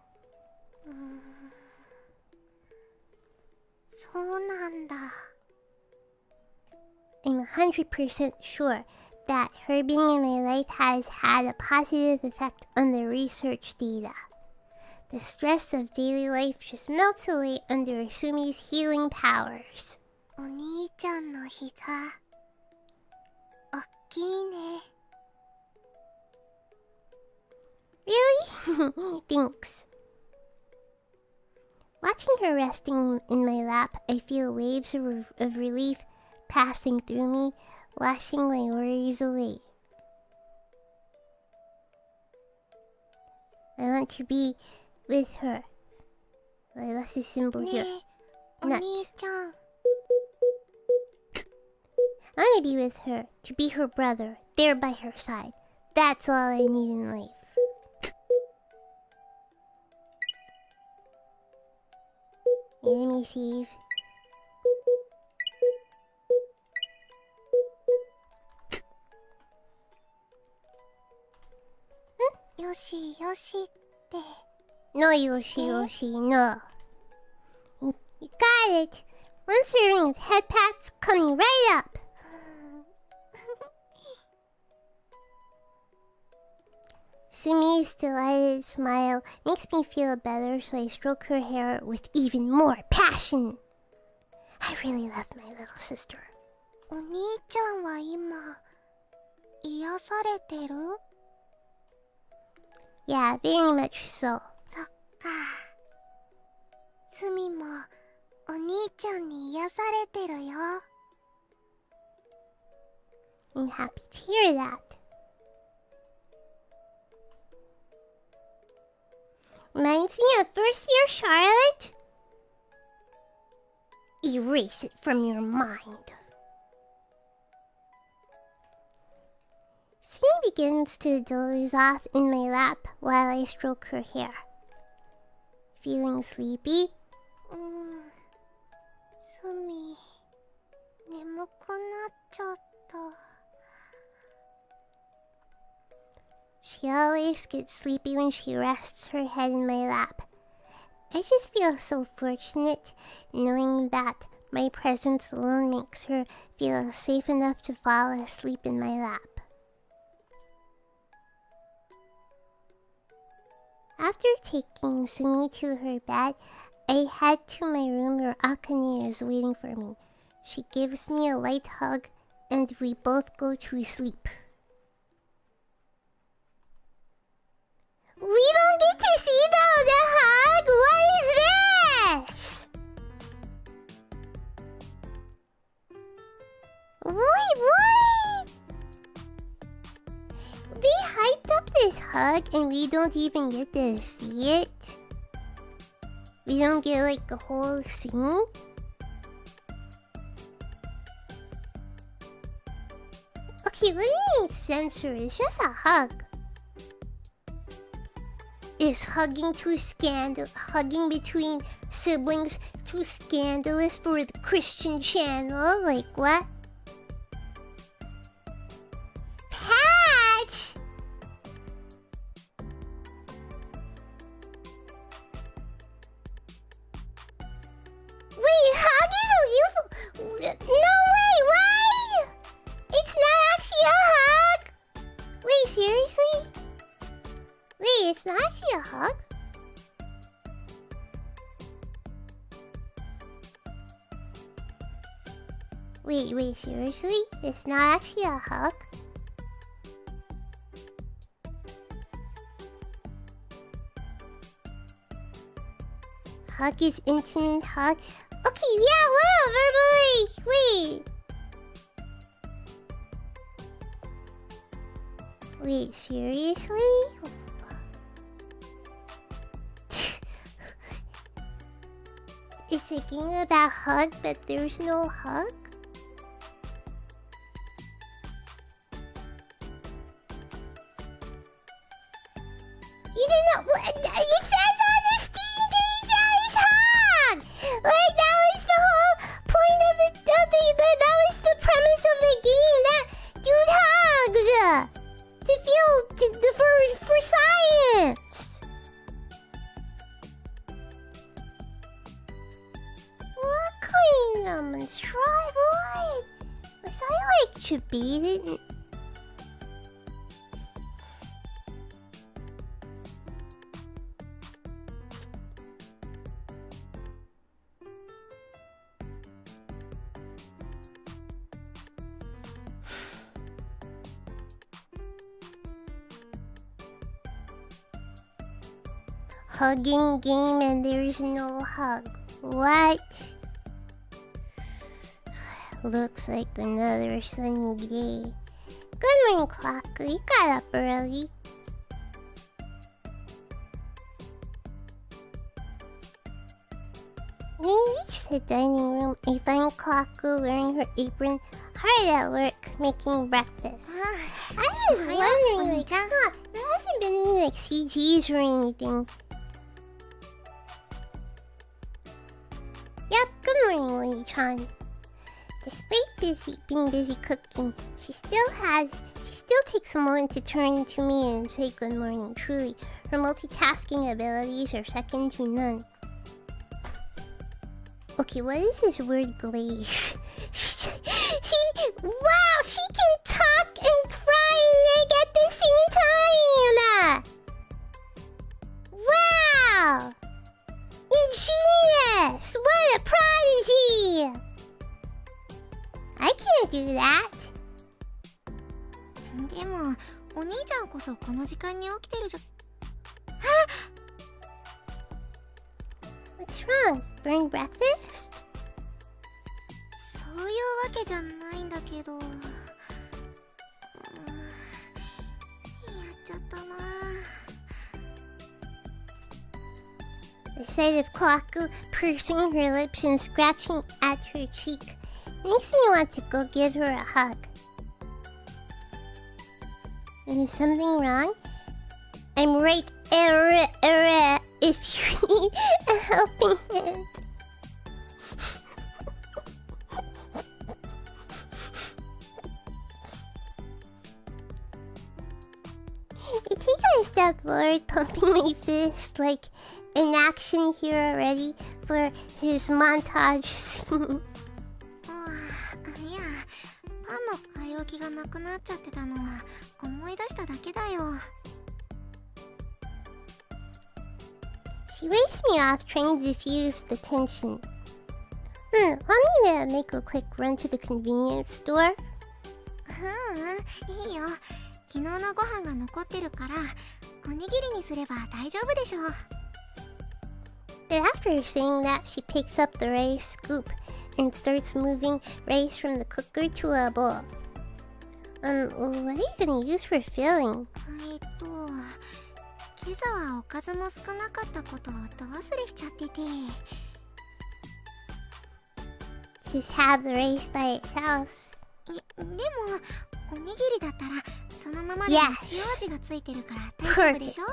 そうなんだ。I'm 100% sure that her being in my life has had a positive effect on the research data. The stress of daily life just melts away under Sumi's healing powers. お兄ちゃんの膝、おっきいね。Really? Thanks. Watching her resting in my lap, I feel waves of relief passing through me, washing my worries away. I want to be with her. What's the symbol ね here? え、お兄ちゃん。I want to be with her, to be her brother, there by her side. That's all I need in life. Let me save. よしよしって。No, Yoshi, Yoshi, no. You got it. One serving of head pats coming right up. Sumi's delighted smile makes me feel better, so I stroke her hair with even more passion. I really love my little sister. お兄ちゃんは今癒されてる？ Yeah, very much so. そっか。スミもお兄ちゃんに癒されてるよ。I'm happy to hear that. Reminds me of first year Charlotte? Erase it from your mind. Simi begins to doze off in my lap while I stroke her hair. Feeling sleepy? スミ、眠くなっちゃった。She always gets sleepy when she rests her head in my lap. I just feel so fortunate knowing that my presence alone makes her feel safe enough to fall asleep in my lap. After taking Sumi to her bed, I head to my room where Akane is waiting for me. She gives me a light hug and we both go to sleep. We don't get to see the hug! What is this? Wait, what? They hyped up this hug and we don't even get to see it? We don't get like a whole scene? Okay, what do you mean censor? It's just a hug. Is hugging between siblings too scandalous for the Christian channel? Like what? Patch! Wait, hug is a youthful... No way, why? It's not actually a hug? Wait, seriously? Wait, it's not actually a hug? Wait, seriously? It's not actually a hug? Hug is intimate hug? Okay, yeah, whatever, wait. Wait, seriously? It's a game about hug, but there's no hug? You didn't know what it says on the Steam page that it's hug! Like that was the whole point of that was the premise of the game, that dude hugs! For science! What kind of monstrosity? What? Was I like chibi? Hugging game and there's no hug. What? Looks like another sunny day. Good morning, Clock. You got up early. When we reach the dining room, I find Clockle wearing her apron, hard at work, making breakfast. I was wondering, like, there hasn't been any, like, CGs or anything. Yep, good morning, Wei-chan. Despite being busy cooking, she still takes a moment to turn to me and say good morning. Truly, her multitasking abilities are second to none. Okay, what is this word glaze? Wow, she can talk and cry and egg at the same time! do that. でもお兄ちゃんこそこの時間に起きてるじゃ。 What's wrong? Burning breakfast? そういうわけじゃないんだけど、やっちゃったな。 The sight of Kotasu pursing her lips and scratching at her cheek makes me want to go give her a hug. Is something wrong? I'm right if you need a helping hand. You think I stabbed Lord pumping my fist like an action hero ready for his montage scene. いや、パンの買い置きがなくなっちゃってたのは思い出しただけだよ。 She waves me off, trying to diffuse the tension. Want me to make a quick run to the convenience store? いいよ。昨日のご飯が残ってるからおにぎりにすれば大丈夫でしょう。 But after saying that, she picks up the rice scoop and starts moving rice from the cooker to a bowl. What are you gonna use for filling? 今朝はおかずも少なかったことをど忘れしちゃってて。 Just have the rice by itself. でもおにぎりだったらそのままでも塩味がついてるから大丈夫でしょ。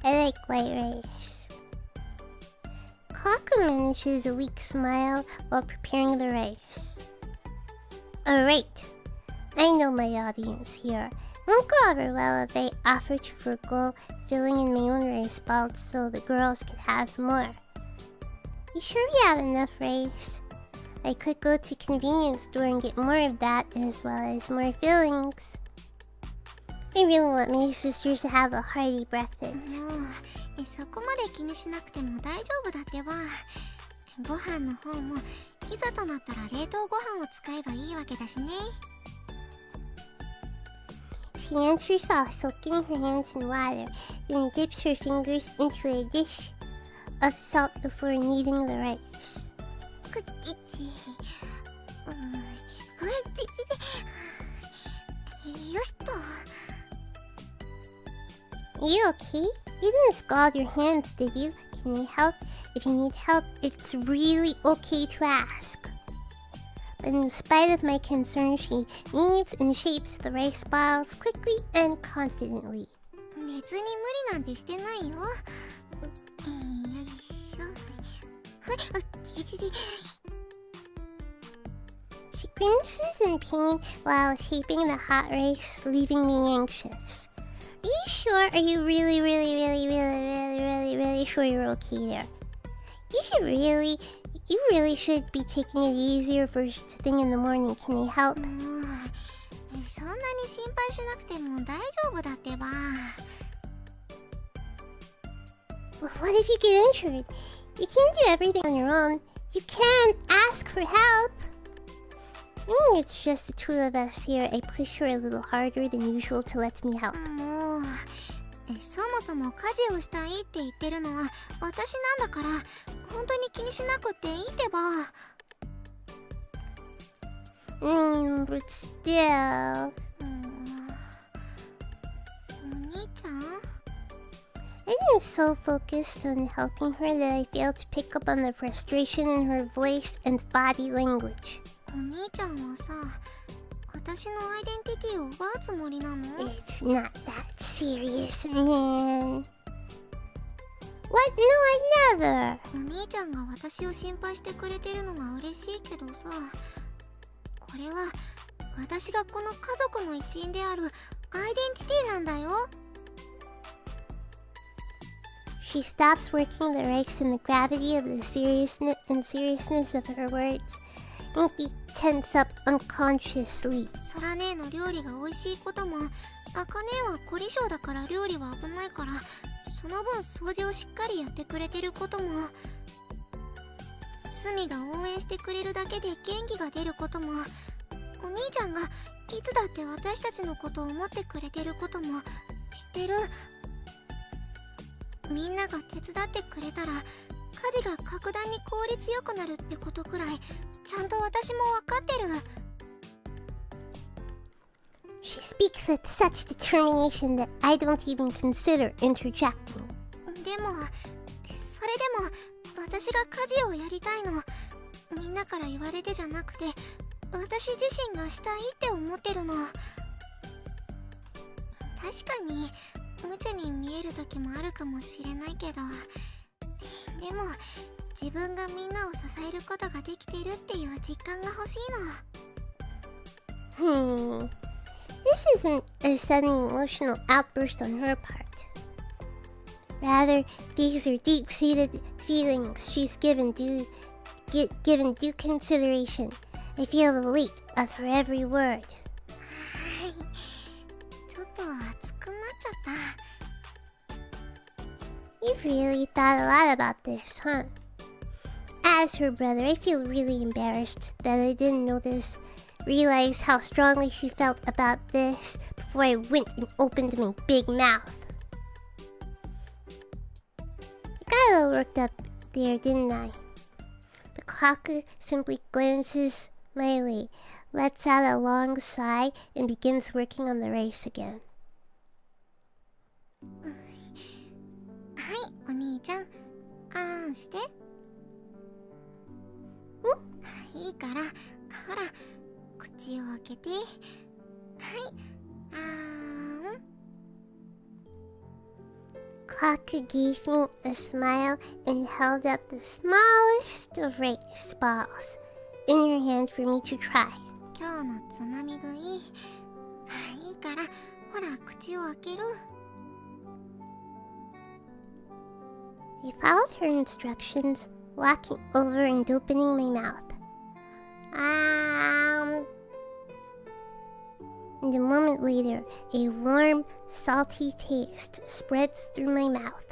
I like white rice. Kaku manages a weak smile while preparing the rice. Alright, I know my audience here. Won't go over well if I offer to forgo filling in my own rice balls so the girls could have more. You sure we have enough rice? I could go to convenience store and get more of that as well as more fillings. I really want my sisters to have a hearty breakfast. そこまで気にしなくても大丈夫だってば。ご飯の方もいざとなったら冷凍ご飯を使えばいいわけだしね。 She answers while soaking her hands in water, then dips her fingers into a dish of salt before kneading the rice. よしと。 You okay? You didn't scald your hands, did you? Can I help? If you need help, it's really okay to ask. But in spite of my concern, she kneads and shapes the rice balls quickly and confidently. 別に無理なんてしてないよ。よいしょ。She grimaces in pain while shaping the hot rice, leaving me anxious. Are you sure? Are you really sure you're okay there? You really should be taking it easier first thing in the morning. Can I help? そんなに心配しなくても大丈夫だってば。 What if you get injured? You can't do everything on your own. You can ask for help. It's just the two of us here. I push her a little harder than usual to let me help. もうそもそも家事をしたいって言ってるのは私なんだから本当に気にしなくていいってば。 But still. お兄ちゃん I've been so focused on helping her that I failed to pick up on the frustration in her voice and body language. お兄ちゃんはさ私のアイデンティティを奪うつもりなの？ It's not that serious, man. What? No, I never. お兄ちゃんが私を心配してくれてるのは嬉しいけどさ、これは私がこの家族の一員であるアイデンティティなんだよ。 She stops working the rice and the gravity of the seriousness of her words make me tense up unconsciously. ソラ姉の料理が美味しいことも、アカ姉は凝り性だから料理は危ないから、その分掃除をしっかりやってくれてることも、スミが応援してくれるだけで元気が出ることも、お兄ちゃんがいつだって私たちのことを思ってくれてることも知ってる。みんなが手伝ってくれたら家事が格段に効率よくなるってことくらいちゃんと私も分かってる。 She speaks with such determination that I don't even consider interjecting. でもそれでも私が家事をやりたいのみんなから言われてじゃなくて私自身がしたいって思ってるの。確かに無茶に見える時もあるかもしれないけど、でも自分がみんなを支えることができてるっていう実感が欲しいの。This isn't a sudden emotional outburst on her part. Rather, these are deep-seated feelings she's given due consideration. I feel the weight of her every word. はい、ちょっと熱くなっちゃった。 You've really thought a lot about this, huh? As her brother, I feel really embarrassed that I didn't realize how strongly she felt about this before I went and opened my big mouth. I got a little worked up there, didn't I? The Kaku simply glances my way, lets out a long sigh, and begins working on the rice again. はい、お兄ちゃん、あんして。いいから、ほら、口を開けて。はい、あーん。Kaku gave me a smile and held up the smallest of rice balls in her hand for me to try. 今日のつまみ食い。いいから、ほら、口を開ける。I followed her instructions, walking over and opening my mouth. And a moment later, a warm, salty taste spreads through my mouth.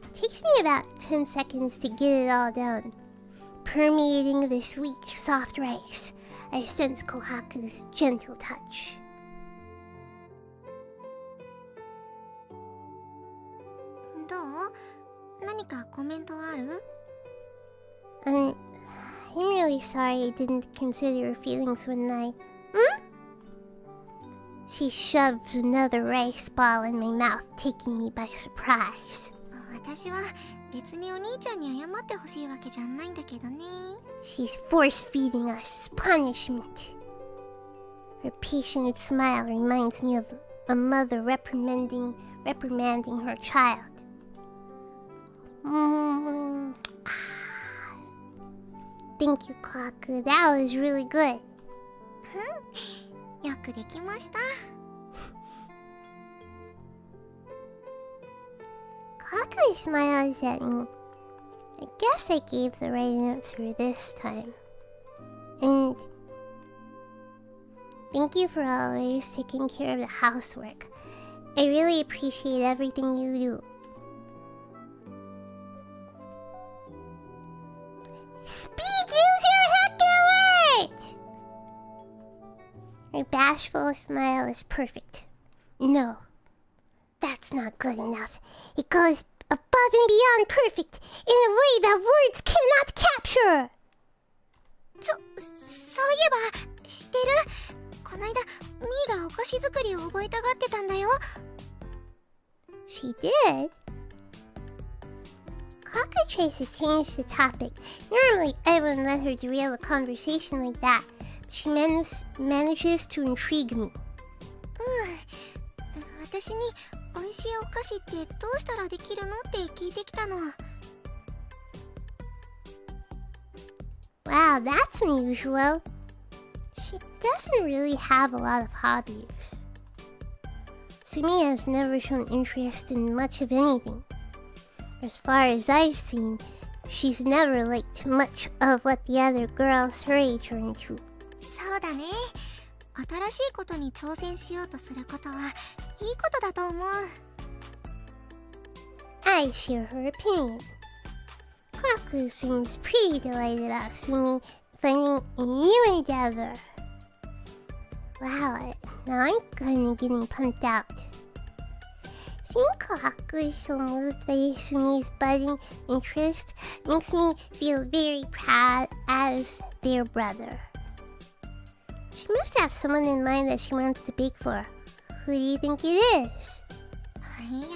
It takes me about 10 seconds to get it all down. Permeating the sweet, soft rice, I sense Kohaku's gentle touch. どう？何かコメントある？ I'm really sorry I didn't consider her feelings when I... She shoves another rice ball in my mouth, taking me by surprise. 私は別にお兄ちゃんに謝ってほしいわけじゃないんだけどね。 She's force-feeding us punishment. Her patient smile reminds me of a mother reprimanding her child. Thank you, Kaku. That was really good. よくできました。 Kaku smiles at me. I guess I gave the right answer this time. And thank you for always taking care of the housework. I really appreciate everything you do. Speed, use your heckin' words! Her bashful smile is perfect. No, that's not good enough. It goes above and beyond perfect in a way that words cannot capture. そういえば知ってる？こないだミーがお菓子作りを覚えたがってたんだよ。 She did? Kaka tries to change the topic. Normally, I wouldn't let her derail a conversation like that. She manages to intrigue me. 私に美味しいお菓子ってどうしたらできるのって聞いてきたの。 Wow, that's unusual. She doesn't really have a lot of hobbies. Sumi has never shown interest in much of anything. As far as I've seen, she's never liked much of what the other girls her age are into. そうだね。新しいことに挑戦しようとすることはいいことだと思う。 I share her opinion. Kotatsu seems pretty delighted about Sumi finding a new endeavor. Wow, now I'm kinda getting pumped out. Seeing Kohaku so moved by Sumi's budding interest makes me feel very proud as their brother. She must have someone in mind that she wants to bake for. Who do you think it is? いや、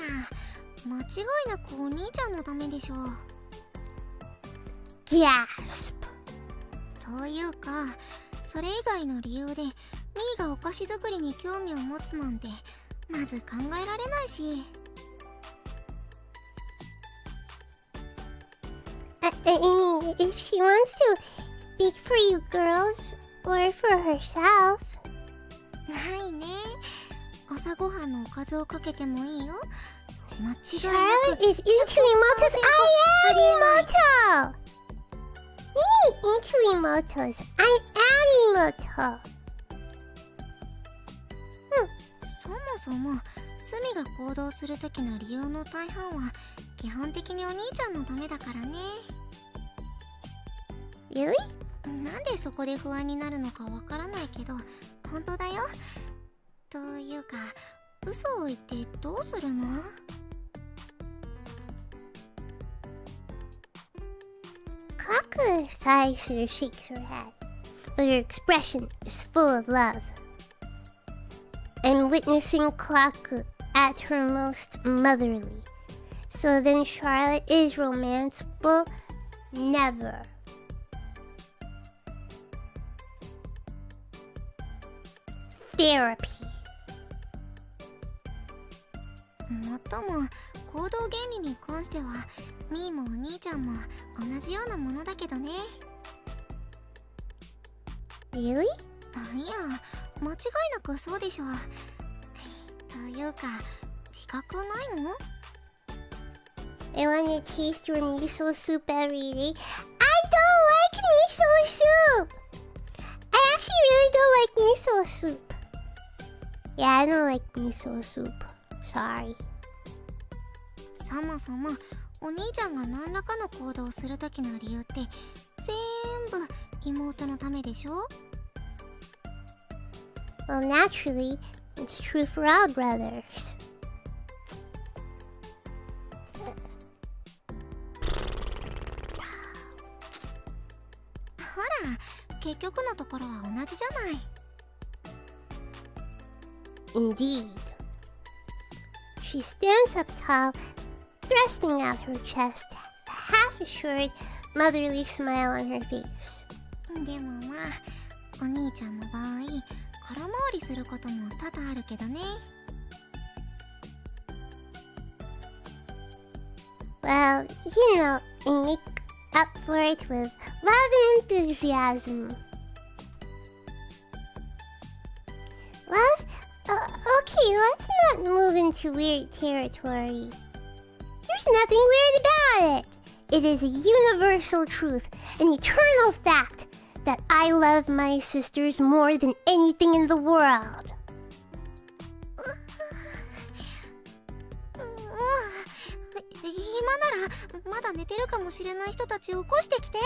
間違いなくお兄ちゃんのためでしょう。Gasp! というか、それ以外の理由でミーがお菓子作りに興味を持つなんてまず考えられないし。I mean, if she wants to bake for you girls, or for herself. ないね。朝ごはんのおかずをかけてもいいよ。間違いなく。 Charlotte is into emotos. I am emoto! Mimi into emotos. I am emoto. そもそもスミが行動する時の理由の大半は基本的にお兄ちゃんのためだからね。 Really? なんでそこで不安になるのかわからないけど本当だよ。というか嘘を言ってどうするの？ Kaku sighs and shakes her head, but her expression is full of love. I'm witnessing Kaku at her most motherly. So then Charlotte is romanceable? Never. Therapy. もっとも行動原理に関してはミーもお兄ちゃんも同じようなものだけどね。 Really? いや間違いなくそうでしょ。というか自覚ないの？ I want to taste your miso soup every day. I don't like miso soup! I actually really don't like miso soup. Yeah, I don't like miso soup. Sorry. そもそもお兄ちゃんが何らかの行動をする時の理由って全部妹のためでしょ？ Well, naturally, it's true for all brothers. ほら結局のところは同じじゃない。 Indeed. She stands up tall, thrusting out her chest, a half-assured, motherly smile on her face. でもまあお兄ちゃんの場合空回りすることも多々あるけどね。 Well, you know, I make up for it with love and enthusiasm. Love? Okay, let's not move into weird territory. There's nothing weird about it. It is a universal truth, an eternal fact, that I love my sisters more than anything in the world. 今ならまだ寝てるかもしれない人たち起こしてきて。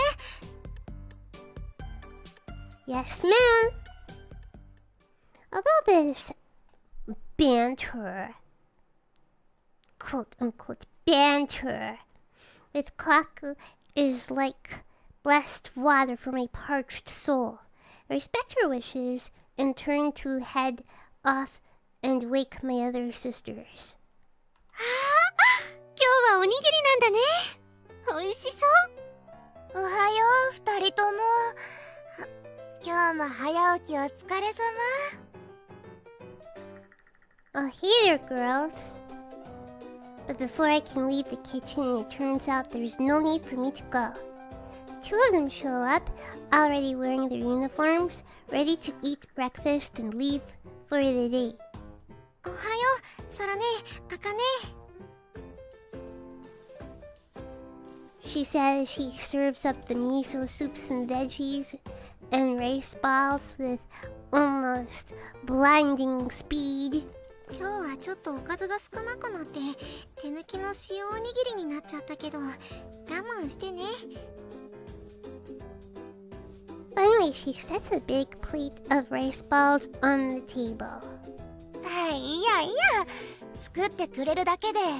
Yes, ma'am. Although this banter, quote-unquote banter, with Kaku is like blessed water for my parched soul. I respect her wishes and turn to head off and wake my other sisters. 今日はおにぎりなんだね。美味しそう。おはよう二人とも。今日も早起きお疲れ様。 Oh, hey there, girls. But before I can leave the kitchen, it turns out there's no need for me to go. Two of them show up, already wearing their uniforms, ready to eat breakfast and leave for the day. おはよう、空ね、あかね。 She says she serves up the miso soups and veggies and rice balls with almost blinding speed. 今日はちょっとおかずが少なくなって手抜きの塩おにぎりになっちゃったけど我慢してね。 Finally, she sets a big plate of rice balls on the table. いやいや、作ってくれるだけで感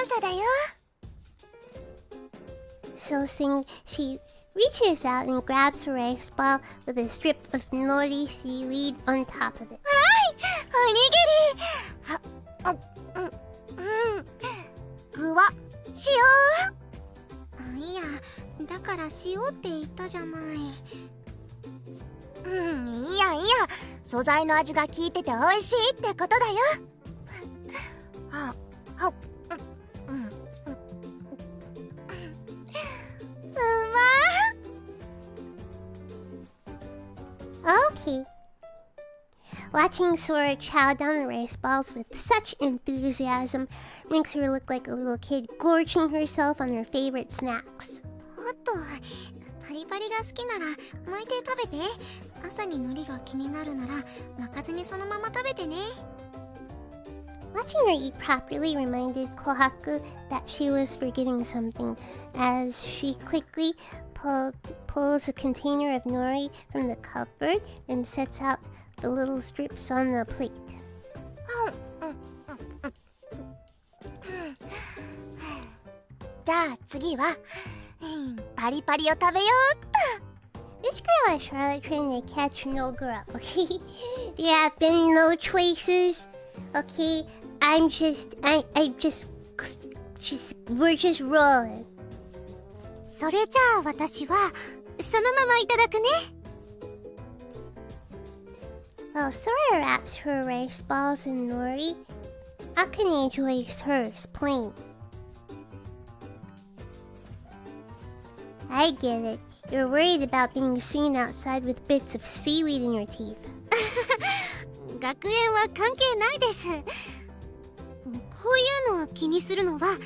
謝だよ。 So saying, she reaches out and grabs her rice ball with a strip of nori seaweed on top of it. おにぎり。具は塩。いや、だから塩って言ったじゃない。いやいや、素材の味が効いてて美味しいってことだよ。Okay. Watching Sora chow down the rice balls with such enthusiasm makes her look like a little kid gorging herself on her favorite snacks. おっと、パリパリが好きなら巻いて食べて。朝に海苔が気になるなら巻かずにそのまま食べてね。 Watching her eat properly reminded Kohaku that she was forgetting something as she quickly pulls a container of nori from the cupboard and sets out the little strips on the plate. じゃあ次は、パリパリを食べようっと。 This girl is Charlotte trying to catch no girl, okay? There have been no choices, okay? We're just rolling. それじゃあ私はそのままいただくね。 While Sora wraps her rice balls in nori, Akane enjoys hers plain. I get it. You're worried about being seen outside with bits of seaweed in your teeth. 学園は関係ないです。こういうのを気にするのは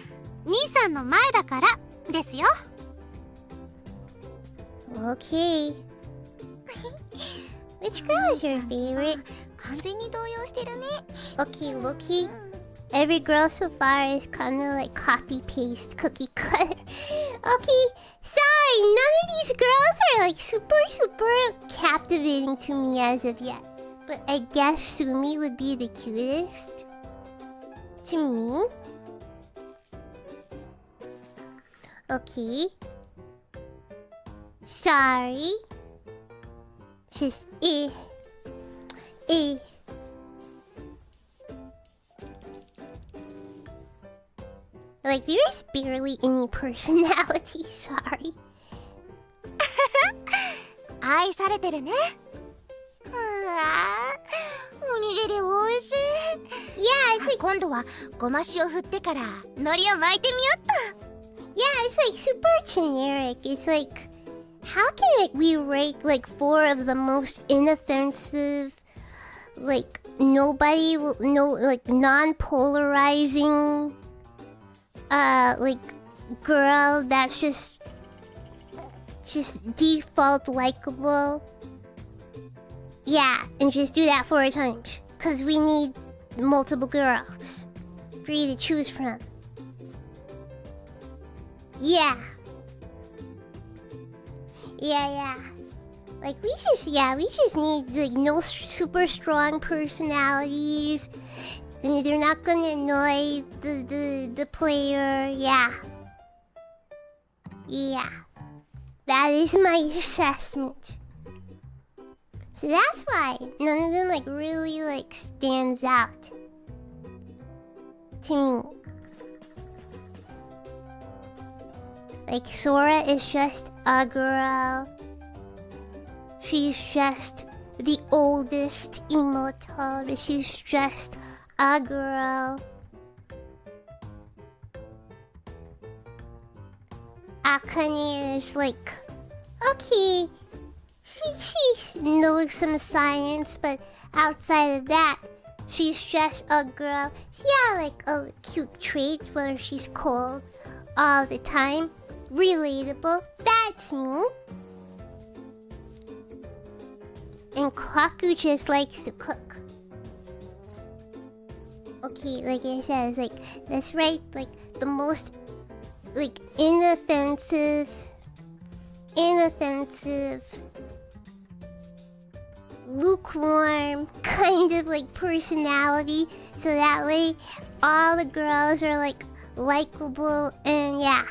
兄さんの前だからですよ。 Okay. Which girl is your favorite? 完全に動揺してるね。 Okay, Loki. Every girl so far is kinda like copy-paste cookie cutter. Okay, sorry, none of these girls are like super captivating to me as of yet. But I guess Sumi would be the cutest. To me. Okay. Sorry. Just Like, there's barely any personality, sorry. 愛されてるね。おにぎりおいしい。 Yeah, it's like 今度はごま塩振ってから海苔を巻いてみよっと。 Yeah, it's like super generic. It's like, how can we rate like 4 of the most inoffensive, like nobody will no like non-polarizing, like girl that's just default likable? Yeah, and just do that 4 times, cause we need multiple girls for you to choose from. Yeah. Like we just need like no super strong personalities. And they're not gonna annoy the player. Yeah. That is my assessment. So that's why none of them like really like stands out to me. Like Sora is just a girl. She's just the oldest immortal, but she's just a girl. Akane is like, okay, she knows some science, but outside of that, she's just a girl. She has like a cute trait where she's cold all the time. Relatable. That's me. And Kwaku just likes to cook. Okay, like I said, it's like that's right. Like the most like inoffensive, lukewarm kind of like personality, so that way all the girls are like likable and yeah.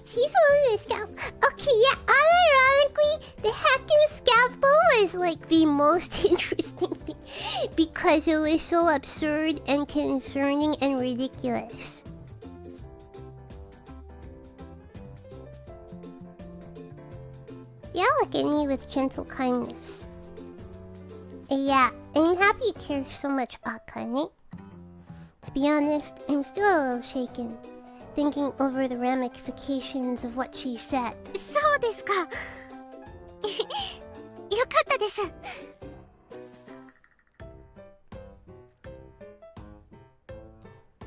She's on the scalp. Okay, yeah, unironically, the hacking scalpel was like the most interesting thing because it was so absurd and concerning and ridiculous. Yeah, look at me with gentle kindness. Yeah, I'm happy you care so much, Akane. To be honest, I'm still a little shaken, thinking over the ramifications of what she said. そうですか。よかったです。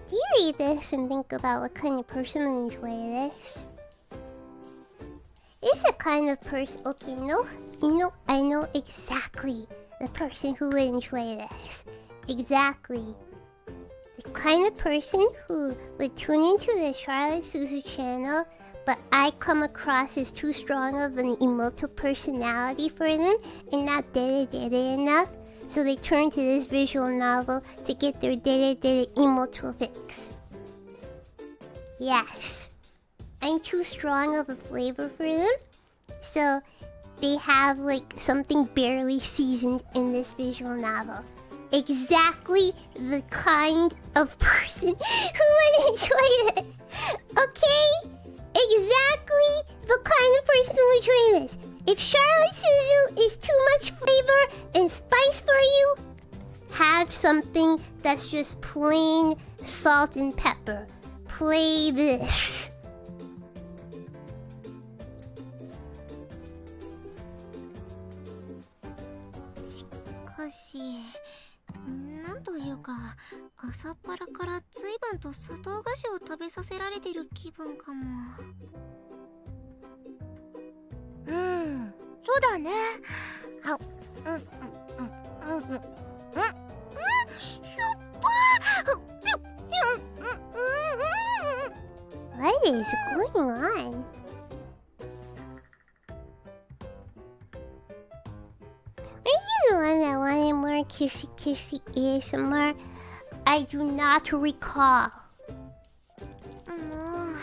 Do you read this and think about what kind of person would enjoy this? It's the kind of person... Okay, I know exactly the person who would enjoy this. Exactly. The kind of person who would tune into the Charlotte Suzu channel, but I come across as too strong of an emotional personality for them and not dede enough, so they turn to this visual novel to get their dede emotional fix. Yes. I'm too strong of a flavor for them, so they have like something barely seasoned in this visual novel. Exactly the kind of person who would enjoy this. Okay? Exactly the kind of person who would enjoy this. If Charlotte Suzu is too much flavor and spice for you, have something that's just plain salt and pepper. Play this. しかし、なんというか、朝っぱらから随分と砂糖菓子を食べさせられてる気分かも。そうだね。What is going on? Are you the one that wanted more kissy ASMR? I do not recall. もう、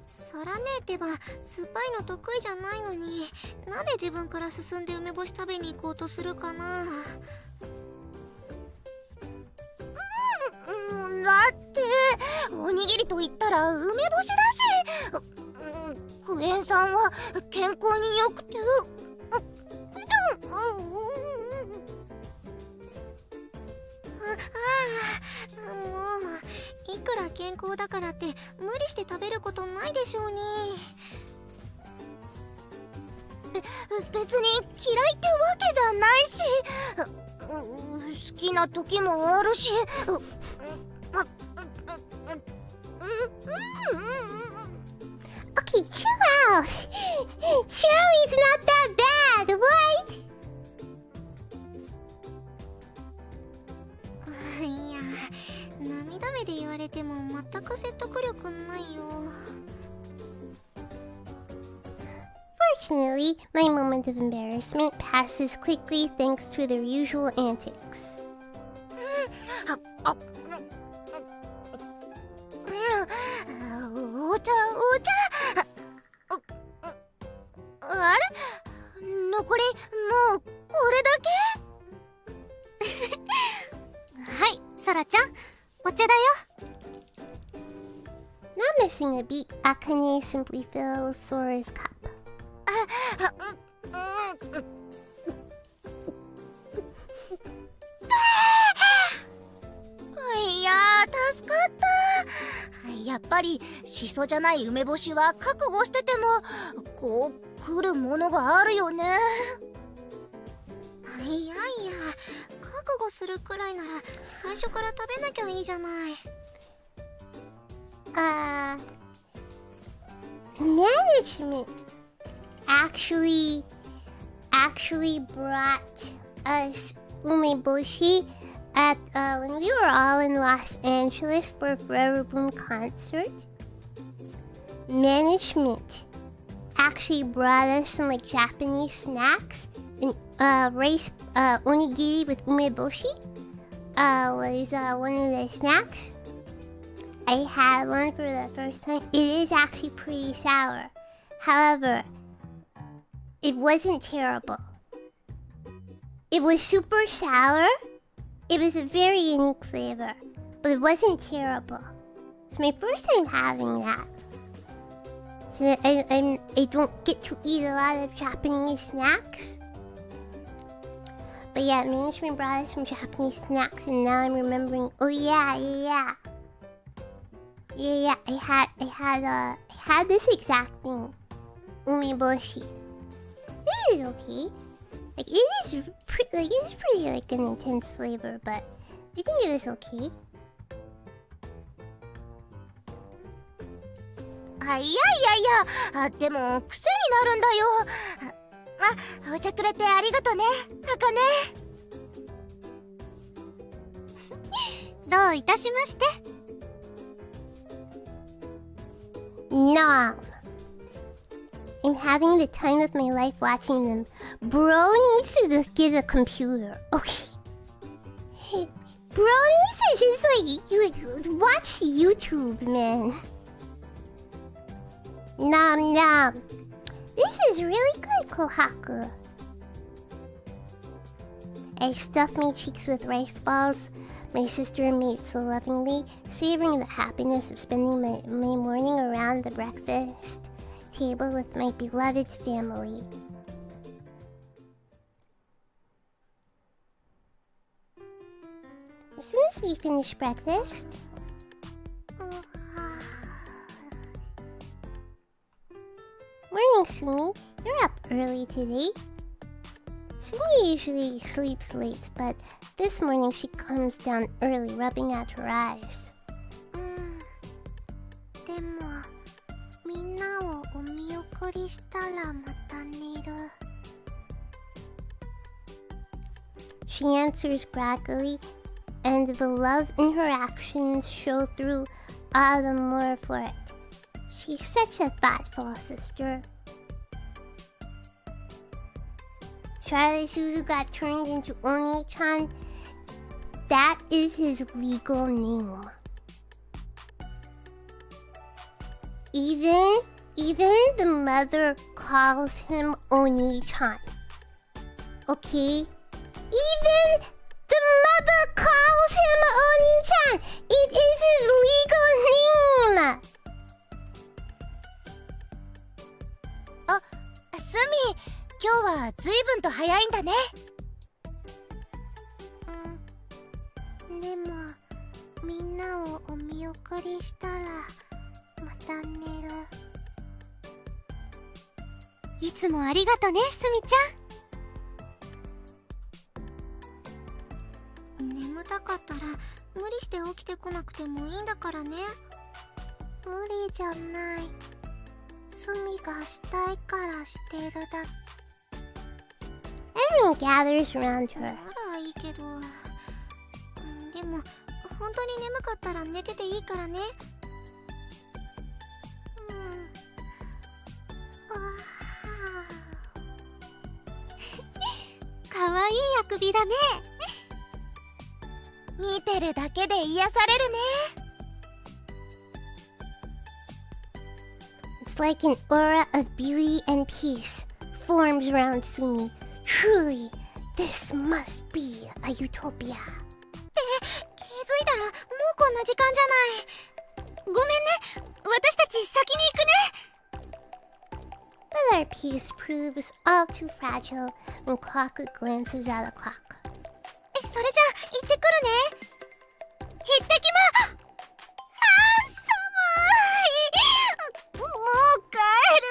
そらねえてば酸っぱいの得意じゃないのに、なんで自分から進んで梅干し食べに行こうとするかな。だっておにぎりと言ったら梅干しだし、クエン酸は健康に良くて。もういくら健康だからって無理して食べることないでしょうに。別に嫌いってわけじゃないし、好きな時もあるし。Okay, chill out. Shirley's not that bad, what? いや、涙目で言われても全く説得力ないよ。Fortunately, my moment of embarrassment passes quickly thanks to their usual antics. お茶。あれ？残りもうこれだけ？はい、ソラちゃん、お茶だよ。Not missing a beat, Akane simply fills Sora's cup. いやー、助かった。やっぱりシソじゃない梅干しは覚悟しててもこう来るものがあるよね。いや覚悟するくらいなら最初から食べなきゃいいじゃない。Management actually brought us umeboshi at when we were all in Los Angeles for a Forever Bloom concert. management actually brought us some like Japanese snacks. And rice onigiri with umeboshi was one of the snacks. I had one for the first time. It is actually pretty sour. However, it wasn't terrible. It was super sour. It was a very unique flavor, but it wasn't terrible. It's my first time having that. So I don't get to eat a lot of Japanese snacks. But yeah, management brought us some Japanese snacks, and now I'm remembering. Oh yeah. I had this exact thing, umeboshi. It is okay. Like it is pretty like an intense flavor, but I think it is okay. いやでも癖になるんだよ。お茶くれてありがとね、あかね。どういたしまして。Nom. I'm having the time of my life watching them. Bro needs to just get a computer. Okay. Bro needs to just like watch YouTube, man. Nom. This is really good, Kohaku. I stuffed my cheeks with rice balls. My sister made so lovingly, savoring the happiness of spending my morning around the breakfast table with my beloved family. As soon as we finish breakfast... Morning, Sumi. You're up early today. Sumi usually sleeps late, but this morning she comes down early, rubbing out her eyes. でもみんなをお見送りしたらまた寝る。She answers gradually, and the love in her actions show through all the more for it. She's such a thoughtful sister. Charlie Suzu got turned into Oni-chan. That is his legal name. Even the mother calls him Oni-chan. Okay? Even the mother calls him Oni-chan. It is his legal name. スミ、今日は随分と早いんだね。でもみんなをお見送りしたらまた寝る。いつもありがとね、すみちゃん。眠たかったら無理して起きてこなくてもいいんだからね。無理じゃない。スミがしたいからしてるだけ。 Everyone gathers around her. ならいいけど、でも本当に眠かったら寝てていいからね。かわいいあくびだね。見てるだけで癒されるね。It's like an aura of beauty and peace forms around Sumi. Truly, this must be a utopia. 気づいたらもうこんな時間じゃない。ごめんね、私たち先に行くね。But our peace proves all too fragile when Kaku glances at a clock. それじゃあ行ってくるね。行ってきま。寒い。もう帰る。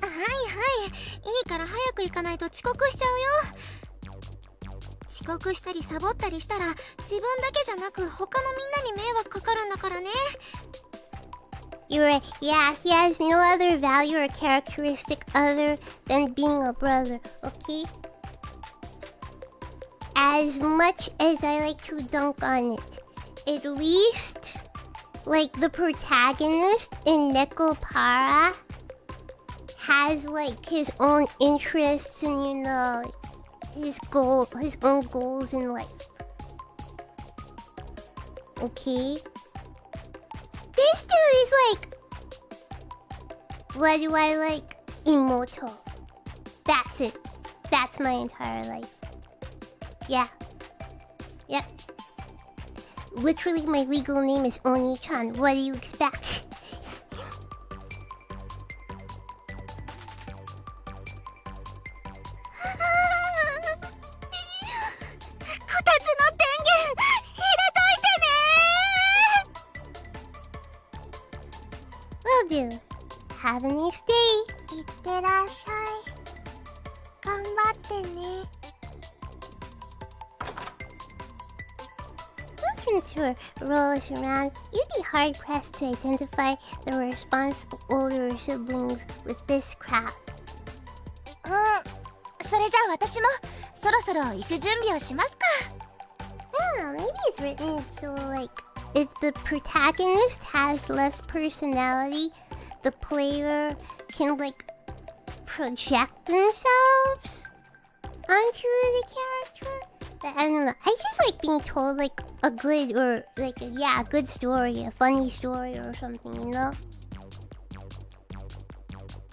はいいいから早く行かないと遅刻しちゃうよ。遅刻したりサボったりしたら自分だけじゃなく他のみんなに迷惑かかるんだからね。You're right. Yeah, he has no other value or characteristic other than being a brother, okay? As much as I like to dunk on it, at least like the protagonist in Nekopara has like his own interests and you know his own goals in life. Okay? This dude is like, what do I like? Imoto. That's it. That's my entire life. Yeah. Yep. Literally, my legal name is Oni-chan. What do you expect? Will do. Have a nice day. いってらっしゃい。頑張ってね。Once Ventura rolls around, you'd be hard-pressed to identify the responsible older siblings with this crowd. それじゃあ私もそろそろ行く準備をしますか。Yeah, maybe it's written so like if the protagonist has less personality, the player can like project themselves onto the character. I don't know. I just like being told like a good or like a good story, a funny story or something, you know?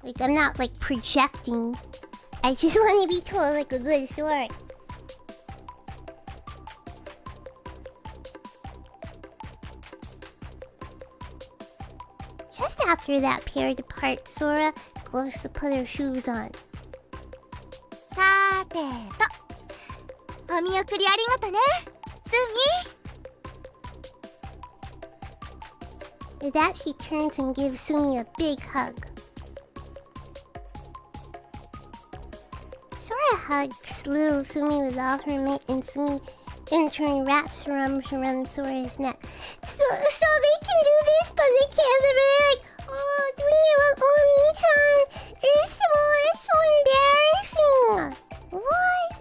Like I'm not like projecting. I just want to be told like a good story. Just after that pair departs, Sora goes to put her shoes on. さーてと、お見送りありがとね、スミ。 With that, she turns and gives Sumi a big hug. Sora hugs little Sumi with all her might, and Sumi in turn wraps her arms around Sora's neck. So they can do this, but they can't. They're really like, oh, doing it with Oni-chan. It's so embarrassing. What?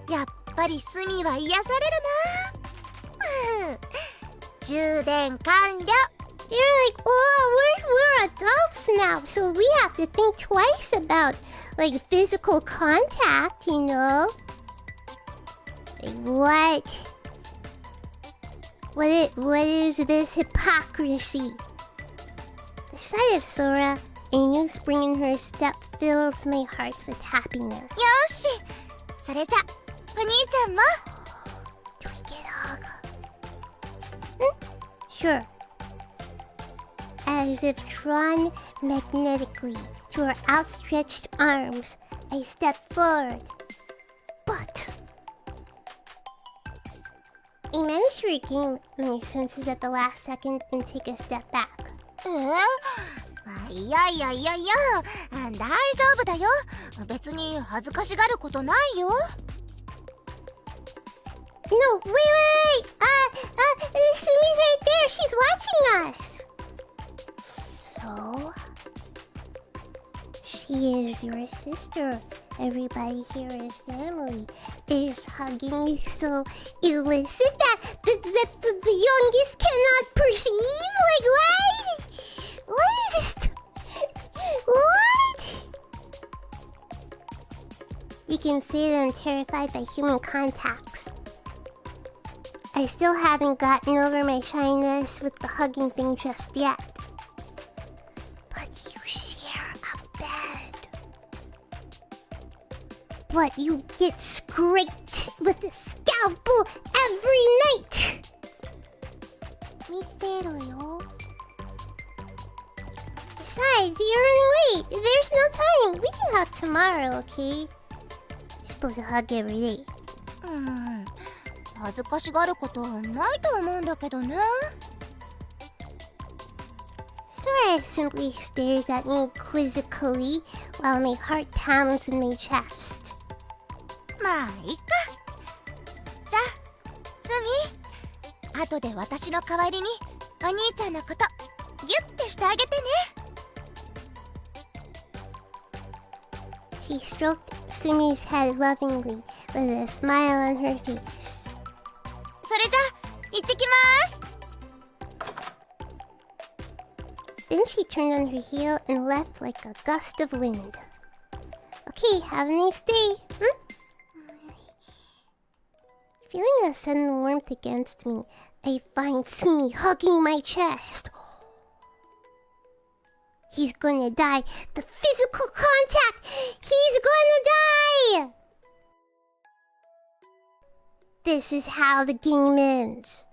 やっぱりスミは癒されるな。充電完了。 They're like, oh, we're adults now, so we have to think twice about like physical contact, you know? Like what? What is this hypocrisy? The sight of Sora, a new spring in her step, fills my heart with happiness. よし、それじゃお兄ちゃんも。 Do we get a hug? Sure. As if drawn magnetically to her outstretched arms, I step forward. But I managed to regain my senses at the last second and take a step back. いや、大丈夫だよ。別に恥ずかしがることないよ。 No, wait! Sumi's right there! She's watching us! So? She is your sister. Everybody here is family. Is hugging so illicit that the youngest cannot perceive? Like, what? What is this? What? You can say that I'm terrified by human contacts. I still haven't gotten over my shyness with the hugging thing just yet. But you share a bed. But you get scraped with a scalpel every night. 見てるよ。 Besides, you're running late. There's no time. We can hug tomorrow, okay? You're supposed to hug every day. 恥ずかしがることないと思うんだけどね。 Sora simply stares at me quizzically while my heart pounds in my chest. まあいいか。じゃあスミ、後で私の代わりにお兄ちゃんのことギュッてしてあげてね。 He stroked Sumi's head lovingly with a smile on her face. それじゃ行ってきます。 Then she turned on her heel and left like a gust of wind. Okay, have a nice day. Feeling a sudden warmth against me, I find Sumi hugging my chest. He's gonna die. The physical contact! He's gonna die! This is how the game ends.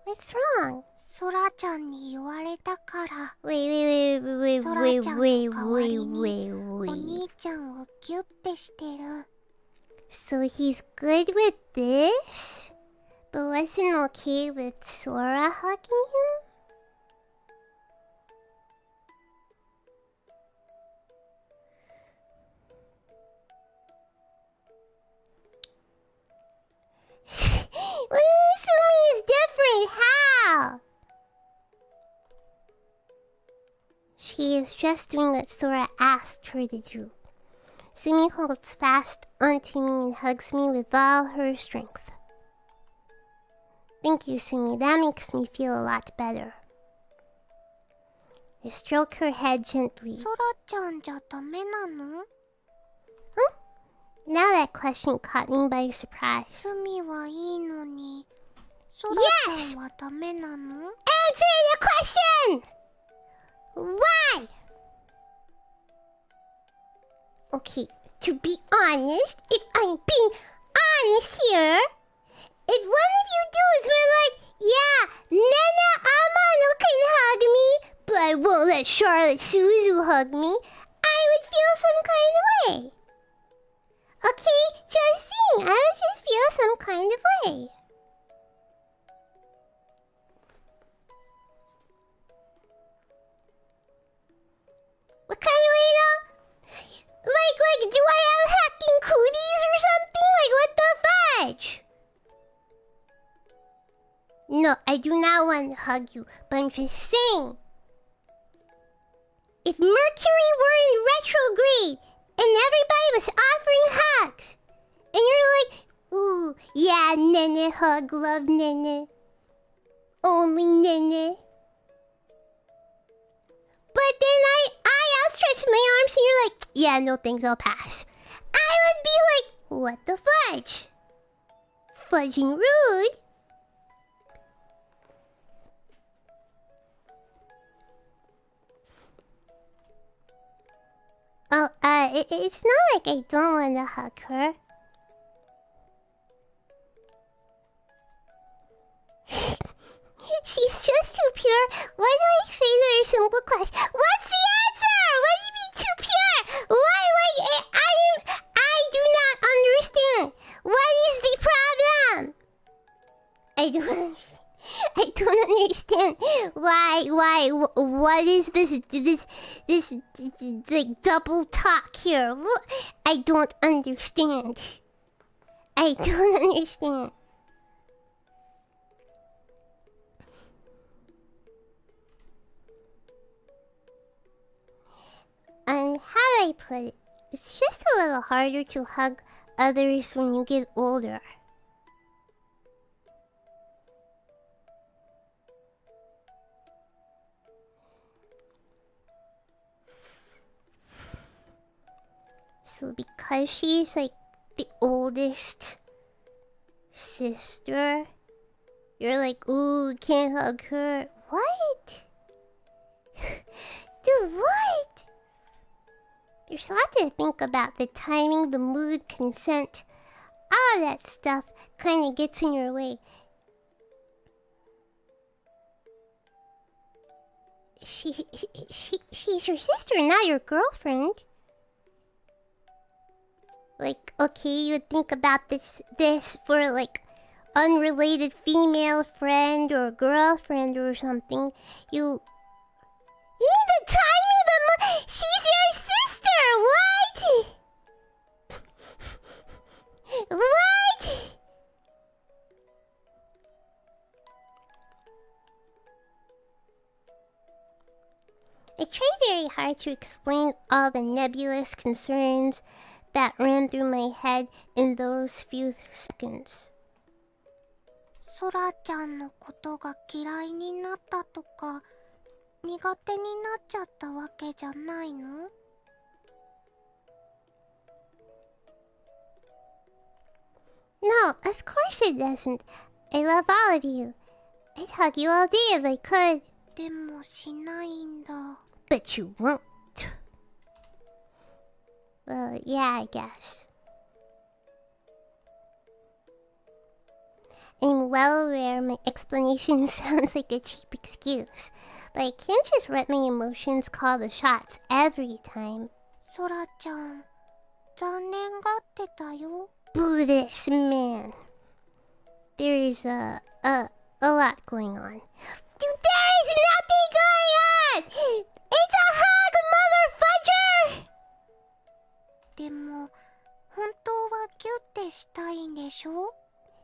What's wrong? ソラちゃんに言われたから Wait, ソラちゃんの代わり wait, に wait. お兄ちゃんをギュッてしてる。 So he's good with this, but wasn't okay with Sora hugging him? What do you mean Sumi is different? How? She is just doing what Sora asked her to do. Sumi holds fast onto me and hugs me with all her strength. Thank you, Sumi. That makes me feel a lot better. I stroke her head gently. ソラちゃんじゃダメなの？ Now that question caught me by surprise. スミはいいのにソラちゃんはダメなの？ Answer the question! Why? Okay, to be honest, if I'm being honest here, if one of you dudes were like, yeah, Nana Amano can hug me, but I won't let Charlotte Suzu hug me, I would feel some kind of way. Okay, just saying, I would just feel some kind of way. What kind of way though? Like, do I have hacking cooties or something? Like, what the fudge? No, I do not want to hug you, but I'm just saying. If Mercury were in retrograde and everybody was offering hugs, and you're like, ooh, yeah, Nene hug, love Nene. Only Nene. But then I outstretch my arms and you're like, yeah, no thanks, I'll pass. I would be like, what the fudge? Fudging rude. Oh, it's not like I don't want to hug her. She's just too pure. Why do I say that her simple question? What's the answer? What do you mean too pure? Why? I do not understand. What is the problem? I don't understand. Why? What is this like double talk here? I don't understand. I don't understand. How do I put it? It's just a little harder to hug others when you get older. So because she's like the oldest sister, you're like, ooh, can't hug her. What? Dude, what? There's a lot to think about. The timing, the mood, consent. All of that stuff kind of gets in your way. She's your sister, not your girlfriend. Like, okay, you would think about this for like unrelated female friend or girlfriend or something. You mean the timing, she's your sister! What? What? I tried very hard to explain all the nebulous concerns that ran through my head in those few seconds. ソラちゃんのことが嫌いになったとか苦手になっちゃったわけじゃないの？ No, of course it doesn't. I love all of you. I'd hug you all day if I could. でもしないんだ。 But you won't. Well, yeah, I guess. I'm well aware my explanation sounds like a cheap excuse, but I can't just let my emotions call the shots every time. ソラちゃん、残念がってたよ。 Boo this, man. There is a lot going on. Dude, there is nothing going on! It's a hug, motherfudger! でも、本当はギュってしたいんでしょ？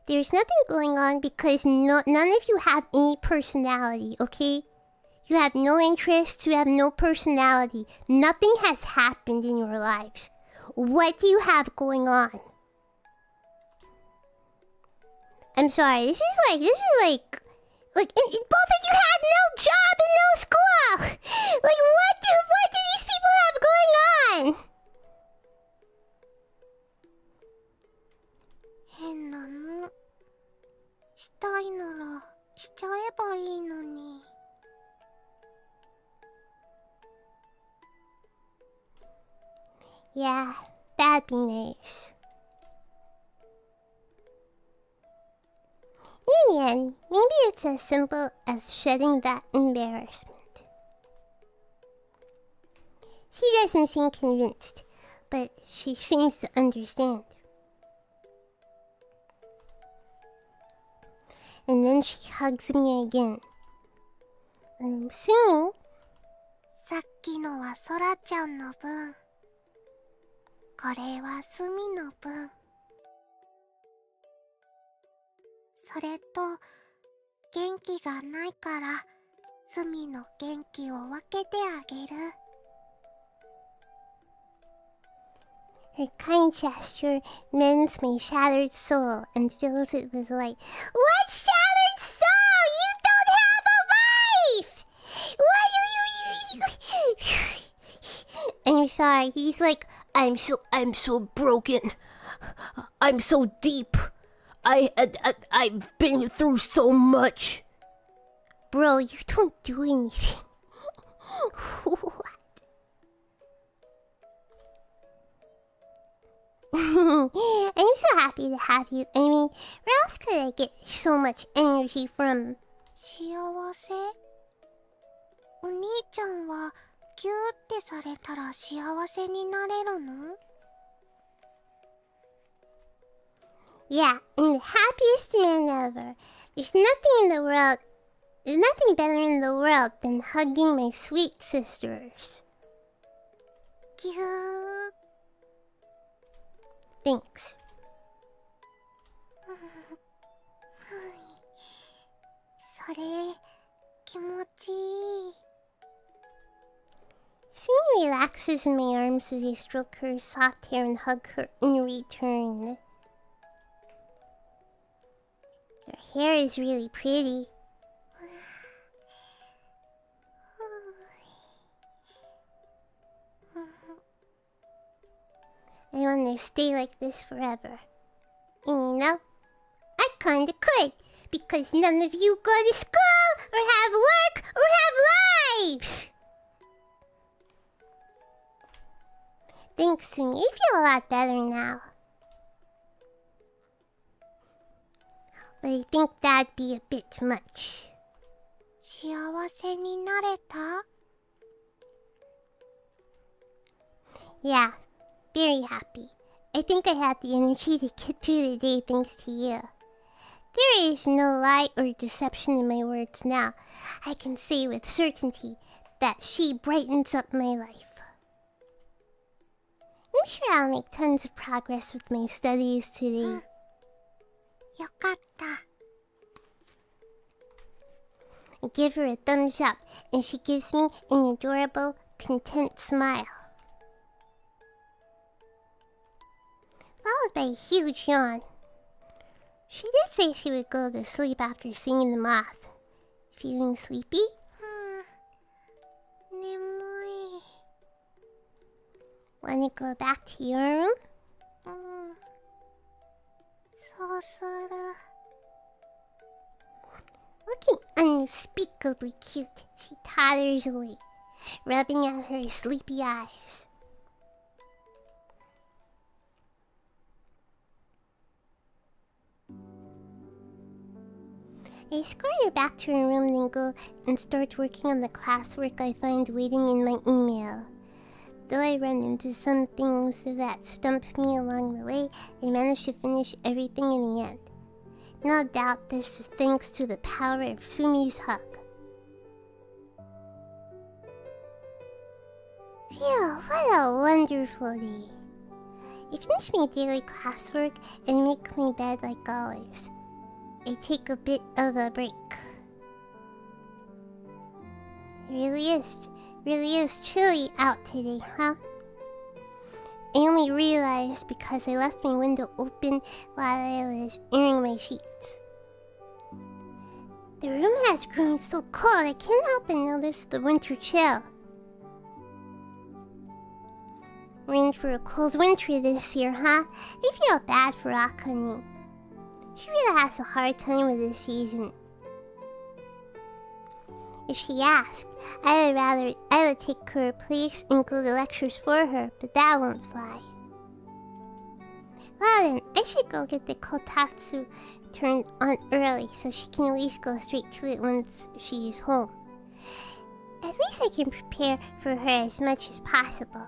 There's nothing going on because none of you have any personality, okay? You have no interests, you have no personality. Nothing has happened in your lives. What do you have going on? I'm sorry, this is like, both of you have no job and no school! Like, what do these people have going on? 変なの。したいならしちゃえばいいのに。Yeah, that'd be nice. In the end, maybe it's as simple as shedding that embarrassment. She doesn't seem convinced, but she seems to understand. And then she hugs me again. I'm assuming さっきのはソラちゃんの分。これはスミの分。それと元気がないからスミの元気を分けてあげる。 her kind gesture mends my shattered soul and fills it with light. What shattered soul? You don't have a life! What I'm sorry, he's like, I'm so broken. I'm so deep. I've been through so much. Bro, you don't do anything. What? I'm so happy to have you. I mean, where else could I get so much energy from? 幸せ？お兄ちゃんはギューってされたら幸せになれるの？ Yeah, I'm the happiest man ever. There's nothing better in the world than hugging my sweet sisters. ギュー。 Thanks. それ気持ちいい。 Simi relaxes in my arms as I stroke her soft hair and hug her in return. Your hair is really pretty. I want to stay like this forever. And you know, I kinda could, because none of you go to school, or have work, or have lives! Thanks to me, I feel a lot better now. But I think that'd be a bit much. 幸せになれた？ Yeah, very happy. I think I have the energy to get through the day thanks to you. There is no lie or deception in my words now. I can say with certainty that she brightens up my life. I'm sure I'll make tons of progress with my studies today. よかった。 I give her a thumbs up, and she gives me an adorable, content smile. followed by a huge yawn. She did say she would go to sleep after seeing the moth. Feeling sleepy? 眠い。 Wanna go back to your room? そうする。 Looking unspeakably cute, she totters away, rubbing at her sleepy eyes. I escort her back to her room, then go and start working on the classwork I find waiting in my email. Though I run into some things that stump me along the way, I manage to finish everything in the end. No doubt this is thanks to the power of Sumi's hug. Phew, what a wonderful day. I finish my daily classwork and make my bed like always. I take a bit of a break. Really is chilly out today, huh? I only realized because I left my window open while I was airing my sheets. The room has grown so cold I can't help but notice the winter chill. We're in for a cold winter this year, huh? I feel bad for Akane. She really has a hard time with this season. If she asked, I would take her place and go to lectures for her, but that won't fly. Well then, I should go get the kotatsu turned on early so she can at least go straight to it once she is home. At least I can prepare for her as much as possible.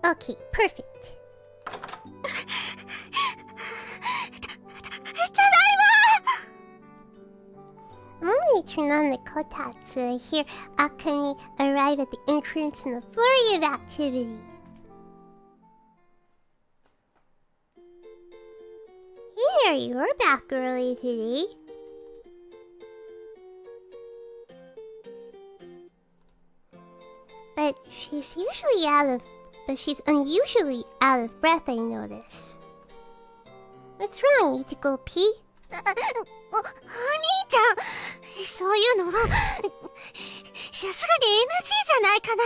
Okay, perfect. The moment I turn on the kotatsu, I hear Akane arrive at the entrance in a flurry of activity. Hey there, you're back early today. But she's unusually out of breath, I notice. What's wrong? Need to go pee? お兄ちゃん、そういうのはさすがに NG じゃないかな。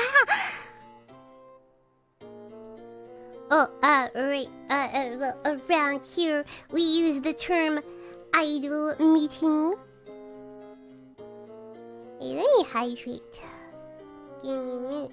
Oh, right. Well, around here we use the term idle meeting. Hey, let me hydrate. Give me a minute.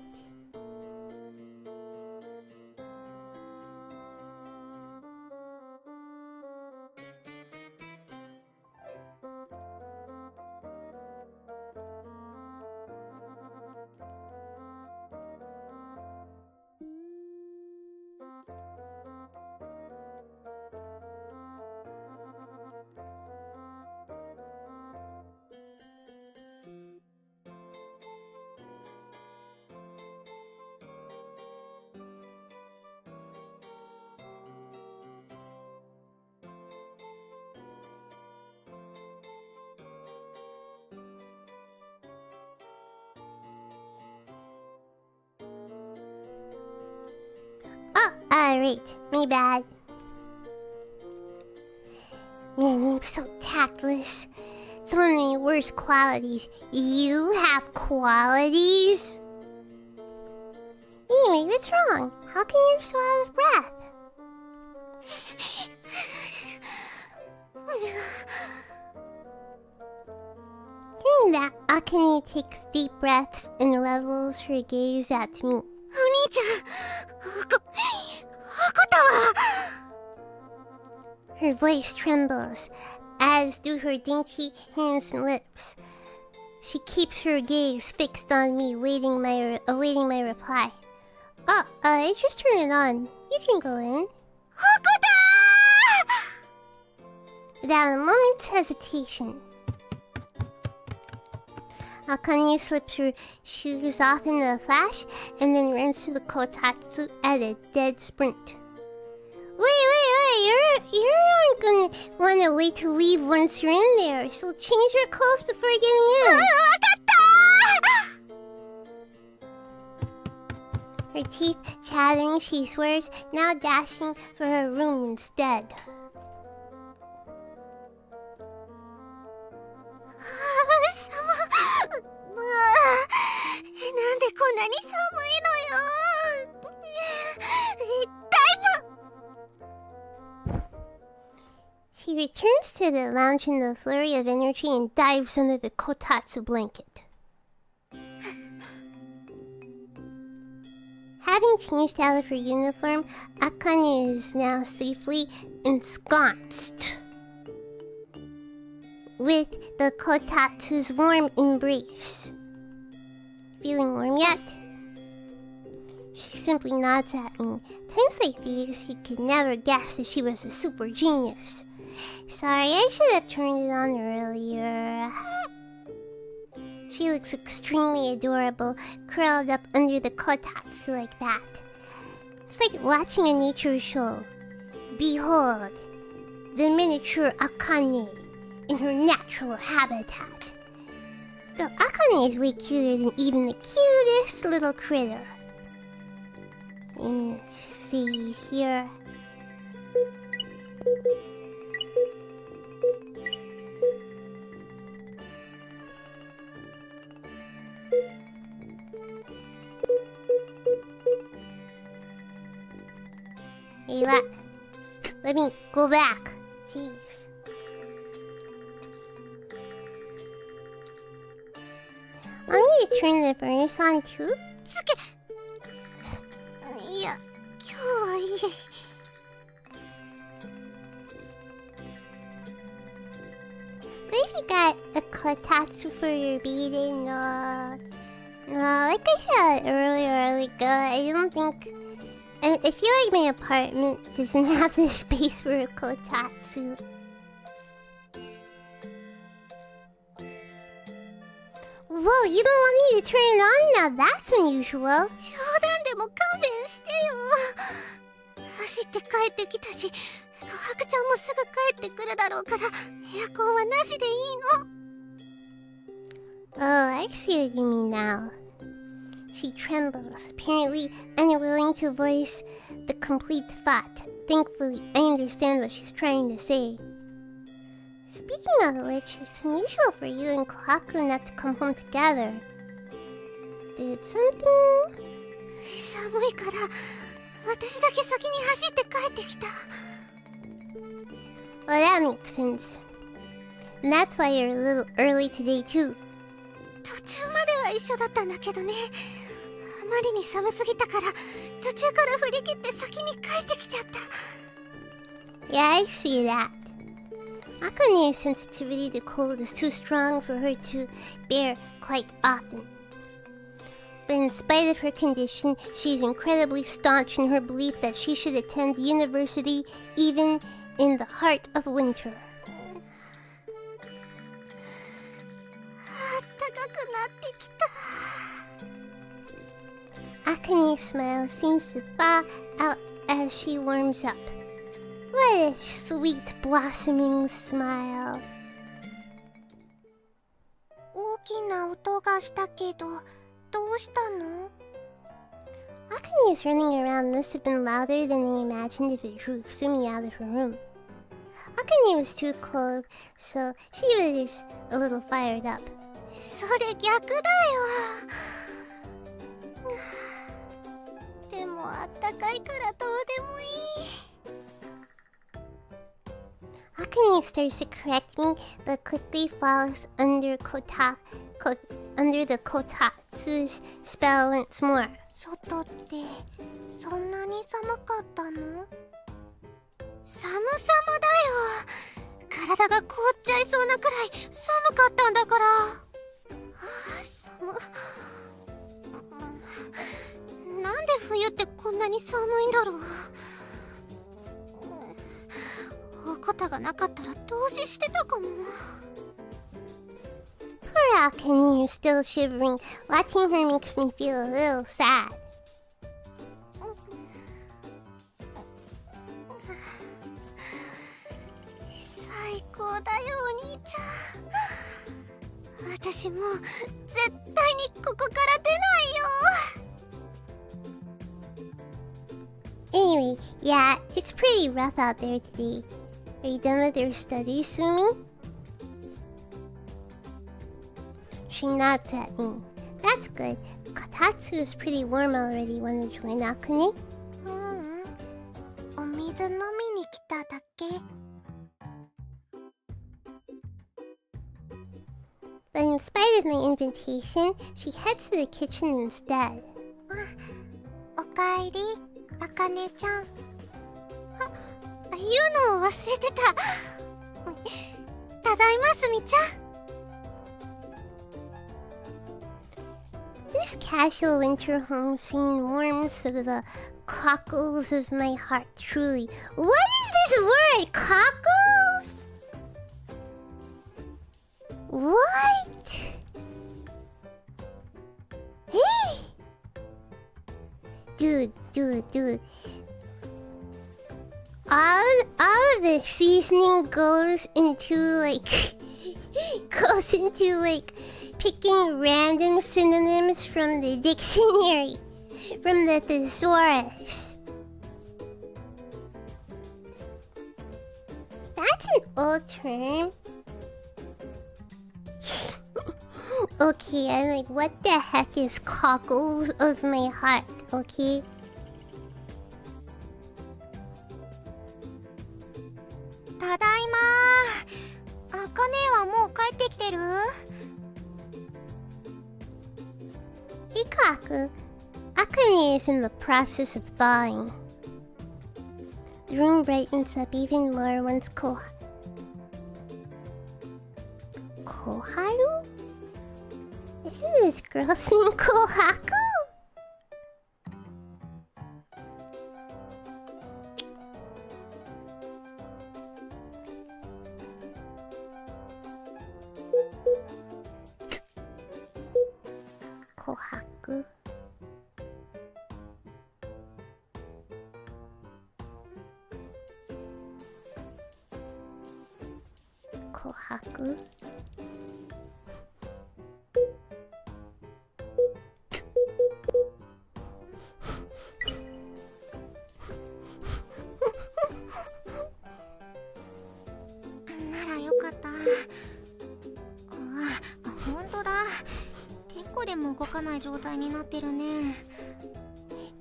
Oh, right. My bad. Man, I'm so tactless. It's one of my worst qualities. You have qualities? Anyway, what's wrong? How come you're so out of breath? Hearing that, Akane takes deep breaths and levels her gaze at me. お兄ちゃん、怒ったわ。 Her voice trembles, as do her dainty hands and lips. She keeps her gaze fixed on me, awaiting my reply. Oh, I just turned it on. You can go in. 怒った。 Without a moment's hesitation, Akane slips her shoes off in a flash and then runs to the kotatsu at a dead sprint. Wait, you're not gonna wanna wait to leave once you're in there, so change your clothes before getting in. わかった。her teeth chattering, she swears, now dashing for her room instead. なんでこんなに寒いのよ。She returns to the lounge in a flurry of energy and dives under the kotatsu blanket. Having changed out of her uniform, Akane is now safely ensconced with the kotatsu's warm embrace. Feeling warm yet? She simply nods at me. Times like these, you could never guess that she was a super genius. Sorry, I should have turned it on earlier. She looks extremely adorable, curled up under the kotatsu like that. It's like watching a nature show. Behold, the miniature Akane in her natural habitat. Though Akane is way cuter than even the cutest little critter. Let me see here. Hey, let me go back. Jeez. I need to turn the furnace on too? いや、今日はいい。What if you got a kotatsu for your beading? No, like I said earlier, I don't think... I feel like my apartment doesn't have the space for a kotatsu. Whoa, you don't want me to turn it on now? That's unusual. 冗談でも勘弁してよ。走って帰ってきたし、琥珀ちゃんもすぐ帰ってくるだろうから、エアコンはなしでいいの。Oh, I see what you mean now. She trembles, apparently unwilling to voice the complete thought. Thankfully, I understand what she's trying to say. Speaking of which, it's unusual for you and Kohaku not to come home together. Did something... 寒いから、私だけ先に走って帰ってきた。Well, that makes sense. And that's why you're a little early today, too. 途中までは一緒だったんだけどね。あまりに寒すぎたから、途中から振り切って先に帰ってきちゃった。Yeah, I see that. Akane's sensitivity to cold is too strong for her to bear quite often. But in spite of her condition, she is incredibly staunch in her belief that she should attend university even in the heart of winter. あったかくなってきた。Akane's smile seems to thaw out as she warms up. What a sweet blossoming smile. 大きな音がしたけど、どうしたの？ Akane's running around must have been louder than I imagined if it drew Sumi out of her room. Akane was too cold, so she was a little fired up. それ逆だよ。でもあったかいからどうでもいい。Akane starts to correct me, but quickly falls under the kotatsu's spell once more. 外ってそんなに寒かったの？寒々だよ。体が凍っちゃいそうなくらい寒かったんだから。なんで冬ってこんなに寒いんだろう。おこたがなかったら凍死してたかも。Poor Akane is still shivering. Watching her makes me feel a little sad. 最高だよお兄ちゃん。私もう絶対にここから出ないよ。Yeah, it's pretty rough out there today. Are you done with your studies, Sumi? She nods at me. That's good. Kotatsu is pretty warm already. Wanna join Akane? お水飲みに来ただけ。But in spite of my invitation, she heads to the kitchen instead. おかえり、あかねちゃん。言うのを忘れてた。ただいますみちゃん。This casual winter home scene warms the cockles of my heart, truly. What is this word? Cockles? What? Hey! Dude. All of the seasoning goes into picking random synonyms from the dictionary, from the thesaurus. That's an old term. Okay, I'm like, what the heck is cockles of my heart, okay? ただいまー。あかねはもう帰ってきてる？ Hikaku, Akane is in the process of thawing. The room brightens up even more once Koharu? Isn't this girl named Kohaku? Kohaku. Kohaku.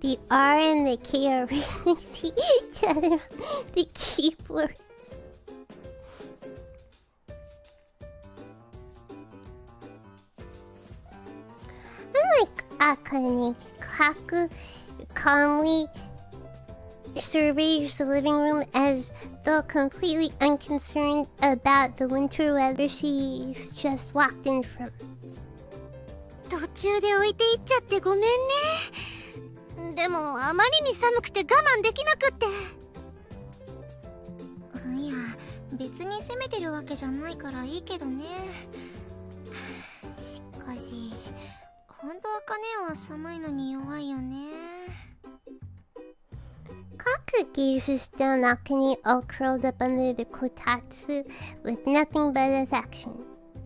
The R and the K are right next to each other on the keyboard. Unlike Akane, Kaku calmly surveys the living room as though completely unconcerned about the winter weather she's just walked in from. 途中で置いていっちゃってごめんね。でもあまりに寒くて我慢できなくって。いや、別に責めてるわけじゃないからいいけどね。しかし、ほんとあかねは寒いのに弱いよね。Kaku gazes down Akane all curled up under the kotatsu with nothing but affection.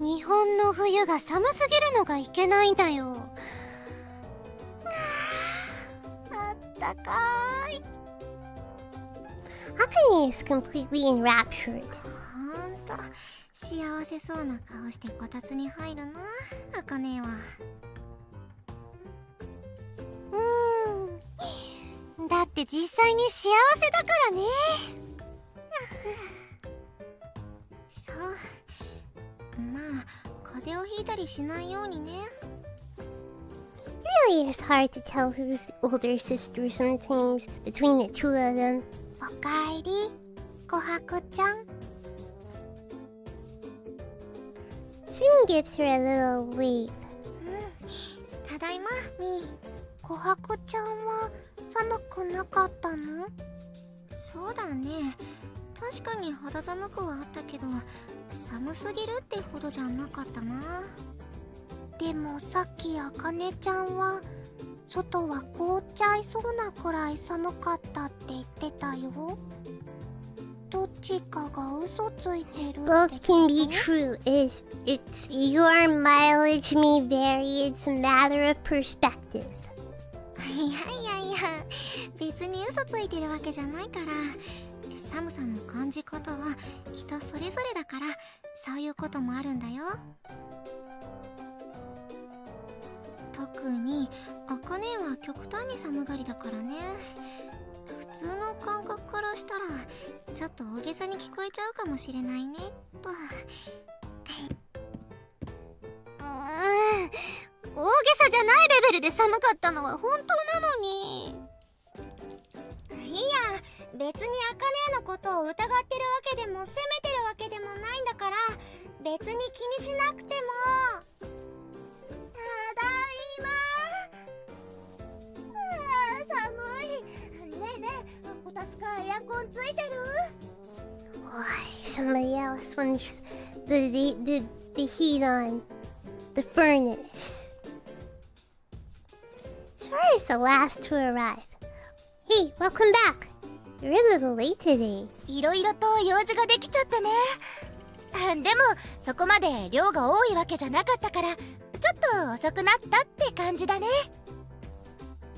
日本の冬が寒すぎるのがいけないんだよ。あったかい。Akane is completely enraptured. ほんと幸せそうな顔してこたつに入るな、あかねは。だって実際に幸せだからね。そう、まあ風邪をひいたりしないようにね。Really, it's hard to tell who's the older sister sometimes between the two of them. おかえり、こはくちゃん。Soon gives her a little wave. ただいま、みー。こはくちゃんは寒くなかったの？そうだね。確かに肌寒くはあったけど、寒すぎるってほどじゃなかったな。でもさっきあかねちゃんは外は凍っちゃいそうなくらい寒かったって言ってたよ。どっちかが嘘ついてるってこと？ Both can be true. It's your mileage may vary. It's a matter of perspective. いやいやいや、別別に嘘ついてるわけじゃないから。寒さの感じ方は人それぞれだから、そういうこともあるんだよ。特に茜は極端に寒がりだからね。普通の感覚からしたらちょっと大げさに聞こえちゃうかもしれないねと。大げさじゃないレベルで寒かったのは本当なのに。いや、別に茜のことを疑ってるわけでも責めてるわけでもないんだから、別に気にしなくても。ただいま。寒い。ねえねえ、こたつかエアコンついてる？ Why, somebody else wants the heat on the furnace. Sorry, it's the last to arrive. Hey, welcome back. You're a little late today. いろいろと用事ができちゃったね。でもそこまで量が多いわけじゃなかったから、ちょっと遅くなったって感じだね。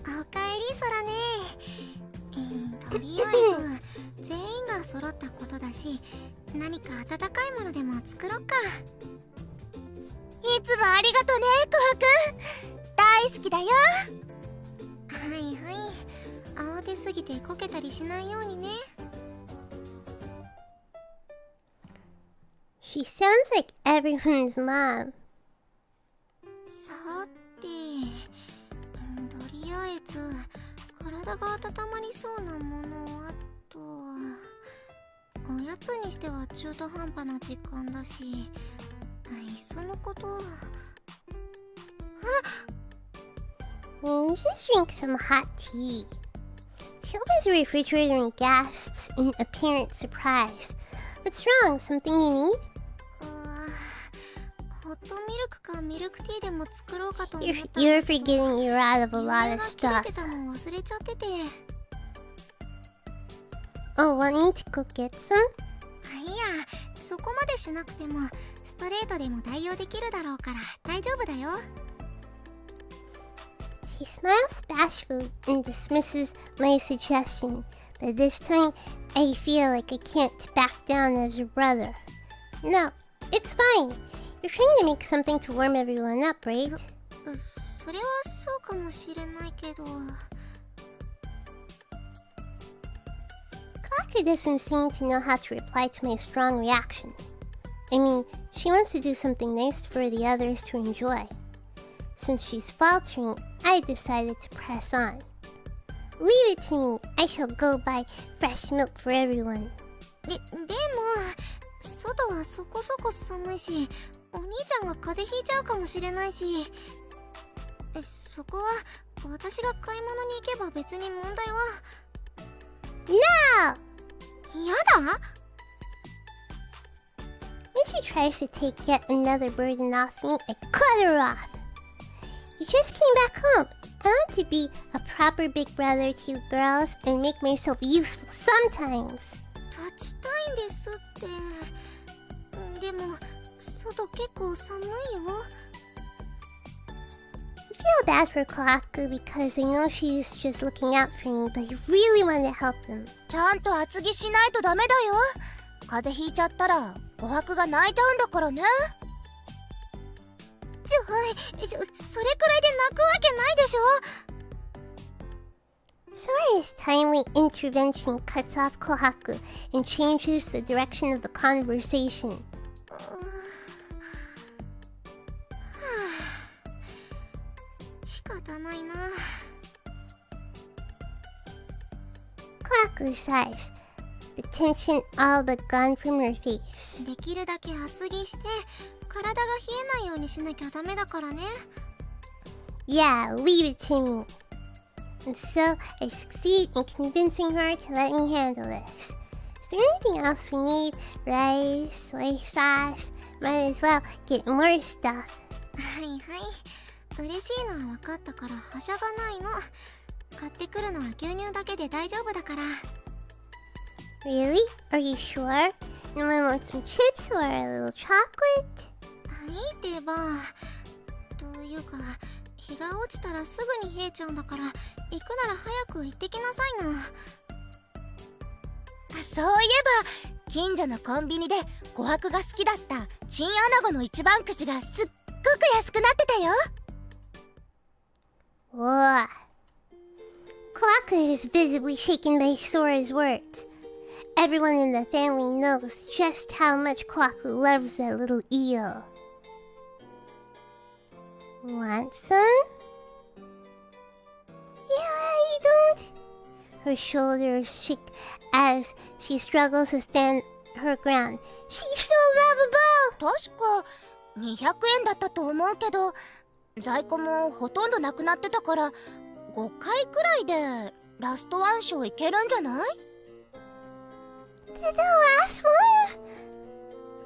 おかえりソラね。とりあえず全員が揃ったことだし、何か温かいものでも作ろっか。いつもありがとね、コハくん。大好きだよ。はいはい、慌てすぎてこけたりしないようにね。She sounds like everyone's mom. さて、とりあえず体が温まりそうなもの、あとおやつにしては中途半端な時間だし、いっそのこと。You just drink some hot tea. She opens the refrigerator and gasps in apparent surprise. What's wrong? Something you need? ホットミルクかミルクティーでも作ろうかと思ったんだけど、 You're forgetting you're out of a lot of 切れ stuff. てたの忘れちゃってて。Oh, want me to go get some? いや、そこまでしなくてもストレートでも代用できるだろうから大丈夫だよ。She smiles bashfully and dismisses my suggestion, but this time I feel like I can't back down as your brother. No, it's fine. You're trying to make something to warm everyone up, right? それはそうかもしれないけど。Kaka doesn't seem to know how to reply to my strong reaction. I mean, she wants to do something nice for the others to enjoy. Since she's faltering, I decided to press on. Leave it to me. I shall go buy fresh milk for everyone. でも外はそこそこ寒いし、お兄ちゃんが風邪ひいちゃうかもしれないし、そこは私が買い物に行けば別に問題は。 No! やだ。 When she tries to take yet another burden off me, I cut her off. You just came back home. I want to be a proper big brother to you girls and make myself useful sometimes. 立ちたいんですって。でも外結構寒いよ。I feel bad for Kohaku because I know she's just looking out for me, but I really want to help them. ちゃんと厚着しないとダメだよ。風邪ひいちゃったら琥珀が泣いちゃうんだからね。それくらいで泣くわけないでしょ。 Sora's timely intervention cuts off Kohaku and changes the direction of the conversation. 仕方ないな。 Kohaku sighs, the tension all but gone from her face. できるだけ厚着して体が冷えないようにしなきゃダメだからね。 Yeah, leave it to me. And so I succeed in convincing her to let me handle this. Is there anything else we need? Rice, soy sauce? Might as well get more stuff. はいはい、嬉しいのは分かったからはしゃがないの。買ってくるのは牛乳だけで大丈夫だから。 Really? Are you sure? No one wants some chips or a little chocolate? いいってば。というか日が落ちたらすぐに冷えちゃうんだから、行くなら早く行ってきなさいな。そういえば近所のコンビニで琥珀が好きだったチンアナゴの一番くじがすっごく安くなってたよ。Whoa. Kotatsu is visibly shaken by Sora's words. Everyone in the family knows just how much Kotatsu loves that little eel. Want some? Yeah, I don't. Her shoulders shake as she struggles to stand her ground. She's so lovable! 確か200円だったと思うけど、在庫もほとんどなくなってたから5回くらいでラストワンショーいけるんじゃない？ The last one?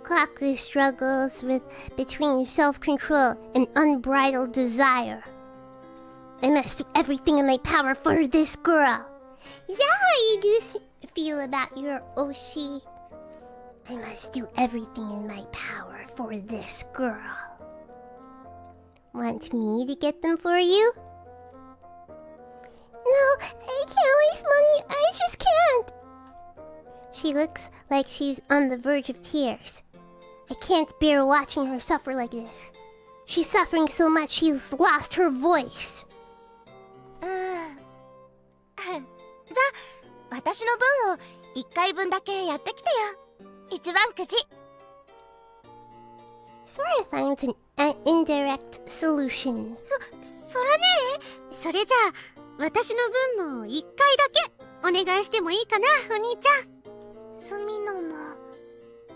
Kotatsu struggles between self-control and unbridled desire. I must do everything in my power for this girl. Is that how you do feel about your Oshi? I must do everything in my power for this girl. Want me to get them for you? No, I can't waste money. I just can't. She looks like she's on the verge of tears. I can't bear watching her suffer like this. She's suffering so much she's lost her voice. じゃあ私の分を1回分だけやってきてよ。一番くじ。Sora finds an indirect solution. それね。それじゃあ私の分も1回だけお願いしてもいいかな、お兄ちゃん。スミノも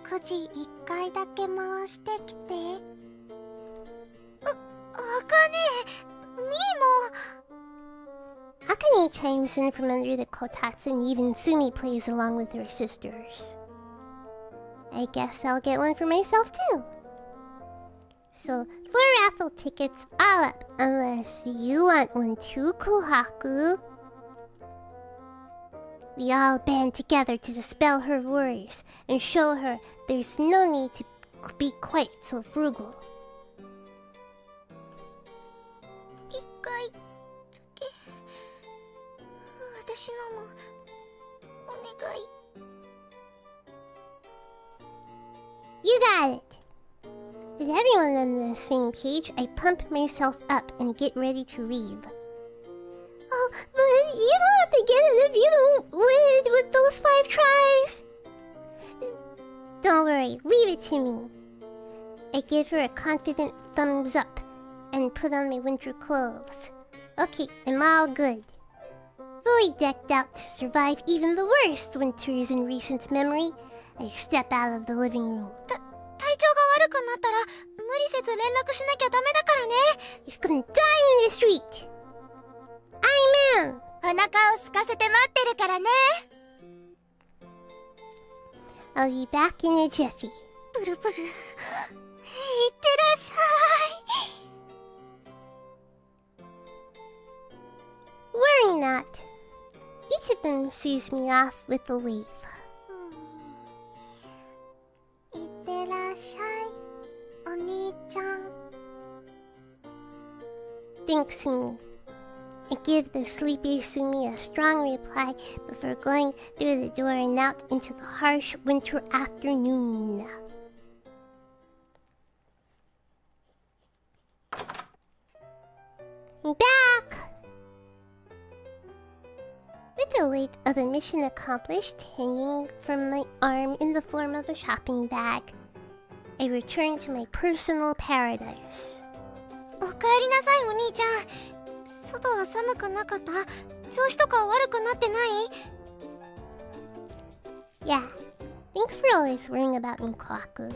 くじ1回だけ回してきて。あかね、みーも。Akane chimes in from under the kotatsu and even Sumi plays along with her sisters. I guess I'll get one for myself too. So, 4 raffle tickets all up, unless you want one too, Kohaku. We all band together to dispel her worries and show her there's no need to be quite so frugal. 1回だけ私のもお願い。You got it! With everyone on the same page, I pump myself up and get ready to leave. Oh, but you don't have to get it if you don't win it with those 5 tries! Don't worry, leave it to me. I give her a confident thumbs up and put on my winter clothes. Okay, I'm all good. Fully decked out to survive even the worst winters in recent memory, I step out of the living room. 体調が悪くなったら無理せず連絡しなきゃダメだからね。 He's gonna die in the street! I'm in! お腹を空かせて待ってるからね。I'll be back in a jiffy. ブルブル。いってらっしゃい。 Worry not. Each of them sees me off with a wave. いってらっしゃい、お兄ちゃん。 Thanks me. I give the sleepy Sumi a strong reply before going through the door and out into the harsh winter afternoon. I'm back! With the weight of the mission accomplished hanging from my arm in the form of a shopping bag, I return to my personal paradise. おかえりなさい、お兄ちゃん。外は寒くなかった？調子とか悪くなってない？ Yeah, thanks for always worrying about me, Kohaku.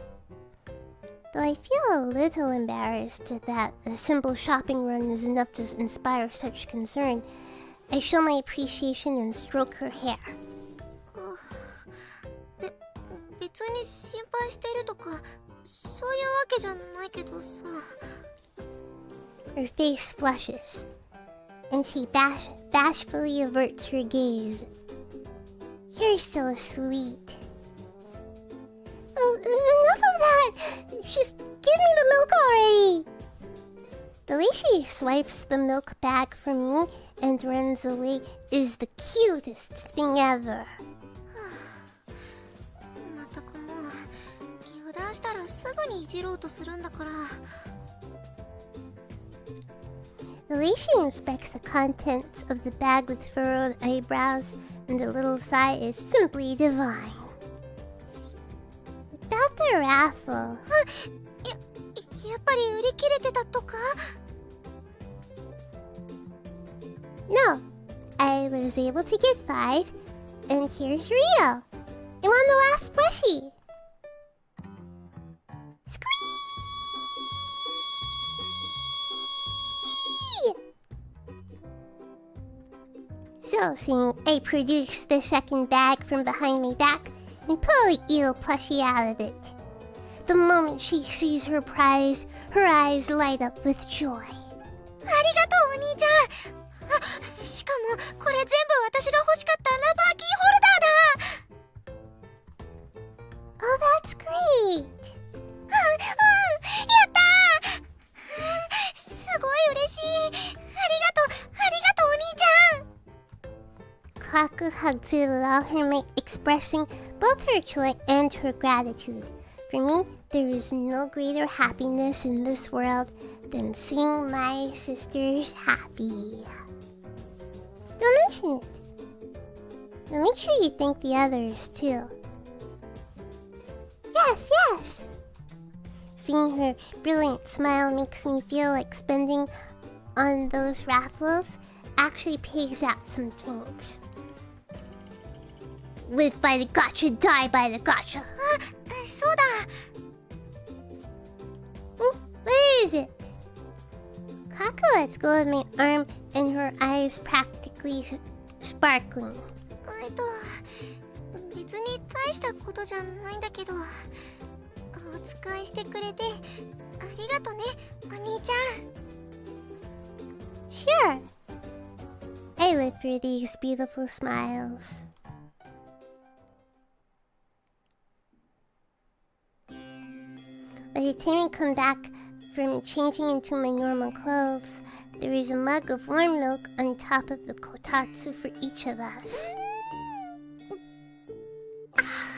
Though I feel a little embarrassed that a simple shopping run is enough to inspire such concern, I show my appreciation and stroke her hair. 別に心配してるとかそういうわけじゃないけどさ。 Her face flushes, and she bashfully averts her gaze. You're so sweet. Oh, enough of that! Just give me the milk already! The way she swipes the milk bag from me and runs away is the cutest thing ever. まったくもう油断したらすぐにいじろうとするんだから。 The way she inspects the contents of the bag with furrowed eyebrows and a little sigh is simply divine. About the raffle. やっぱり売り切れてたとか？ No, I was able to get 5, and here's Rio. I won the last plushie. So, seeing I produced the second bag from behind my back and pull the eel plushie out of it. The moment she sees her prize, her eyes light up with joy. ありがとうお兄ちゃん。あ、しかもこれ全部私が欲しかったラバーキーホルダーだ。 Oh, that's great! やったー。すごい嬉しい。ありがとうお兄ちゃん。 Kaku hugs it with all her might, expressing both her joy and her gratitude. For me, there is no greater happiness in this world than seeing my sisters happy. Don't mention it. Now make sure you thank the others, too. Yes, yes! Seeing her brilliant smile makes me feel like spending on those raffles actually pays out some things. Live by the gotcha, die by the gotcha. そうだ。 What is it? Kaku lets go of my arm and her eyes practically sparkling. 別に大したことじゃないんだけど、お使いしてくれてありがとね、お兄ちゃん。 Sure. I live for these beautiful smiles. By the time I come back from changing into my normal clothes, there is a mug of warm milk on top of the kotatsu for each of us.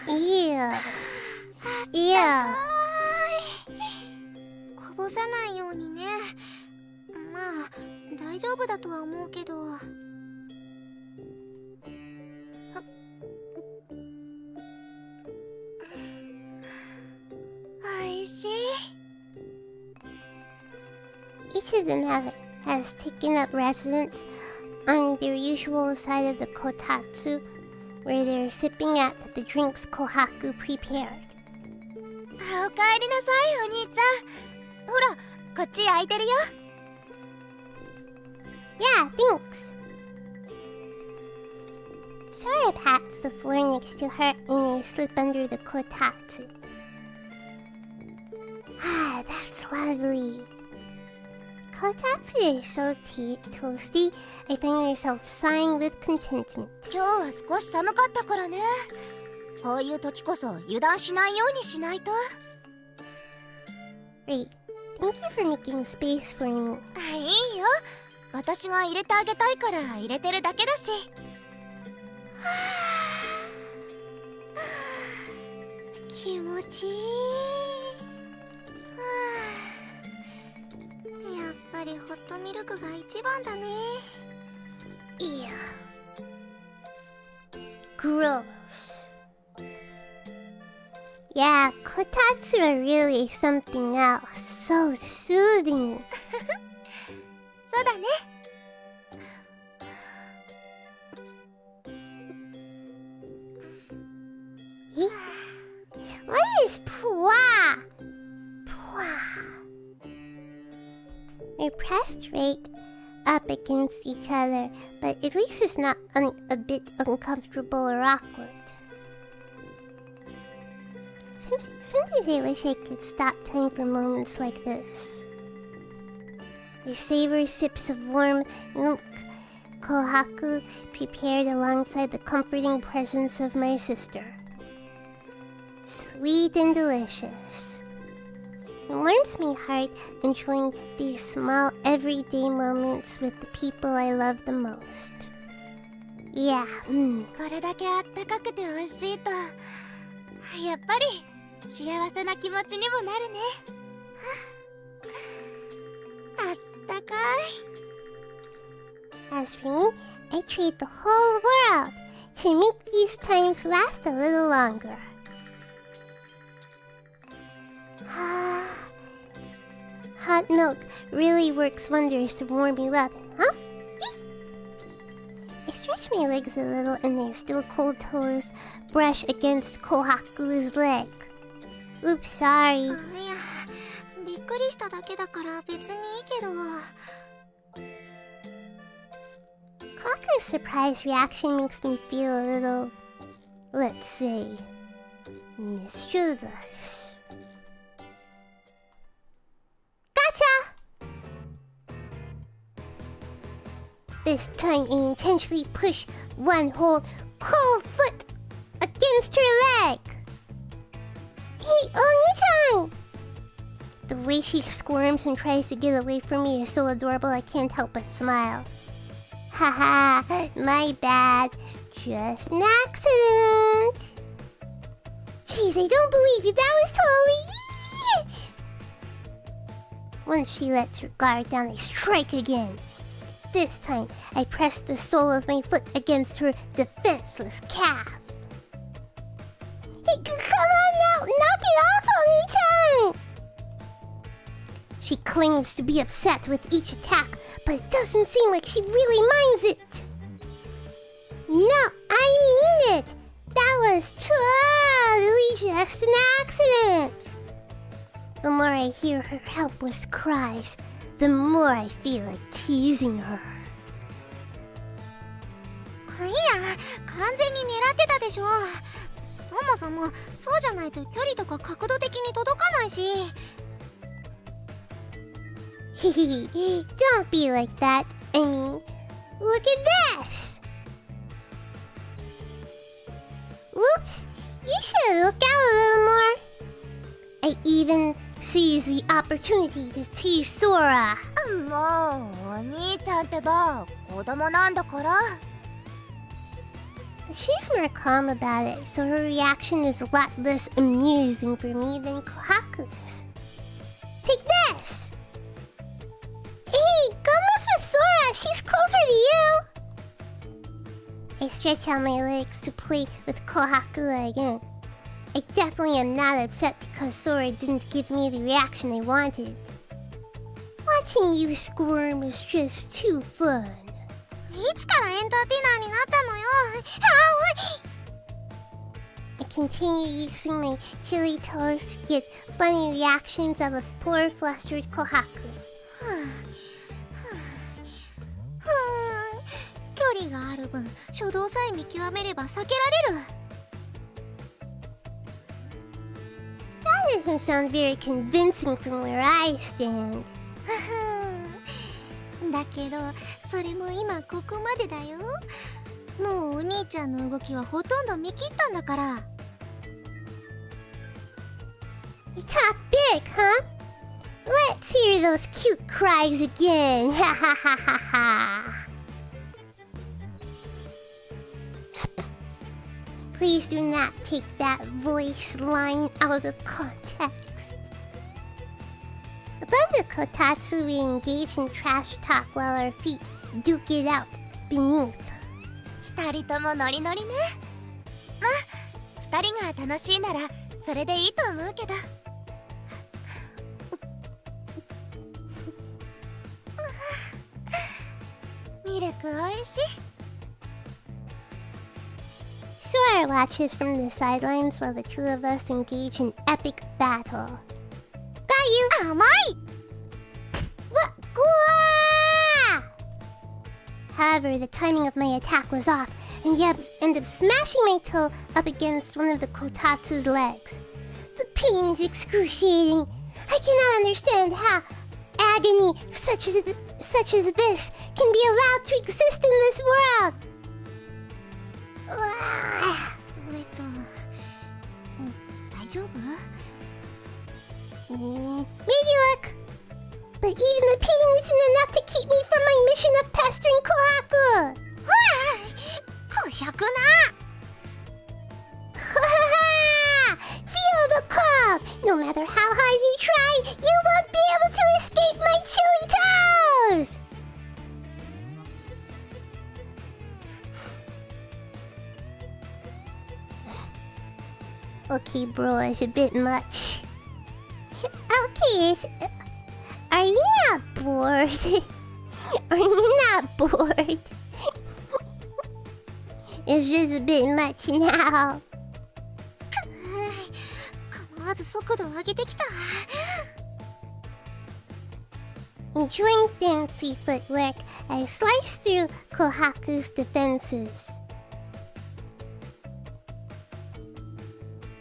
Ew. Ew. こぼさないようにね。まあ大丈夫だとは思うけど。おいしい。 Each of them has taken up residence on their usual side of the kotatsu, where they're sipping at the drinks Kohaku prepared. おかえりなさいお兄ちゃん。ほらこっち空いてるよ。 Yeah, thanks. Sora pats the floor next to her and I slip under the kotatsu. Ah, that's lovely. Kotatsu is so toasty, I find myself sighing with contentment. 今日は少し寒かったからね。こういう時こそ油断しないようにしないと。 Great. Thank you for making space for me. いいよ。私が入れてあげたいから入れてるだけだし。気持ちいい。やっぱりホットミルクが一番だね。いや。Gross. Yeah, kotatsu are really something else. So soothing. そうだね。What is pwa? Pwa. They're pressed right up against each other, but at least it's not a bit uncomfortable or awkward. Sometimes I wish I could stop time for moments like this. I savor sips of warm milk kohaku prepared alongside the comforting presence of my sister. Sweet and delicious. It warms my heart enjoying these small everyday moments with the people I love the most. Yeah, これだけあったかくて美味しいとやっぱり幸せな気持ちにもなるね。あったかい。 As for me, I trade the whole world to make these times last a little longer. Hot milk really works wonders to warm me up, huh? I stretch my legs a little and their still cold toes brush against Kohaku's leg. Oops, sorry. いや、びっくりしただけだから別にいいけど。Kohaku's surprise reaction makes me feel a little, let's say, mischievous. Gotcha! This time I intentionally push one whole cold foot against her leg. Hey, Oni-chan! The way she squirms and tries to get away from me is so adorable I can't help but smile. Haha, my bad. Just an accident. Jeez, I don't believe you. That was totally... Once she lets her guard down, I strike again. This time, I press the sole of my foot against her defenseless calf. Hey, come on now! Knock it off, Oni-chan! She claims to be upset with each attack, but it doesn't seem like she really minds it. No, I mean it! That was totally just an accident! The more I hear her helpless cries, the more I feel like teasing her. いや、完全に狙ってたでしょ。そもそもそうじゃないと距離とか角度的に届かないし。Hehe, don't be like that. I mean, look at this! Whoops, you should look out a little more. I even seize the opportunity to tease Sora. もう、お兄ちゃんってば、子供なんだから。She's more calm about it, so her reaction is a lot less amusing for me than Kohaku's. Take this! Hey, go mess with Sora! She's closer to you! I stretch out my legs to play with Kohaku again. I definitely am not upset because Sora didn't give me the reaction I wanted. Watching you squirm is just too fun. いつからエンターテイナーになったのよ。I continue using my chili toes to get funny reactions of a poor flustered Kohaku. 距離がある分、初動さえ見極めれば避けられる。That doesn't sound very convincing from where I stand. だけど、それも今ここまでだよ。もうお兄ちゃんの動きはほとんど見切ったんだから。You talk big, huh? Let's hear those cute cries again. Ha ha ha ha ha. Please do not take that voice line out of context. Above the kotatsu, we engage in trash talk while our feet duke it out beneath. 二人ともノリノリね。まあ、二人が楽しいならそれでいいと思うけど。ミルクおいしい。Sora watches from the sidelines while the two of us engage in epic battle. Got you! 甘い。 What? However, the timing of my attack was off, and yet ended up smashing my toe up against one of the kotatsu's legs. The pain is excruciating. I cannot understand how agony such as this can be allowed to exist in this world. 大丈夫？ Maybe look. But even the pain isn't enough to keep me from my mission of pestering Kohaku. こしゃくな。 Feel the calm. No matter how hard you try, you won't be able to escape my chilly toes. Okay, bro, it's a bit much. Okay, are you not bored? Are you not bored? It's just a bit much now. 構わず速度を上げてきた。 Enjoying fancy footwork, I sliced through Kohaku's defenses.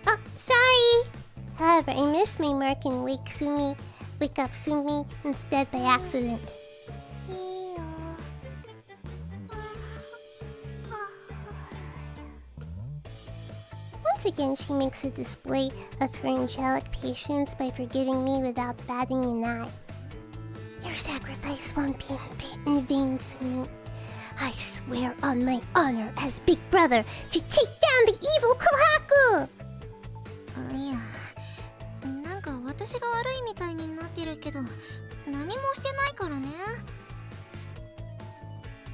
Oh, sorry! However, I missed my mark and wake up Sumi instead by accident. いいよ。Once again, she makes a display of her angelic patience by forgiving me without batting an eye. Your sacrifice won't be in vain, Sumi. I swear on my honor as Big Brother to take down the evil Kohaku! いや、なんか私が悪いみたいになってるけど、何もしてないからね。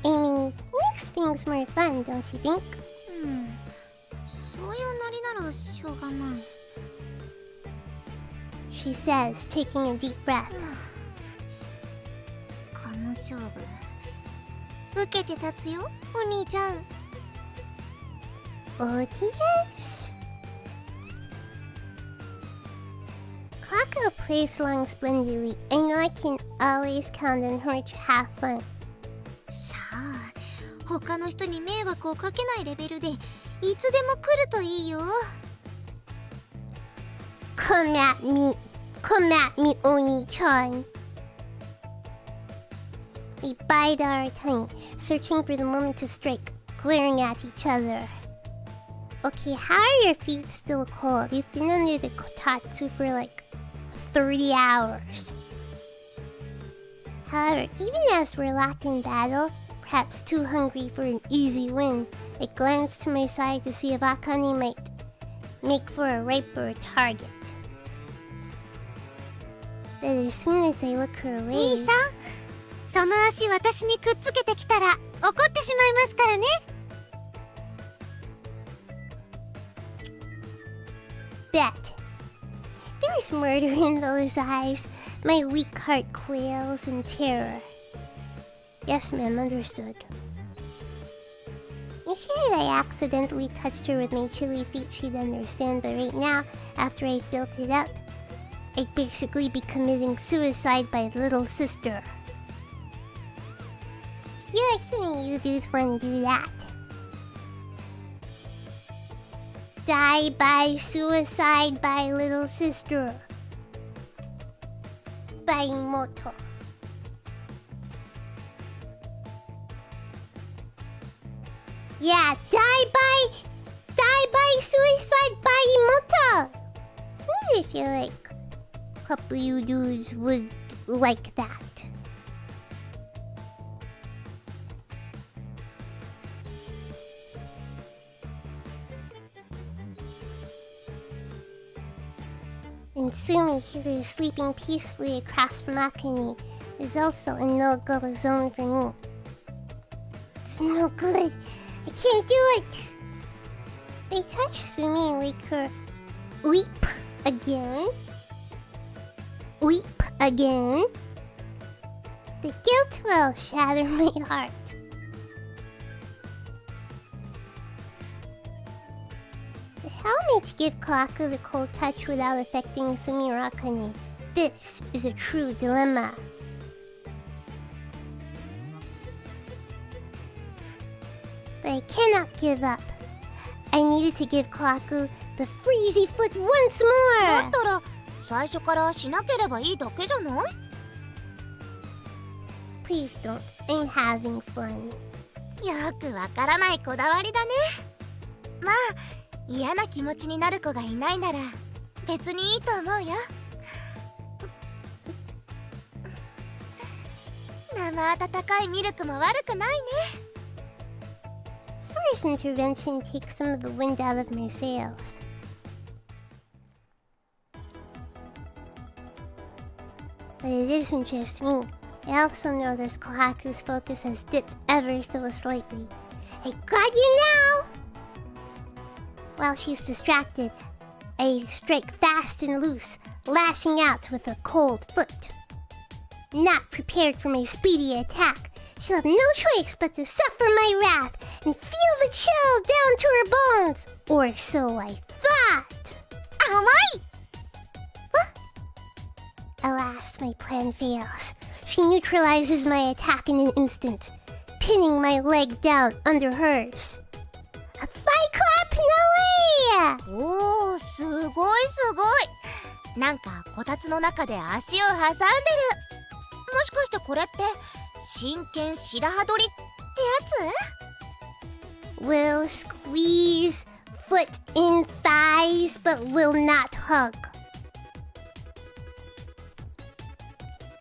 I mean, makes things more fun, don't you think? うん、そういうノリならしょうがない。She says, taking a deep breath. この勝負、受けて立つよ、お兄ちゃん。ODS? Kohaku plays along splendidly. I know I can always count on her to have fun. さあ、他の人に迷惑をかけないレベルでいつでも来るといいよ。 Come at me, Oni-chan. We bide our time, searching for the moment to strike, glaring at each other. Okay, how are your feet still cold? You've been under the kotatsu for like 30 hours. However, even as we're locked in battle, perhaps too hungry for an easy win, I glance to my side to see if Akane might make for a riper target. But as soon as I look her 兄 way... さん、その足私にくっつけてきたら怒ってしまいますからね。Bet. There's murder in those eyes. My weak heart quails in terror. Yes, ma'am, understood. I'm sure if I accidentally touched her with my chilly feet, she'd understand, but right now, after I've built it up, I'd basically be committing suicide by little sister. I feel like some of you dudes want to do that. Die by suicide by little sister. By moto. Yeah, die by suicide by moto. Sometimes I feel like a couple of you dudes would like that. And Sumi, who is sleeping peacefully across from Akane, is also a no-go zone for me. It's no good. I can't do it. I touch Sumi and wake her weep again. Weep again. The guilt will shatter my heart. How am I to give Kohaku the cold touch without affecting Sumi or Akane? This is a true dilemma. But I cannot give up. I needed to give Kohaku the freezy foot once だ more! ったら最初からしなければいいだけじゃない？ Please don't. I'm having fun. よくわからないこだわりだね。まあ嫌な気持ちになる子がいないなら別にいいと思うよ。生温かいミルクも悪くないね。Sora's intervention takes some of the wind out of my sails. But it isn't just me. I also notice Kohaku's focus has dipped ever so slightly. I got you now! While she's distracted, I strike fast and loose, lashing out with a cold foot. Not prepared for my speedy attack, she'll have no choice but to suffer my wrath and feel the chill down to her bones. Or so I thought. 甘い。 Alas, my plan fails. She neutralizes my attack in an instant, pinning my leg down under hers. A thigh clap, no way! おー、すごいすごい。なんかこたつの中で足を挟んでる。もしかしてこれって真剣白羽取りってやつ？ Will squeeze foot in thighs, but will not hug.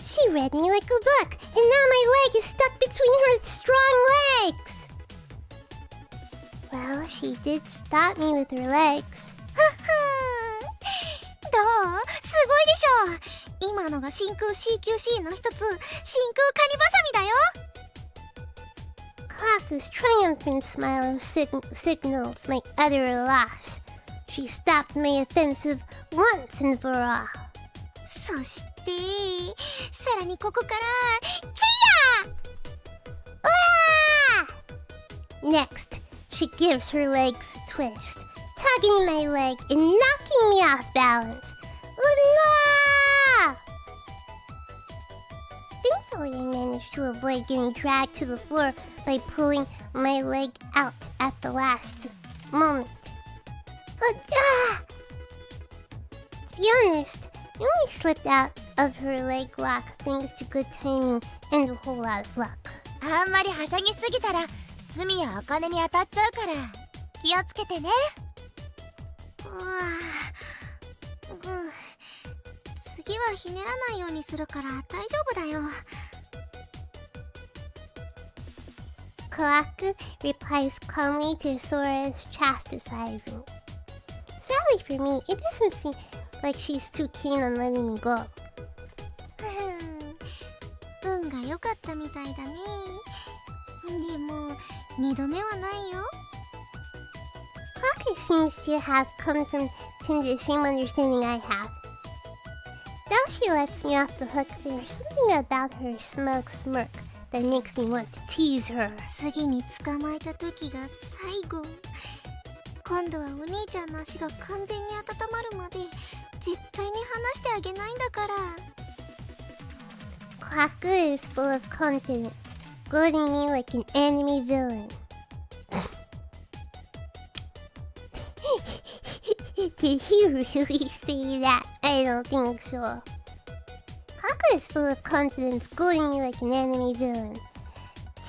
She read me like a book, and now my leg is stuck between her strong legs. Well, she did stop me with her legs. どう？すごいでしょ。今のが真空 CQC の一つ、真空カニバサミだよ。Kohaku's triumphant smile signals my utter loss. She stopped my offensive once and for all. そしてさらにここからチヤ！ Next, she gives her legs a twist, tugging my leg and knocking me off balance. No! Thankfully, I managed to avoid getting dragged to the floor by pulling my leg out at the last moment. To be honest, I only slipped out of her leg lock thanks to good timing and a whole lot of luck. あんまりはしゃぎすぎたら隅や茜に当たっちゃうから気をつけてね。次はひねらないようにするから大丈夫だよ。Kohaku replies calmly to Sora's chastising. Sadly for me, it doesn't seem like she's too keen on letting me go. 運が良かったみたいだね。でも二度目はないよ。Kohaku seems to have come to the same understanding I have. Now she lets me off the hook. There's something about her smug smirk that makes me want to tease her. 次に捕まえた時が最後。今度はお兄ちゃんの足が完全に温まるまで絶対に離してあげないんだから。Kohaku is full of confidence, gloating me like an anime villain. Did you really say that? I don't think so. Kohaku is full of confidence, gloating me like an anime villain. To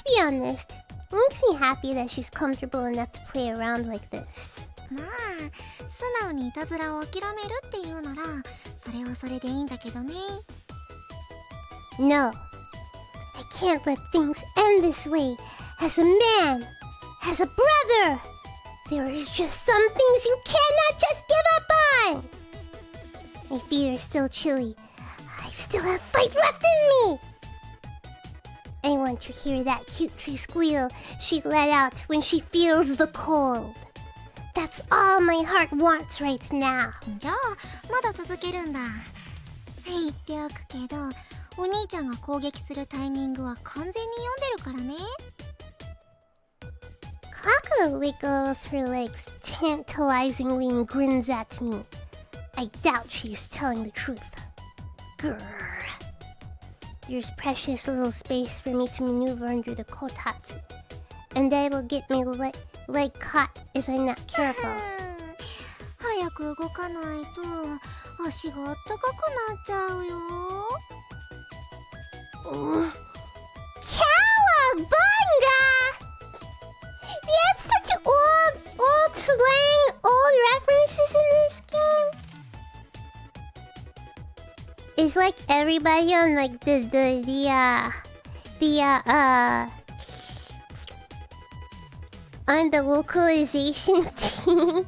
be honest, it makes me happy that she's comfortable enough to play around like this. まあ素直にいたずらを諦めるっていうならそれはそれでいいんだけどね。No, I can't let things end this way. As a man, as a brother, there is just some things you cannot just give up on. My feet are still chilly. I still have fight left in me. I want to hear that cutesy squeal she let out when she feels the cold. That's all my heart wants right now. じゃあまだ続けるんだ。言っておくけどお兄ちゃんが攻撃するタイミングは完全に読んでるからね。Kohaku wiggles her legs tantalizingly and grins at me. I doubt she's telling the truth. Grrr. There's precious little space for me to maneuver under the kotatsu, and I will get my leg caught if I'm not careful. 早く動かないと足があったかくなっちゃうよ。Cowabunga! We have such old slang, old references in this game. It's like everybody on like the on the localization team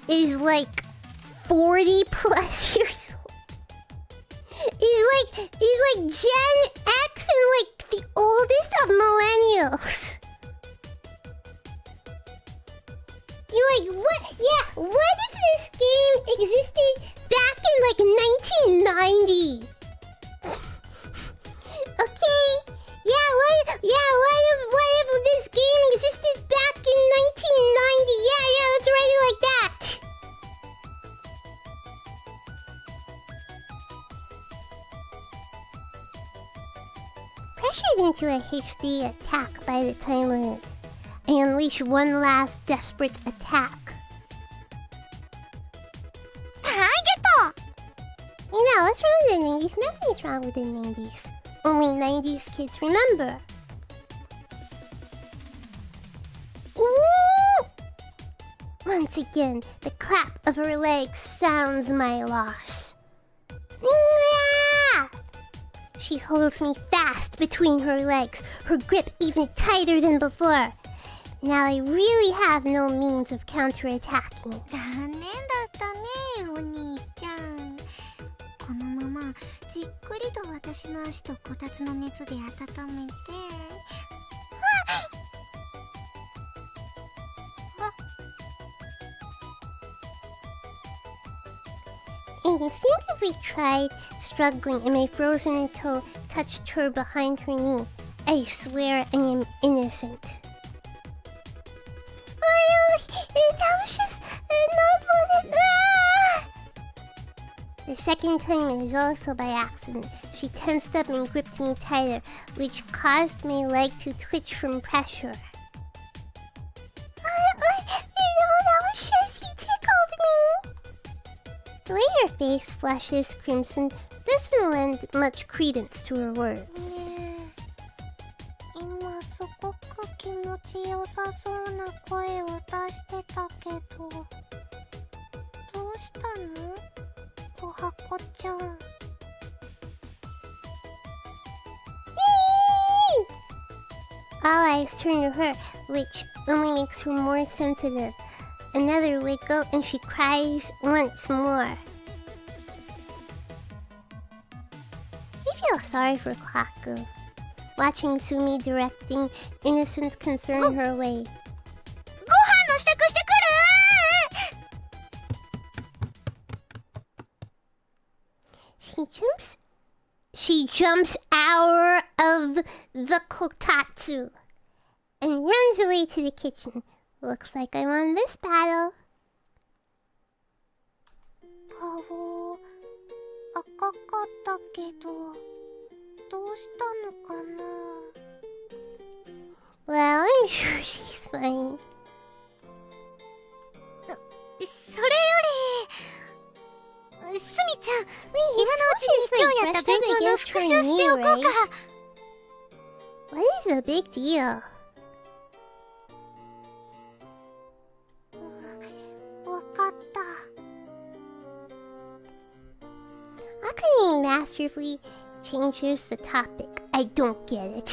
is like 40 plus years old. He's like Gen X and like the oldest of millennials. You're like, what? Yeah, what if this game existed back in like 1990? Okay, what if this game existed back in 1990? Yeah, let's write it like that. Pressured into a hasty attack by the time limit, I unleash one last desperate attack. You know, what's wrong with the 90s? Nothing's wrong with the 90s. Only 90s kids remember. Ooh! Once again, the clap of her legs sounds my loss. Yeah! She holds me fast between her legs, her grip even tighter than before. Now I really have no means of counterattacking. 残念だったね、お兄ちゃん。このままじっくりと私の足とこたつの熱で温めて。Instinctively tried struggling, and my frozen toe touched her behind her knee. I swear I am innocent. That was just not what it... The second time is also by accident. She tensed up and gripped me tighter, which caused my leg to twitch from pressure. That was just... He tickled me! The way her face flushes crimson doesn't lend much credence to her words. 今すごく気持ちよさそうな声を出してたけど、どうしたの？おはこちゃん。All eyes turn to her, which only makes her more sensitive. Another wiggle and she cries once more. I feel sorry for Kwaku. Watching Sumi directing innocent concern her way. ご飯の支度してくる！ She jumps out of the kotatsu and runs away to the kitchen. Looks like I won this battle. 顔赤かったけど、どうしたのかな？ Well, I'm sure she's fine. それよりスミちゃん、今のうちに今日やった勉強の復習しておこうか。 What is the big deal? わかった。 Akane masterfully changes the topic. I don't get it.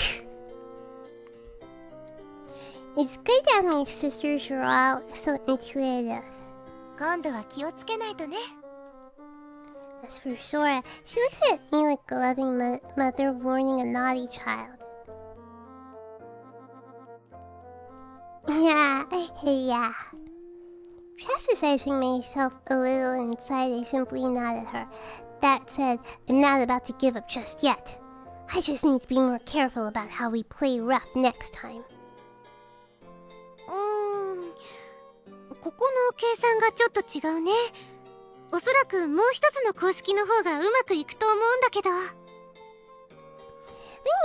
It's good that my sisters are all so intuitive. 今度は気をつけないとね。 As for Sora, she looks at me like a loving mother warning a naughty child. Yeah. Chastising myself a little inside, I simply nod at her. That said, I'm not about to give up just yet. I just need to be more careful about how we play rough next time. ここの計算がちょっと違うね。おそらくもう一つの公式の方がうまくいくと思うんだけど。 Let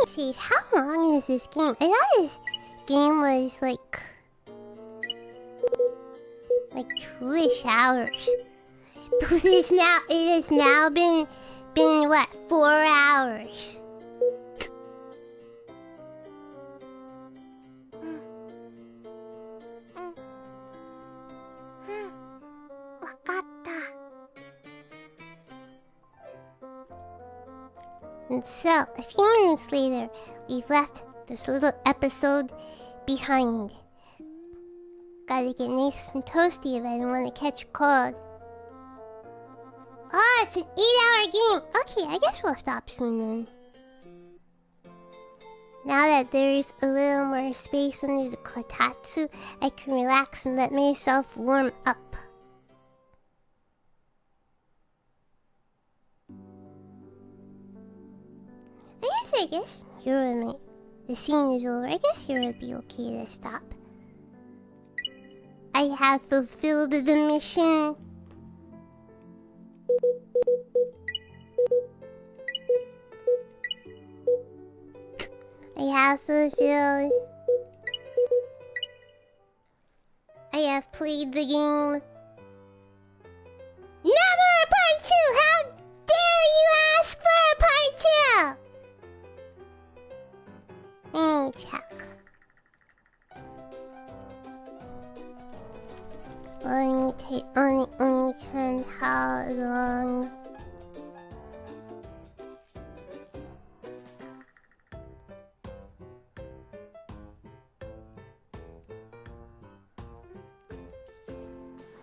me see, how long is this game? I thought this game was like 2-ish hours. Because it has now been what, 4 hours. わかった。And so, a few minutes later, we've left this little episode behind. Gotta get nice and toasty if I don't want to catch a cold. Oh, it's an 8-hour game. Okay, I guess we'll stop soon then. Now that there is a little more space under the kotatsu, I can relax and let myself warm up. I guess here would the scene is over. I guess here would be okay to stop. I have fulfilled the mission. I have fulfilled. I have played the game. Never a part 2! How dare you ask for a part 2? Let me check. Only turn how long?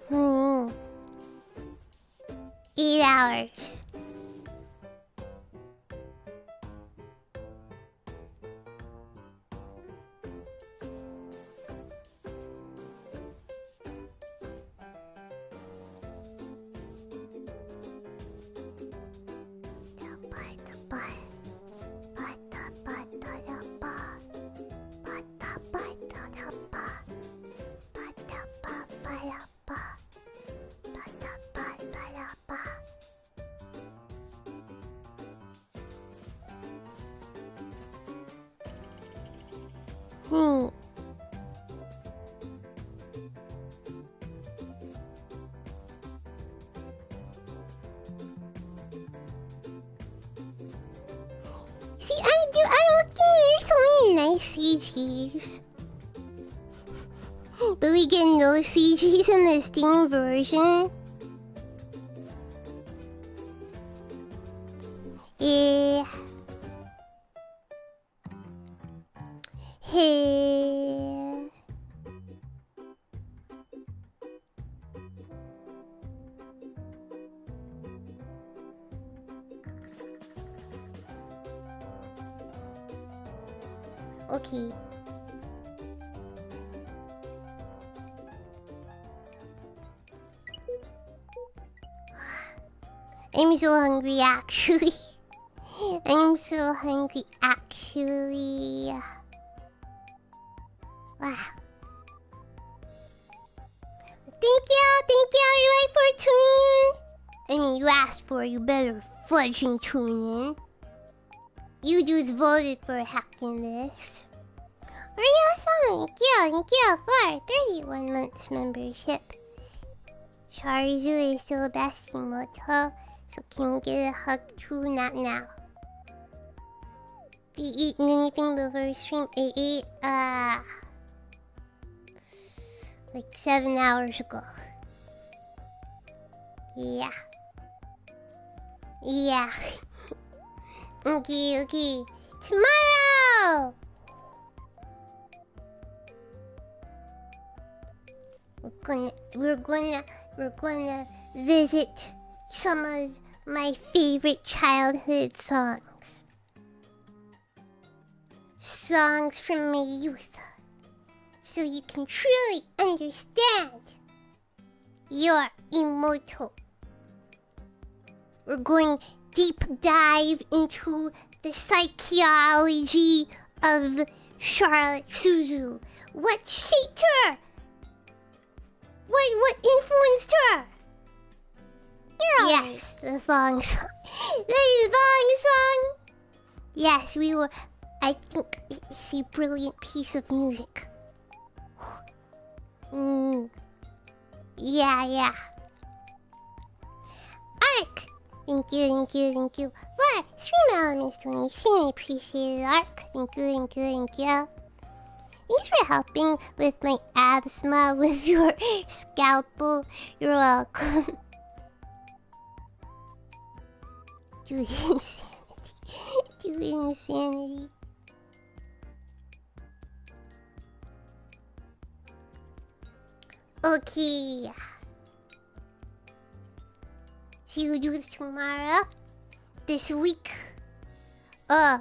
Hmm. 8 hours. See, I'm looking, there's so many nice CGs. But we get no CGs in the Steam version. Hey. Okay. I'm so hungry actually. I'm so hungry actually. Wow. Thank you everybody for tuning in. I mean, you asked for it, you better fudge and tune in. You dudes voted for hacking this. Thank you for 31 months membership. Chores is still best emoto, so can we get a hug too? Not now. Have you eaten anything before stream? I ate, like 7 hours ago. Yeah. Okay. Tomorrow! We're gonna visit some of my favorite childhood songs. Songs from my youth. So you can truly understand your emoto. We're going deep dive into the psychology of Charlotte Suzu. What shaped her? What influenced her? Yes, the thong song. The thong song. Yes, we were. I think it's a brilliant piece of music. Yeah. Arc. Thank you for stream elements donation. I appreciate it, Arc. Thank you. Thanks for helping with my asthma with your scalpel. You're welcome. Dude, insanity. Stupid insanity. Okay. See you do this tomorrow. This week. I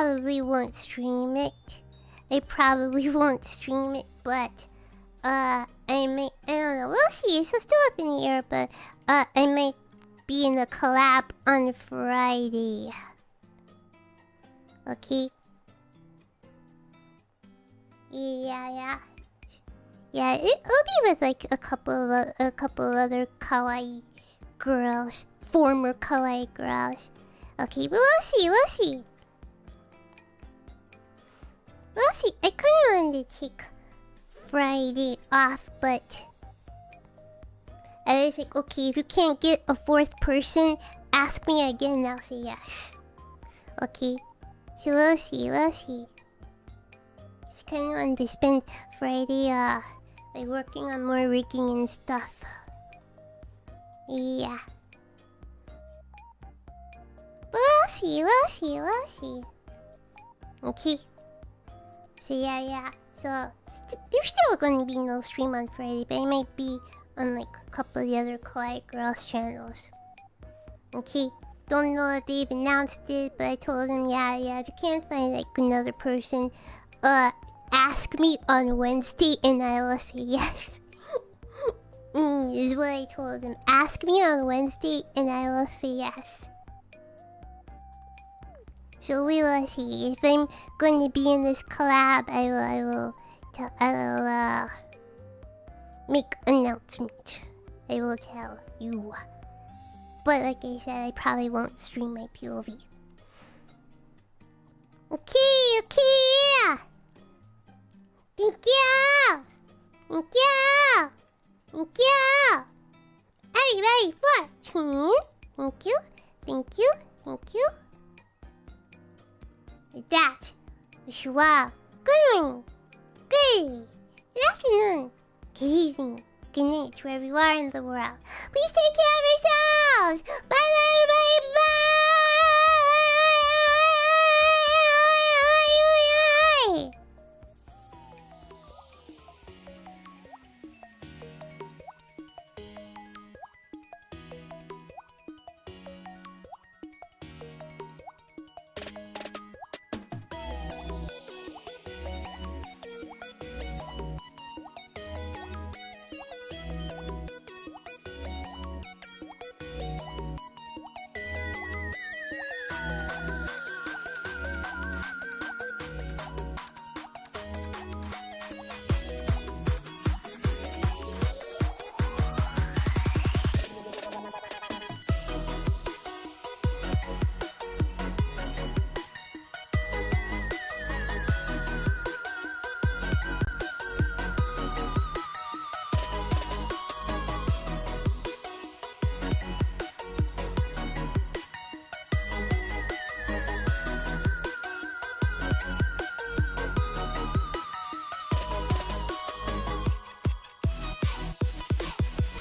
probably won't stream it. But I don't know. We'll see. It's still up in the air, but I might be in a collab on Friday. Okay. Yeah. It'll be with like a couple of other kawaii girls, former kawaii girls. Okay, but we'll see. I kind of wanted to take Friday off, but I was like, okay, if you can't get a fourth person, ask me again and I'll say yes. Okay, so we'll see. Just kind of wanted to spend Friday, like working on more rigging and stuff. Yeah. But we'll see. Okay. So yeah. So there's still gonna be no stream on Friday, but I might be on like a couple of the other kawaii girls channels. Okay. Don't know if they've announced it, but I told them yeah, if you can't find like another person, ask me on Wednesday and I will say yes. Is what I told them. Ask me on Wednesday and I will say yes. So we will see. If I'm going to be in this collab, I will make announcement. I will tell you. But like I said, I probably won't stream my POV. Okay. Thank you. Everybody for tuning. Thank you. With that, wish you all good morning, good afternoon, good evening, good night, wherever you are in the world. Please take care of yourselves. Bye, everybody. Bye.